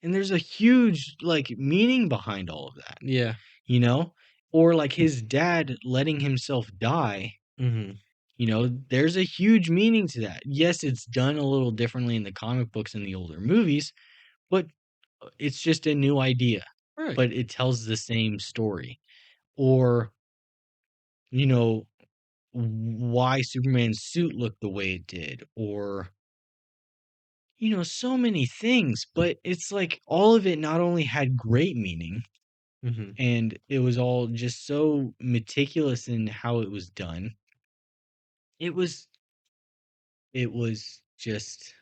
and there's a huge like meaning behind all of that, Yeah. you know? Or like his dad letting himself die, Mhm. there's a huge meaning to that. Yes, it's done a little differently in the comic books and the older movies, but it's just a new idea, Right. but it tells the same story. Or, you know, why Superman's suit looked the way it did, or so many things, but it's like all of it not only had great meaning, Mhm. and it was all just so meticulous in how it was done. It was just,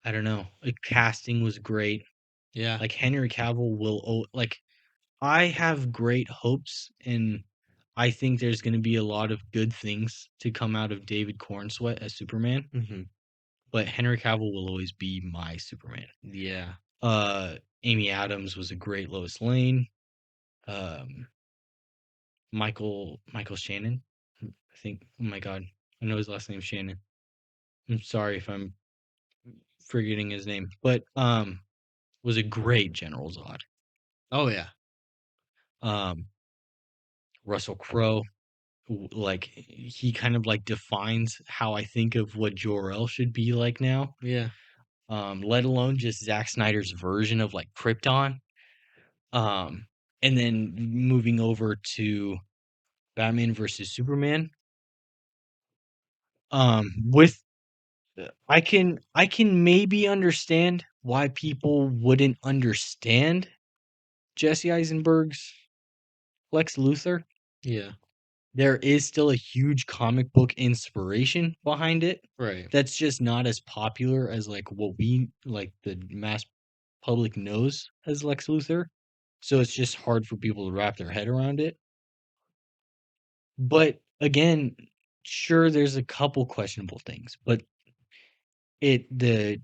I don't know. The casting was great. Yeah. Like Henry Cavill like I have great hopes, and I think there's going to be a lot of good things to come out of David Cornsweet as Superman, Mhm. but Henry Cavill will always be my Superman. Yeah. Uh Amy Adams was a great Lois Lane. Um Michael Shannon. I think, oh my god, I know his last name's Shannon. I'm sorry if I'm forgetting his name, but was a great General Zod. Oh, yeah. Um Russell Crowe, like he kind of like defines how I think of what Jor-El should be like now. Yeah. Let alone just Zack Snyder's version of like Krypton. Um, and then moving over to Batman versus Superman. With I can maybe understand why people wouldn't understand Jesse Eisenberg's Lex Luthor. Yeah. There is still a huge comic book inspiration behind it. Right. That's just not as popular as like what we like the mass public knows as Lex Luthor. So it's just hard for people to wrap their head around it. But again, sure there's a couple questionable things, but it the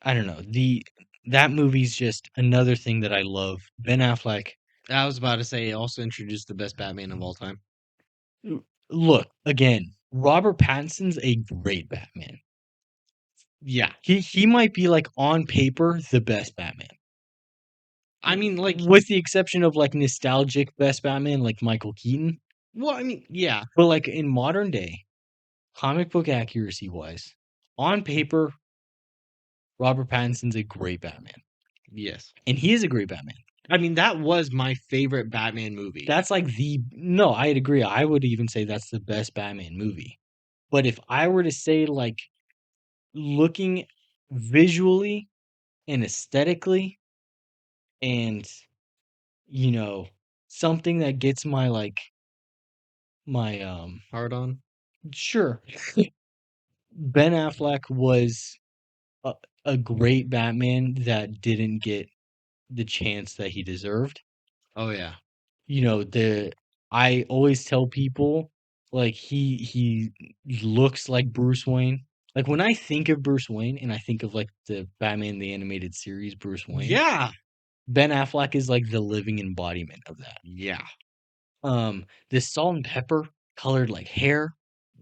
I don't know, that movie's just another thing that I love. Ben Affleck, I was about to say, it also introduced the best Batman of all time. l look, again, Robert Pattinson's a great Batman. Yeah. He might be, like, on paper, the best Batman. I mean, like, With the exception of, like, nostalgic best Batman, like Michael Keaton. well, I mean, yeah. But, like, in modern day, comic book accuracy-wise, on paper, Robert Pattinson's a great Batman, Yes. and he is a great Batman. I mean, that was my favorite Batman movie. That's like the no, I'd agree. I would even say that's the best Batman movie. But if I were to say like looking visually and aesthetically and you know something that gets my like my Hard on. sure. Ben Affleck was a, a great Batman that didn't get the chance that he deserved. Oh, yeah. The I always tell people like he looks like Bruce Wayne. Like when I think of Bruce Wayne and I think of like the Batman the animated series Bruce Wayne, Yeah. Ben Affleck is like the living embodiment of that. Yeah. This salt and pepper colored like hair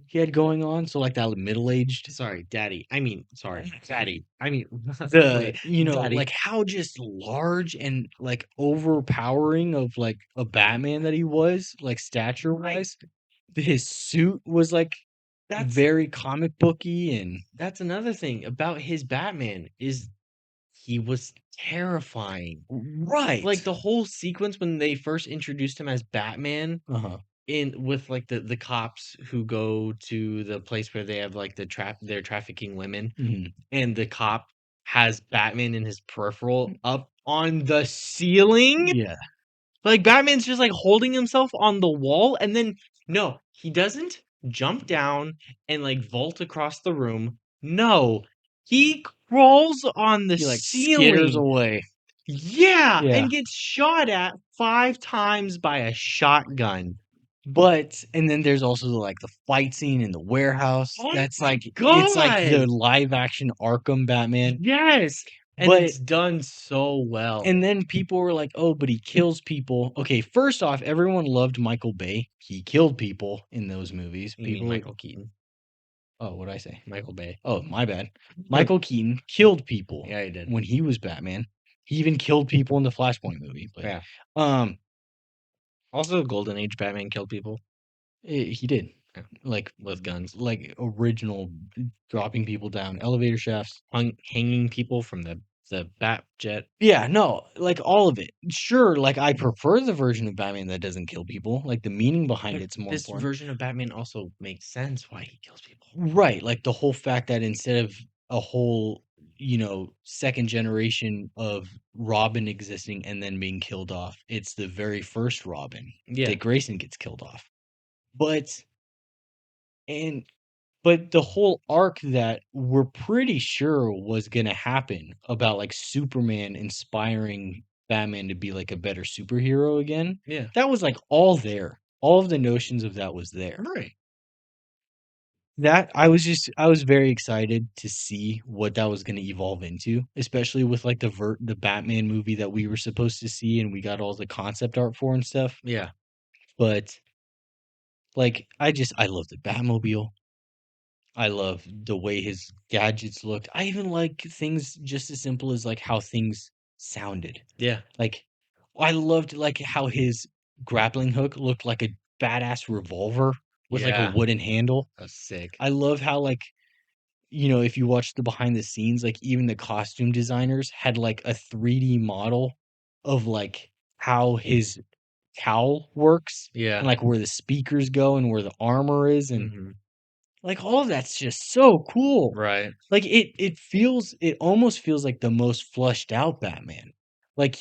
he had going on, so like that middle-aged Sorry, daddy. I mean, sorry, daddy. I mean, the wait, like daddy. how just large and like overpowering of like a Batman that he was, like stature Right. wise. His suit was like That's very comic booky and that's another thing about his Batman is he was terrifying. right. Like the whole sequence when they first introduced him as Batman Uh-huh. in with like the cops who go to the place where they have like they're trafficking women, Mhm. and the cop has Batman in his peripheral up on the ceiling. Yeah. Like Batman's just like holding himself on the wall, and then no, he doesn't jump down and like vault across the room. No, he crawls on the He like skitters ceiling. away. Yeah, Yeah. and gets shot at 5 times by a shotgun. But and then there's also like the fight scene in the warehouse. Oh That's my like it's like the god! live action Arkham Batman. Yes, and But it's done so well. and then people were like, "Oh, but he kills people." Okay, first off, everyone loved Michael Bay. He killed people in those movies. You mean People Michael Keaton? Oh, what'd I say? Michael Bay. Oh, my bad. Michael Keaton killed people Yeah, he did. when he was Batman. He even killed people in the Flashpoint movie, but, Yeah. um, Also, Golden Age Batman killed people. he did. Yeah, Like with guns. like original dropping people down elevator shafts. Hanging people from the bat jet. Yeah, no, like all of it. Sure, like I prefer the version of Batman that doesn't kill people. Like the meaning behind But it's more this important. version of Batman also makes sense why he kills people. Right, like the whole fact that instead of a whole, second generation of Robin existing and then being killed off, it's the very first Robin. Yeah, Dick Grayson gets killed off. But and but the whole arc that we're pretty sure was gonna happen about like Superman inspiring Batman to be like a better superhero again, yeah, that was like all there. All of the notions of that was there. right. That I was very excited to see what that was gonna evolve into, especially with, like, the Batman movie that we were supposed to see and we got all the concept art for and stuff, Yeah, but, like, I love the Batmobile. I love the way his gadgets looked. I even like things just as simple as, like, how things sounded. yeah, Like, I loved, like, how his grappling hook looked like a badass revolver with, like, a yeah. wooden handle. That's sick. I love how, like, if you watch the behind the scenes, like, even the costume designers had, like, a 3D model of, like, how his cowl works Yeah. and, like, where the speakers go and where the armor is, and, Mhm. like, all of that's just so cool. Right. Like, it almost feels like the most fleshed out Batman. Like,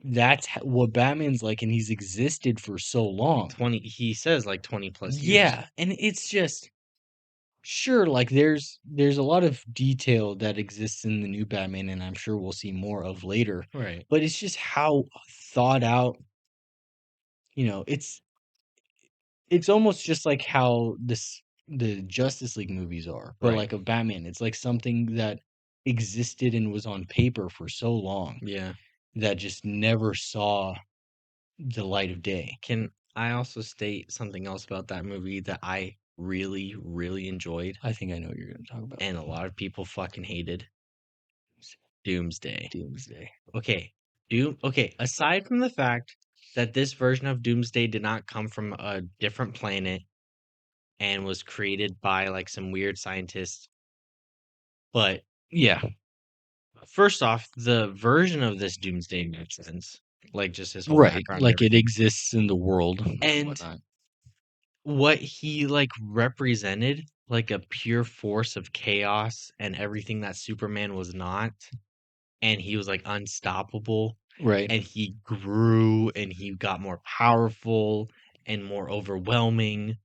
that's ho what Batman's like, and he's existed for so long. 20 he says, like, 20 plus years. Yeah, and it's just sure, like, there's a lot of detail that exists in the new Batman, and I'm sure we'll see more of later, Right. but it's just how thought out, you know, it's almost just like how the Justice League movies are, but, Right. like, a Batman, it's like something that existed and was on paper for so long Yeah. that just never saw the light of day. Can I also state something else about that movie that I really, really enjoyed I think I know what you're gonna talk about. and a lot of people fucking hated? Doomsday. Doomsday. Okay, aside from the fact that this version of Doomsday did not come from a different planet and was created by, like, some weird scientists, but Yeah, first off, the version of this Doomsday makes sense, like, just his whole right, background and like, it everything, exists in the world and and whatnot. what he, like, represented, like, a pure force of chaos and everything that Superman was not, and he was, like, unstoppable, Right. and he grew, and he got more powerful and more overwhelming.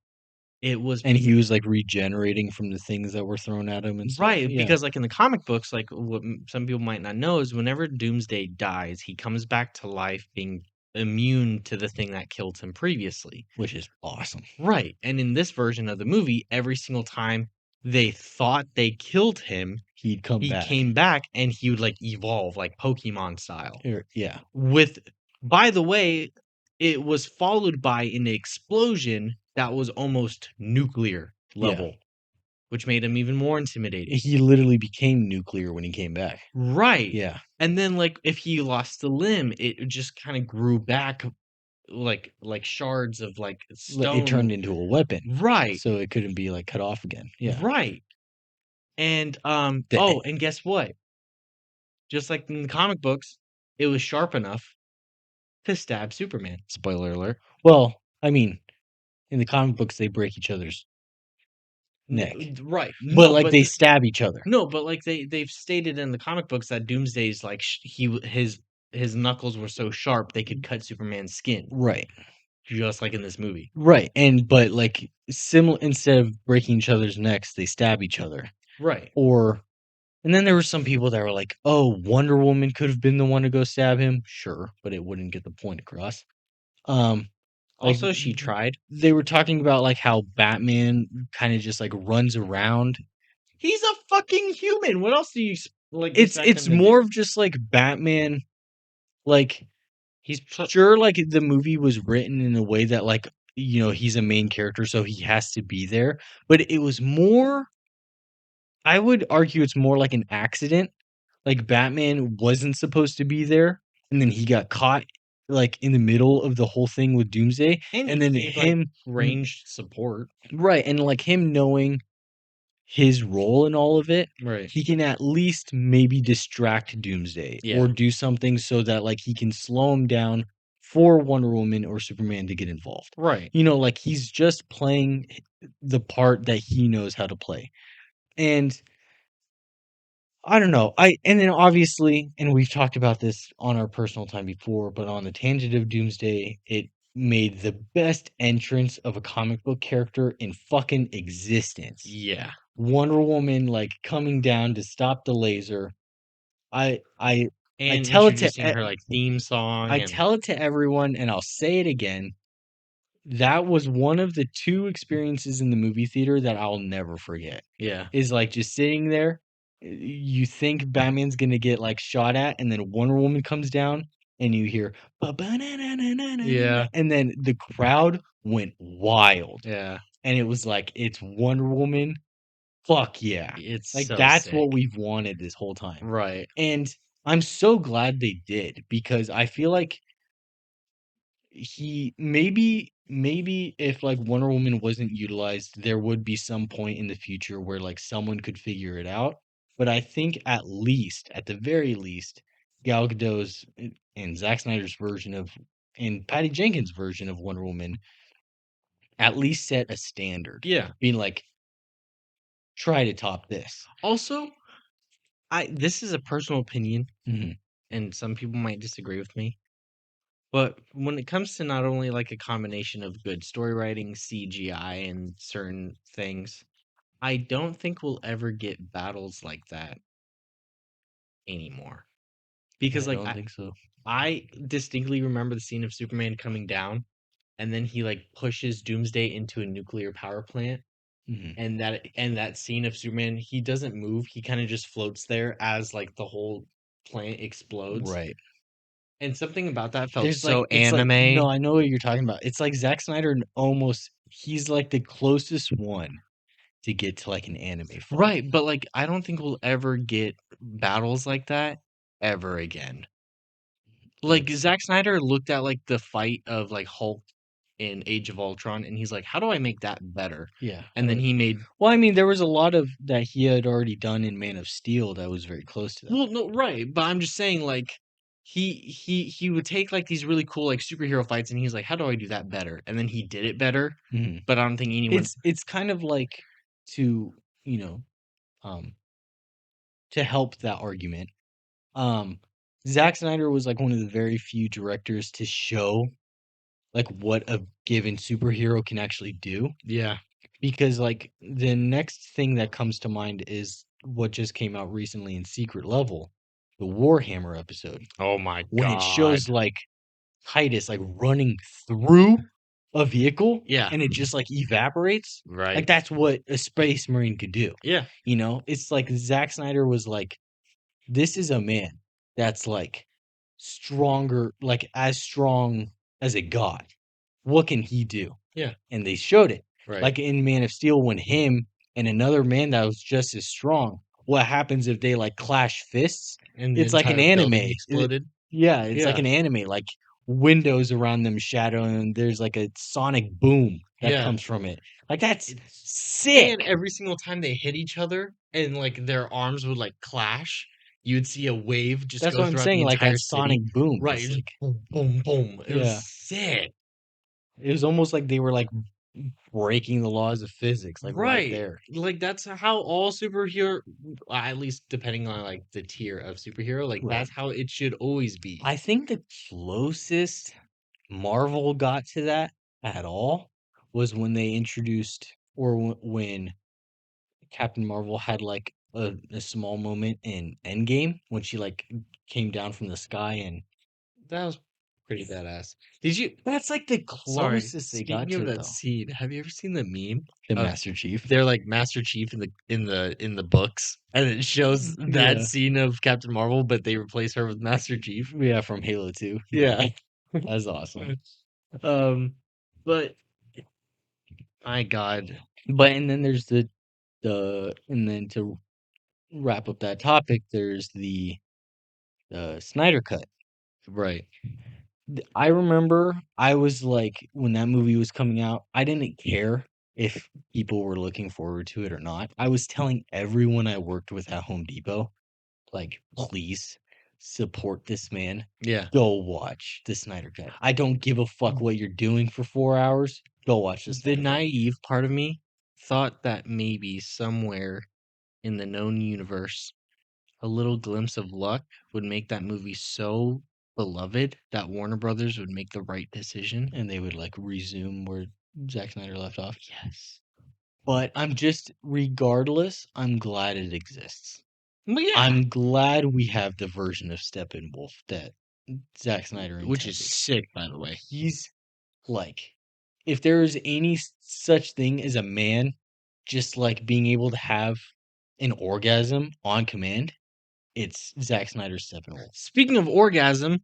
It was And he was, like, regenerating from the things that were thrown at him and stuff. right, Yeah, because, like, in the comic books, like, what some people might not know is whenever Doomsday dies, he comes back to life being immune to the thing that killed him previously. which is awesome. Right, and in this version of the movie, every single time they thought they killed him, He'd come he back. came back and he would, like, evolve, like, Pokemon style. Yeah, With by the way, it was followed by an explosion that was almost nuclear yeah. level, which made him even more intimidating. He literally became nuclear when he came back. Right, Yeah. and then, like, if he lost a limb, it just kinda grew back like shards of, like, It turned stone. into a weapon, Right, so it couldn't be, like, cut off again. Yeah. right, and, The oh, and guess what? Just like in the comic books, it was sharp enough to stab Superman. spoiler alert. Well, I mean, in the comic books, they break each other's neck, Right, but, like, they stab each other. no, but, like, they've stated in the comic books that Doomsday's, like, his his knuckles were so sharp they could cut Superman's skin, Right. just like in this movie. Right. And but like similar, instead of breaking each other's necks, they stab each other. Right. Or and then there were some people that were like, "Oh, Wonder Woman could have been the one to go stab him." Sure, but it wouldn't get the point across. Um like Also, she tried. they were talking about like how Batman kind of just like runs around. He's a fucking human. What else do you like It's expect it's him to do? more of just like Batman, like He's sure, like the movie was written in a way that like, he's a main character so he has to be there, but it was more, I would argue it's more like an accident. Like Batman wasn't supposed to be there and then he got caught like in the middle of the whole thing with Doomsday, and and he then gave like him ranged support. right, and like him knowing his role in all of it, Right. he can at least maybe distract Doomsday or Yeah. do something so that like he can slow him down for Wonder Woman or Superman to get involved. Right. Like he's just playing the part that he knows how to play. And I don't know. And then obviously, and we've talked about this on our personal time before, but on the tangent of Doomsday, it made the best entrance of a comic book character in fucking existence. Yeah. Wonder Woman like coming down to stop the laser. I I I And tell it to introducing her like theme song I and tell it to everyone and I'll say it again. That was one of the two experiences in the movie theater that I'll never forget. yeah. Is like just sitting there, you think Batman's gonna get like shot at, and then Wonder Woman comes down and you hear Yeah. "Ba-ba-na-na-na-na-na-na," and then the crowd went wild. Yeah. And it was like, it's Wonder Woman. Fuck yeah. It's Like, so that's sick. what we've wanted this whole time. Right. And I'm so glad they did because I feel like he maybe if like Wonder Woman wasn't utilized, there would be some point in the future where like someone could figure it out. But I think at the very least, Gal Gadot's and Zack Snyder's version of and Patty Jenkins' version of Wonder Woman at least set a standard. Yeah. Being like, try to top this. Also, I this is a personal opinion Mhm. and some people might disagree with me. But when it comes to not only like a combination of good story writing, CGI, and certain things, I don't think we'll ever get battles like that anymore. I Because like don't think so. I distinctly remember the scene of Superman coming down and then he like pushes Doomsday into a nuclear power plant Mhm. and that scene of Superman, he doesn't move, he kind of just floats there as like the whole plant explodes. Right. And something about that felt There's like so it's like anime. no, I know what you're talking about. It's like Zack Snyder almost he's like the closest one to get to like an anime fight. Right, but like I don't think we'll ever get battles like that ever again. Like That's Zack Snyder looked at like the fight of like Hulk in Age of Ultron and he's like, "How do I make that better?" yeah. And then he made Well, I mean, there was a lot of that he had already done in Man of Steel that was very close to that. well, no, right, but I'm just saying like he would take like these really cool like superhero fights and he's like, "How do I do that better?" And then he did it better, Mhm. but I don't think anyone It's kind of like to, you know, um to help that argument. Um Zack Snyder was like one of the very few directors to show like what a given superhero can actually do. Yeah. Because like the next thing that comes to mind is what just came out recently in Secret Level, the Warhammer episode, Oh my when it god. shows like Titus like running through a vehicle Yeah, and it just like evaporates. Like right. that's what a space marine could do. Yeah. It's like Zack Snyder was like, this is a man that's like stronger, like as strong as a god. What can he do? Yeah, And they showed it. right. Like in Man of Steel, when him and another man that was just as strong, what happens if they like clash fists? And the It's like an entire building anime. exploded. Yeah, it's like Yeah, an anime, like windows around them shadow, and there's like a sonic boom that yeah. comes from it. Like that's It's and sick. every single time they hit each other and like their arms would like clash, you'd see a wave just That's go what I'm throughout saying. the Like entire that city. sonic boom. Right, It's just like boom, boom, boom. It was yeah, sick. it was almost like they were like breaking the laws of physics, like right Right. there. Like that's how all superhero, at least depending on like the tier of superhero, like Right. that's how it should always be. I think the closest Marvel got to that at all was when they introduced, or when Captain Marvel had like a small moment in Endgame when she like came down from the sky, and That was pretty badass. Did you? that's like the Sorry. closest they got Speaking to of it that though. scene, have you ever seen the meme The of Master Chief. they're like Master Chief in the books, and it shows that Yeah. scene of Captain Marvel, but they replace her with Master Chief. Yeah, from Halo 2. Yeah. Yeah. That's awesome. Um, but my God, But and then there's the and then to wrap up that topic, there's the Snyder cut. right? I remember I was like, when that movie was coming out, I didn't care if people were looking forward to it or not. I was telling everyone I worked with at Home Depot, like, please support this man. Yeah. Go watch the Snyder Cut. I don't give a fuck what you're doing for 4 hours. Go watch the The Snyder Cut. naive part of me thought that maybe somewhere in the known universe, a little glimpse of luck would make that movie so beloved that Warner Brothers would make the right decision. And they would like resume where Zack Snyder left off. Yes. But regardless, I'm glad it exists. But yeah, I'm glad we have the version of Steppenwolf that Zack Snyder which is intended. sick, by the way. He's like, if there is any such thing as a man just like being able to have an orgasm on command, it's Zack Snyder's Steppenwolf. Speaking of orgasm,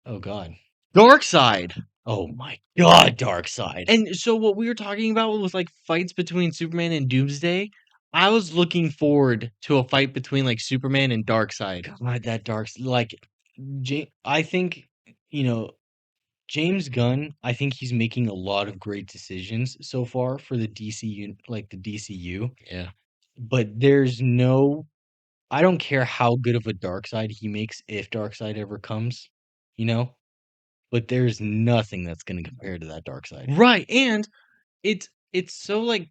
Oh God. Dark Side. Oh my God, Darkseid. And so what we were talking about was like fights between Superman and Doomsday. I was looking forward to a fight between like Superman and Darkseid. God, that like, I think, you know, James Gunn, I think he's making a lot of great decisions so far for the like the DCU. Yeah. But there's no, I don't care how good of a dark side he makes if Darkseid ever comes, you know? But there's nothing that's going to compare to that dark side. Right. And it's so like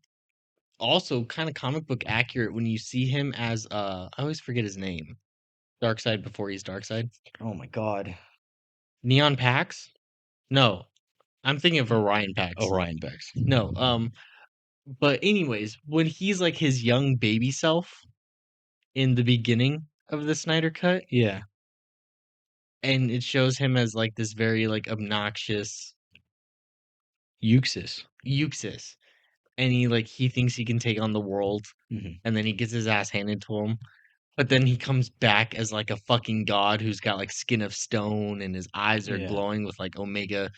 also kind of comic book accurate when you see him as I always forget his name. Darkseid before he's Darkseid. Oh my God. Neon Pax? No. I'm thinking of Orion Pax. Orion Bex. No, but anyways, when he's like his young baby self in the beginning of the Snyder cut, Yeah. and it shows him as like this very like obnoxious Euxis. Euxis, and he thinks he can take on the world, Hmm. and then he gets his ass handed to him. But then he comes back as like a fucking god who's got like skin of stone and his eyes are Yeah. glowing with like omega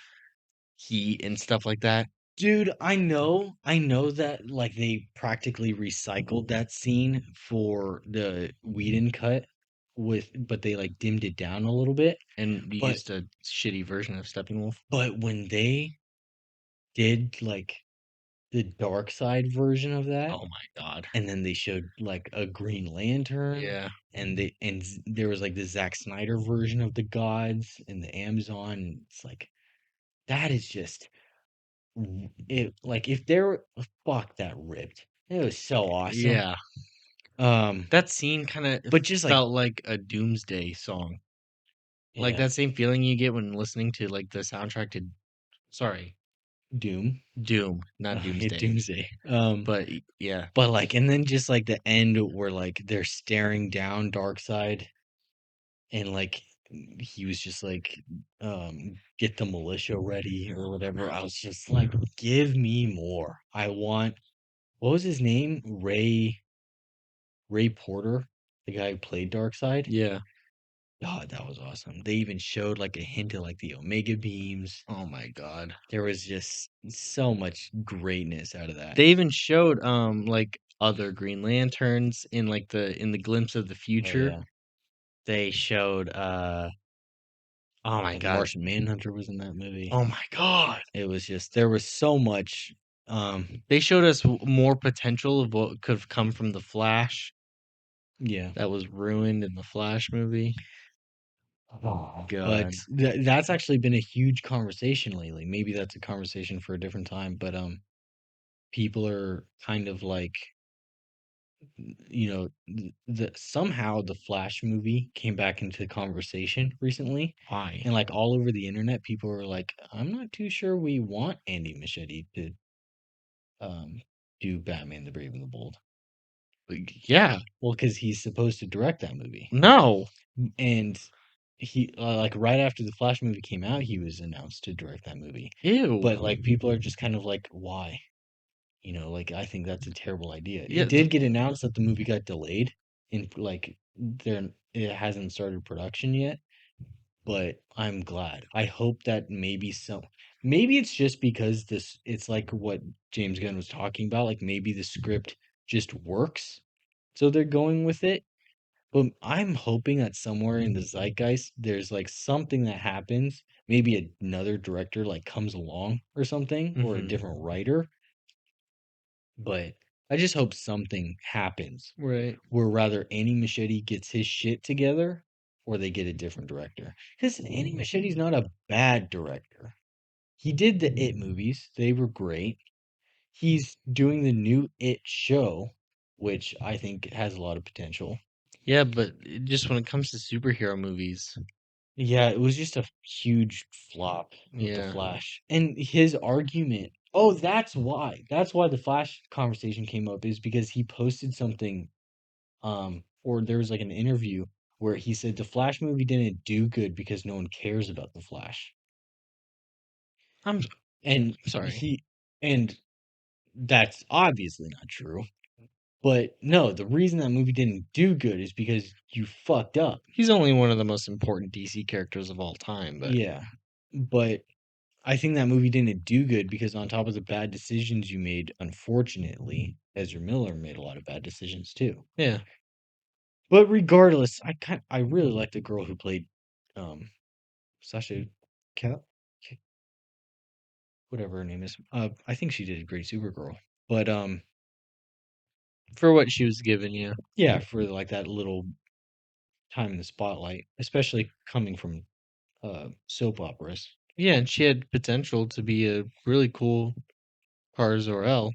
heat and stuff like that. Dude, I know that like they practically recycled that scene for the Whedon cut but they like dimmed it down a little bit. And But used a shitty version of Steppenwolf. when they did like the dark side version of that, Oh my god. and then they showed like a Green Lantern, Yeah. and there was like the Zack Snyder version of the gods and the Amazon, and it's like that is just it, like if there fuck that ripped. It was so awesome. Yeah. Um, That scene kind of but just like felt like a Doomsday song. Like yeah, that same feeling you get when listening to like the soundtrack to sorry, Doom, Doom, not yeah, Doomsday. Doomsday. Yeah. But like, and then just like the end where like they're staring down Darkseid, and like he was just like, get the militia ready or whatever. I was just like, give me more. I want, what was his name? Ray Porter, the guy who played Darkseid. Yeah. God, that was awesome. They even showed like a hint of like the Omega beams. Oh my god. There was just so much greatness out of that. They even showed like other Green Lanterns in like the glimpse of the Oh future. yeah. They showed oh my The god. Martian Manhunter was in that movie. Oh my god. It was just there was so much. They showed us more potential of what could have come from the Flash Yeah. that was ruined in the Flash movie. Oh But god. that's actually been a huge conversation lately. Maybe that's a conversation for a different time. But people are kind of like, the somehow the Flash movie came back into the conversation recently, Why? and like all over the internet, people were like, "I'm not too sure we want Andy Machete to um do Batman the Brave and the Bold." Like, yeah. Well, because he's supposed to direct that movie, No. and he like right after the Flash movie came out, he was announced to direct that movie. Ew. But like people are just kind of like, why? Like I think that's a terrible idea. Yeah. It did get announced that the movie got delayed and like it hasn't started production yet, but I'm glad. I hope that maybe it's just because it's like what James Gunn was talking about, like maybe the script just works. So they're going with it. But I'm hoping that somewhere in the zeitgeist there's like something that happens. Maybe another director like comes along or something, or a Hmm. different writer, but I just hope something happens Right. where rather Andy Machete gets his shit together or they get a different director. Because Andy Machete's not a bad director. He did the It movies, they were great. He's doing the new It show, which I think has a lot of potential. Yeah, but just when it comes to superhero movies, Yeah, it was just a huge flop with the yeah. Flash. And his argument, oh, that's why. That's why the Flash conversation came up is because he posted something or there was like an interview where he said the Flash movie didn't do good because no one cares about the Flash. I'm And sorry. he and that's obviously not true. But no, the reason that movie didn't do good is because you fucked up. He's only one of the most important DC characters of all time, but Yeah. But I think that movie didn't do good because on top of the bad decisions you made, unfortunately, Ezra Miller made a lot of bad decisions too. yeah. But regardless, I really like the girl who played um Sasha Cal whatever her name is. I think she did a great Supergirl. But For what she was given, yeah. yeah, for like that little time in the spotlight, especially coming from soap operas. Yeah, and she had potential to be a really cool Kara Zor-El.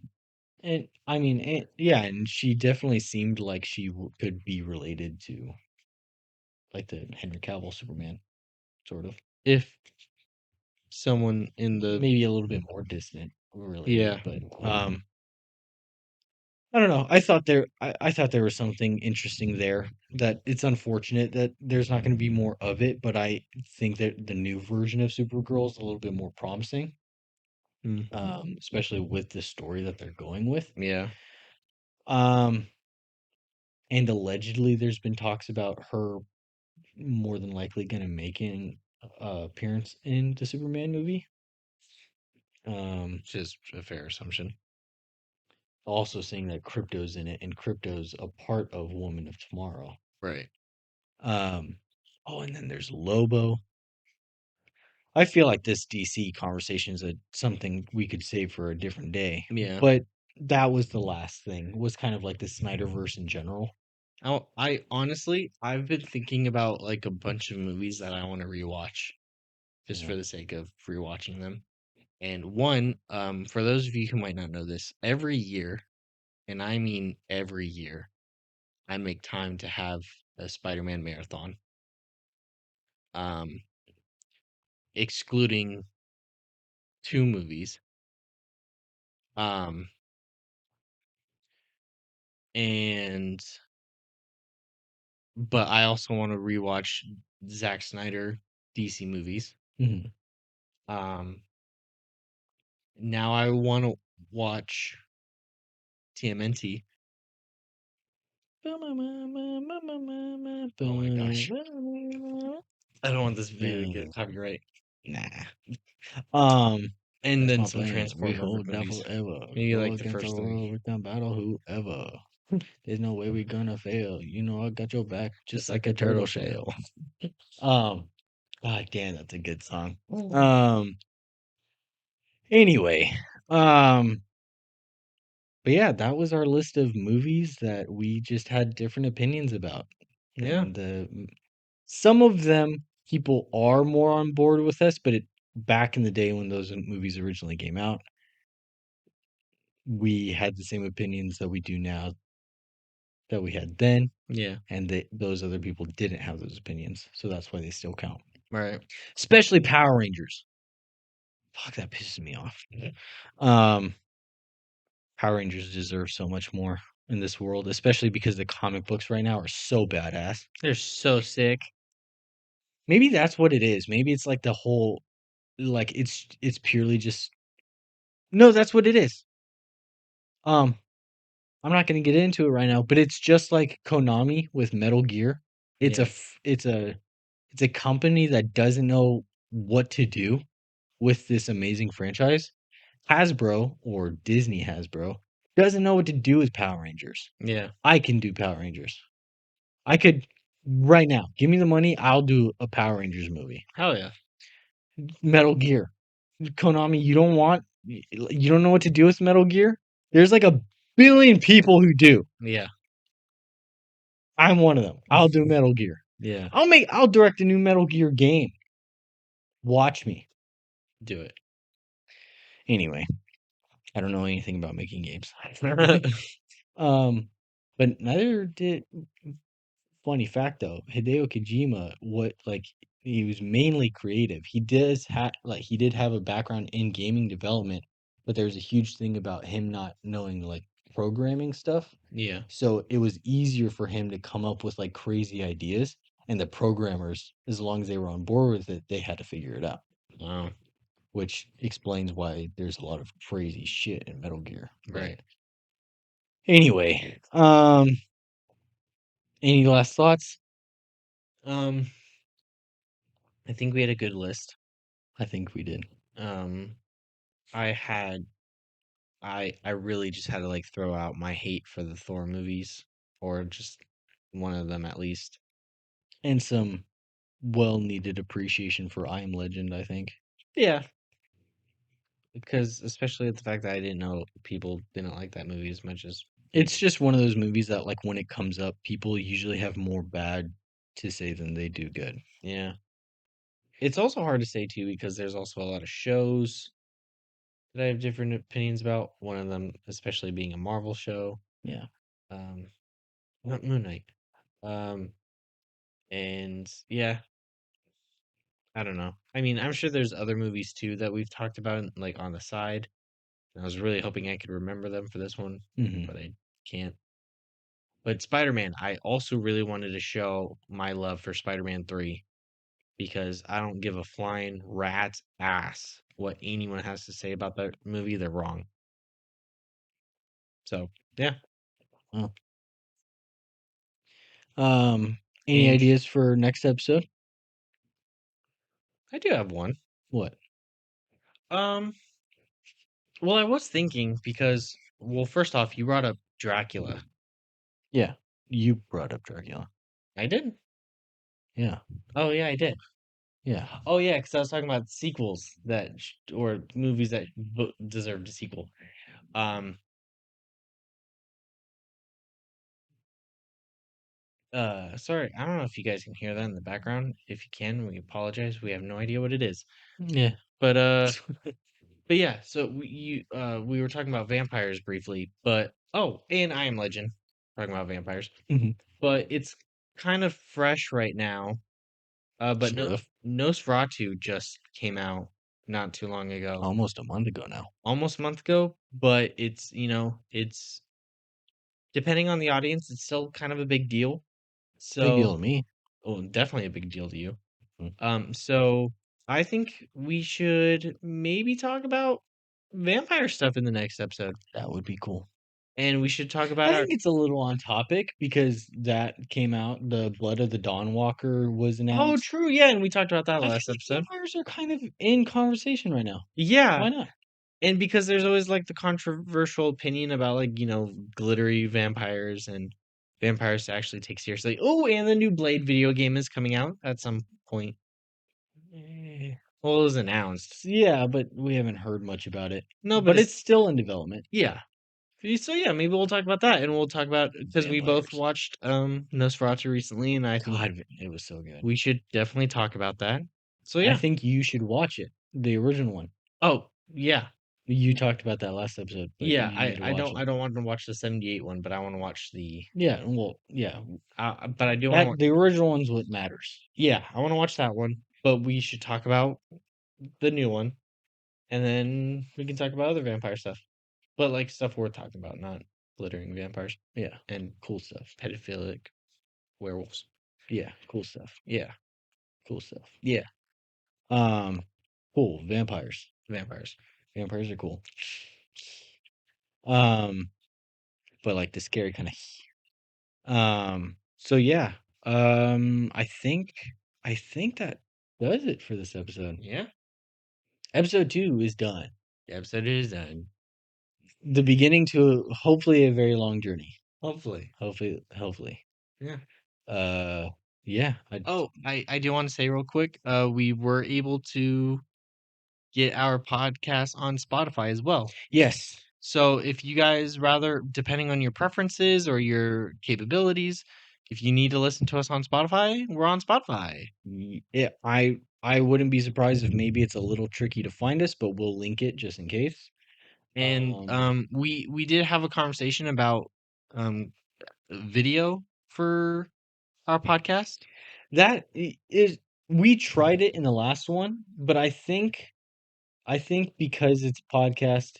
And I mean, yeah, and she definitely seemed like she could be related to like the Henry Cavill Superman, sort of. If someone in the Maybe a little bit more distant yeah. related, but I don't know. I thought there was something interesting there. That it's unfortunate that there's not going to be more of it, but I think that the new version of Supergirl is a little bit more promising, Mm, especially with the story that they're going with. yeah. Um, and allegedly, there's been talks about her more than likely going to make an appearance in the Superman movie. Um, Which is a fair assumption. also saying that Crypto's in it, and Crypto's a part of Woman of Tomorrow. Right. Um, oh, and then there's Lobo. I feel like this DC conversation is something we could save for a different day. Yeah. But that was the last thing. Was kind of like the Snyderverse in general. I honestly, I've been thinking about like a bunch of movies that I want to rewatch just Yeah. for the sake of rewatching them. And one, for those of you who might not know this, every year, and I mean every year, I make time to have a Spider-Man marathon. Um, excluding two movies. Um, and but I also want to rewatch Zack Snyder DC movies. Mhm. Um, now I want to watch TMNT. Oh my gosh. I don't want this video to get copyright. Nah. Um, And that's then my some plan. We Transformer hold down movies. forever. Maybe Go like the against the first three. world. We can battle whoever. There's no way we're gonna fail. I got your back just Just like like a a turtle turtle shell. shell. Um, God damn, that's a good song. Anyway, um, but yeah, that was our list of movies that we just had different opinions about. Yeah. And some of them people are more on board with us, but back in the day when those movies originally came out, we had the same opinions that we do now that we had then, Yeah. and that those other people didn't have those opinions, so that's why they still count. Right. Especially Power Rangers. Fuck, that pisses me off. Um, Power Rangers deserve so much more in this world, especially because the comic books right now are so badass. They're so sick. Maybe that's what it is. Maybe it's like the whole like it's purely just no, that's what it is. Um, I'm not gonna get into it right now, but it's just like Konami with Metal Gear. It's a Yeah. f- it's a company that doesn't know what to do with this amazing franchise. Hasbro or Disney Hasbro doesn't know what to do with Power Rangers. Yeah. I can do Power Rangers. I could right now. Give me the money. I'll do a Power Rangers movie. Hell yeah. Metal Gear. Konami, you don't know what to do with Metal Gear? There's like a billion people who do. Yeah. I'm one of them. I'll do Metal Gear. Yeah. I'll direct a new Metal Gear game. Watch me. Do it. Anyway, I don't know anything about making games. Um, but neither did funny fact though, Hideo Kojima, what like he was mainly creative. He did have a background in gaming development, but there's a huge thing about him not knowing like programming stuff. Yeah. So it was easier for him to come up with like crazy ideas, and the programmers, as long as they were on board with it, they had to figure it out, Wow. which explains why there's a lot of crazy shit in Metal Gear. But Right. anyway, any last thoughts? Um, I think we had a good list. I think we did. Um, I had I really just had to like throw out my hate for the Thor movies, or just one of them at least. And some well needed appreciation for I Am Legend, I think. Yeah, because especially the fact that I didn't know people didn't like that movie as much as It's people. just one of those movies that like when it comes up, people usually have more bad to say than they do good. Yeah. It's also hard to say too because there's also a lot of shows that I have different opinions about. One of them, especially being a Marvel show, Yeah. um, not Moon Knight. Um, and yeah, I don't know. I mean, I'm sure there's other movies too that we've talked about like on the side. And I was really hoping I could remember them for this one, Hmm. but I can't. But Spider-Man, I also really wanted to show my love for Spider-Man 3 because I don't give a flying rat's ass what anyone has to say about that movie. They're wrong. So, yeah. Well, um, any And ideas for next episode? I do have one. What? Um, well, I was thinking because, well, first off, you brought up Dracula. Yeah. You brought up Dracula. I did. Yeah. Oh, yeah, I did. Yeah. Oh, yeah, because I was talking about sequels or movies that deserved a sequel. Um, sorry, I don't know if you guys can hear that in the background. If you can, we apologize. We have no idea what it is. Yeah. But but yeah, so we were talking about vampires briefly, but oh, and I Am Legend, talking about vampires. Mhm. But it's kind of fresh right now. But Sort no, of. Nosferatu just came out not too long ago, Almost a month ago now. almost a month ago. But it's it's depending on the audience, it's still kind of a big deal. Big deal So, to me. oh, definitely a big deal to you. Mm. So I think we should maybe talk about vampire stuff in the next episode, That would be cool. and we should talk about I our. think it's a little on topic because that came out. The Blood of the Dawn Walker was Oh, announced. true, yeah, and we talked about that I feel last like episode. vampires are kind of in conversation right now. Yeah, Why not? and because there's always like the controversial opinion about like glittery vampires and vampires to actually take seriously. Oh, and the new Blade video game is coming out at some point. Eh, Well, it was announced. yeah, but we haven't heard much about it. No, but But it's it's still in development. yeah. So yeah, maybe we'll talk about that, and we'll talk about because we both Vampires. watched Nosferatu recently, and I think God, it was so good. we should definitely talk about that. So I yeah. think you should watch it. The original one. Oh yeah. You talked about that last episode, but Yeah, you need to watch it. I don't want to watch the 78 one, but I want to watch the Yeah, well, yeah. but I do want to That the original one's what matters. yeah, I want to watch that one, but we should talk about the new one and then we can talk about other vampire stuff. But like stuff worth talking about, not glittering vampires Yeah, and cool stuff. pedophilic werewolves. Yeah, cool stuff. Yeah, Cool stuff. yeah, Um, cool. Vampires. vampires. Vampires are cool. Um, but like the scary kind of. So yeah. I think that does it for this episode. Yeah, Episode 2 is done. the episode is done. The beginning to hopefully a very long journey. Hopefully. Hopefully. Yeah. Uh, yeah. Oh, I do want to say real quick, we were able to get our podcast on Spotify as well. Yes. So if you guys rather, depending on your preferences or your capabilities, if you need to listen to us on Spotify, we're on Spotify. Yeah. I wouldn't be surprised if maybe it's a little tricky to find us, but we'll link it just in case. And we did have a conversation about um video for our podcast. That is we tried it in the last one, but I think because it's podcast,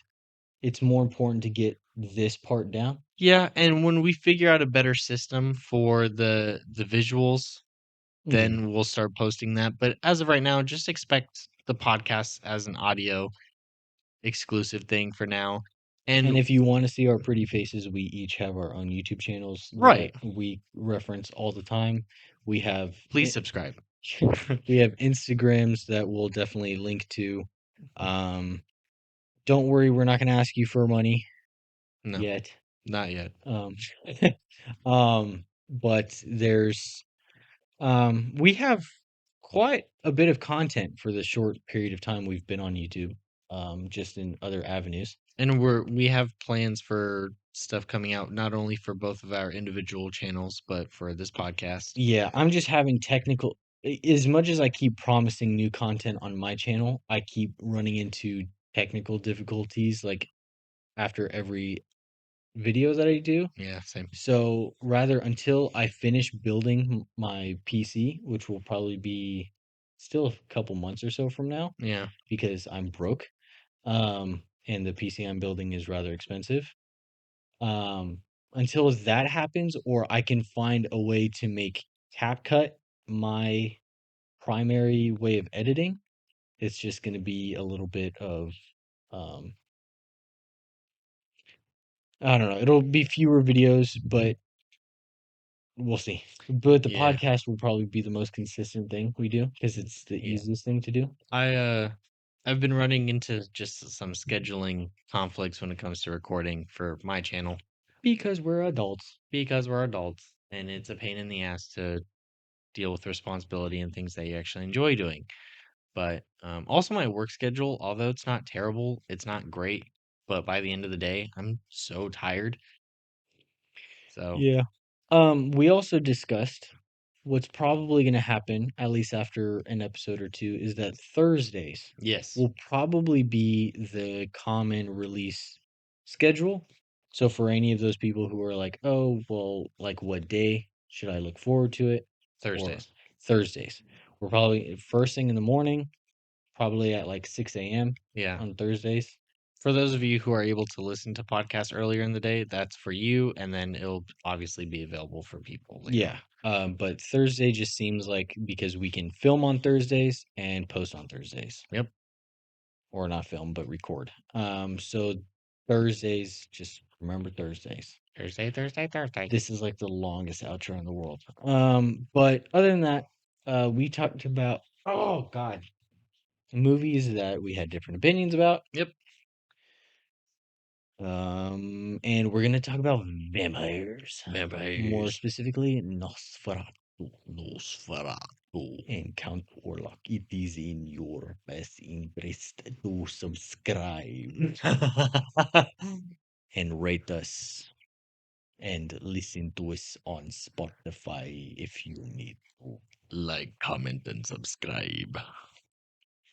it's more important to get this part down. Yeah, and when we figure out a better system for the visuals, Mhm. then we'll start posting that. But as of right now, just expect the podcast as an audio exclusive thing for now. And And if you want to see our pretty faces, we each have our own YouTube channels that right, we reference all the time. We have please subscribe. we have Instagrams that we'll definitely link to. Um, don't worry, we're not going to ask you for money No, yet. not yet. Um, but we have quite a bit of content for the short period of time we've been on YouTube, just in other avenues. And we have plans for stuff coming out not only for both of our individual channels, but for this podcast. Yeah, I'm just having as much as I keep promising new content on my channel, I keep running into technical difficulties like after every video that I do. Yeah, same. So rather until I finish building my PC, which will probably be still a couple months or so from now, Yeah. because I'm broke, and the PC I'm building is rather expensive. Um, until that happens, or I can find a way to make CapCut my primary way of editing, it's just going to be a little bit of, um, I don't know. It'll be fewer videos, but we'll see. But the Yeah. podcast will probably be the most consistent thing we do because it's the Yeah. easiest thing to do. I've been running into just some scheduling conflicts when it comes to recording for my channel Because we're adults. because we're adults and it's a pain in the ass to deal with responsibility and things that you actually enjoy doing. But also my work schedule, although it's not terrible, it's not great. But by the end of the day, I'm so tired. So Yeah. We also discussed what's probably going to happen, at least after an episode or two, is that Thursdays yes, will probably be the common release schedule. So for any of those people who are like, oh, well, like what day should I look forward to it? Or Thursdays. Thursdays. We're probably first thing in the morning, probably at like 6 a.m. Yeah. on Thursdays. For those of you who are able to listen to podcasts earlier in the day, that's for you, and then it'll obviously be available for people later Yeah. on. But Thursday just seems like because we can film on Thursdays and post on Thursdays. Yep. Or not film, but record. So Thursdays, just remember Thursdays. Thursday, Thursday, Thursday. This is like the longest outro in the world. But other than that, we talked about, oh God, movies that we had different opinions about. Yep. And we're gonna talk about vampires. More Vampires. specifically, Nosferatu Nosferatu. and Count Orlok. It is in your best interest to subscribe and rate us and listen to us on Spotify if you need to. Like, comment, and subscribe.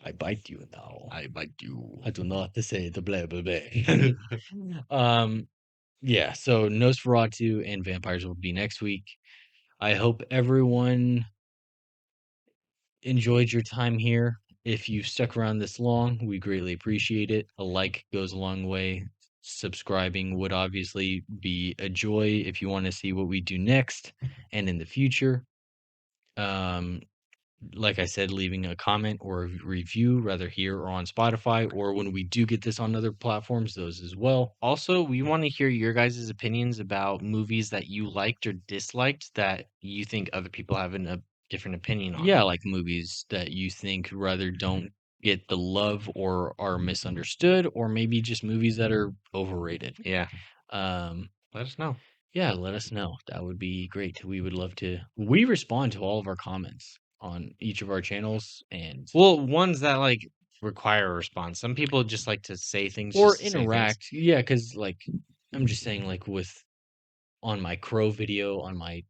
I bite you now. I bite you. I do not say the blah blah blah. Yeah, so Nosferatu and vampires will be next week. I hope everyone enjoyed your time here. If you stuck around this long, we greatly appreciate it. A like goes a long way. Subscribing would obviously be a joy if you want to see what we do next and in the future. Um, like I said, leaving a comment or a review, rather here or on Spotify, or when we do get this on other platforms, those as well. Also, we want to hear your guys' opinions about movies that you liked or disliked that you think other people have a different opinion on. Yeah, like movies that you think rather don't get the love or are misunderstood, or maybe just movies that are overrated. Yeah. Um, Let us know. yeah, let us know. That would be great. We would love to. We respond to all of our comments on each of our channels and Well, ones that like require a response. Some people just like to say things or just to say things. interact. Yeah, because like I'm just saying, like with on my Crow video, on my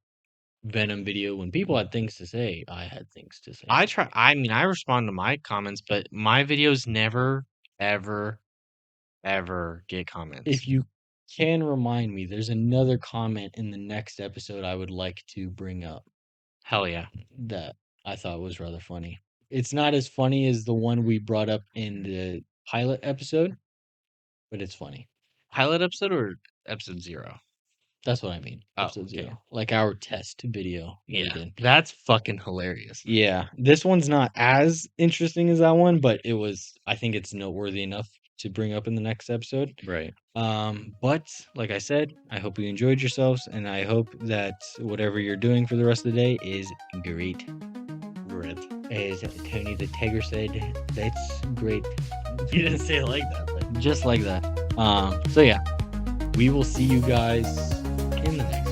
Venom video, when people had things to say, I had things to say. I mean, I respond to my comments, but my videos never, ever, ever get comments. If you can remind me, there's another comment in the next episode I would like to bring up Hell yeah. that I thought was rather funny. It's not as funny as the one we brought up in the pilot episode, but it's funny. Pilot episode or episode 0? That's what I mean. Oh, Episode okay. 0. Like our test video that we Yeah. did. That's fucking hilarious. Yeah. This one's not as interesting as that one, but I think it's noteworthy enough to bring up in the next episode. Right. But like I said, I hope you enjoyed yourselves, and I hope that whatever you're doing for the rest of the day is great. Great. As Tony the Tiger said, that's great. You didn't say it like that, but Just like that. So yeah, we will see you guys in the next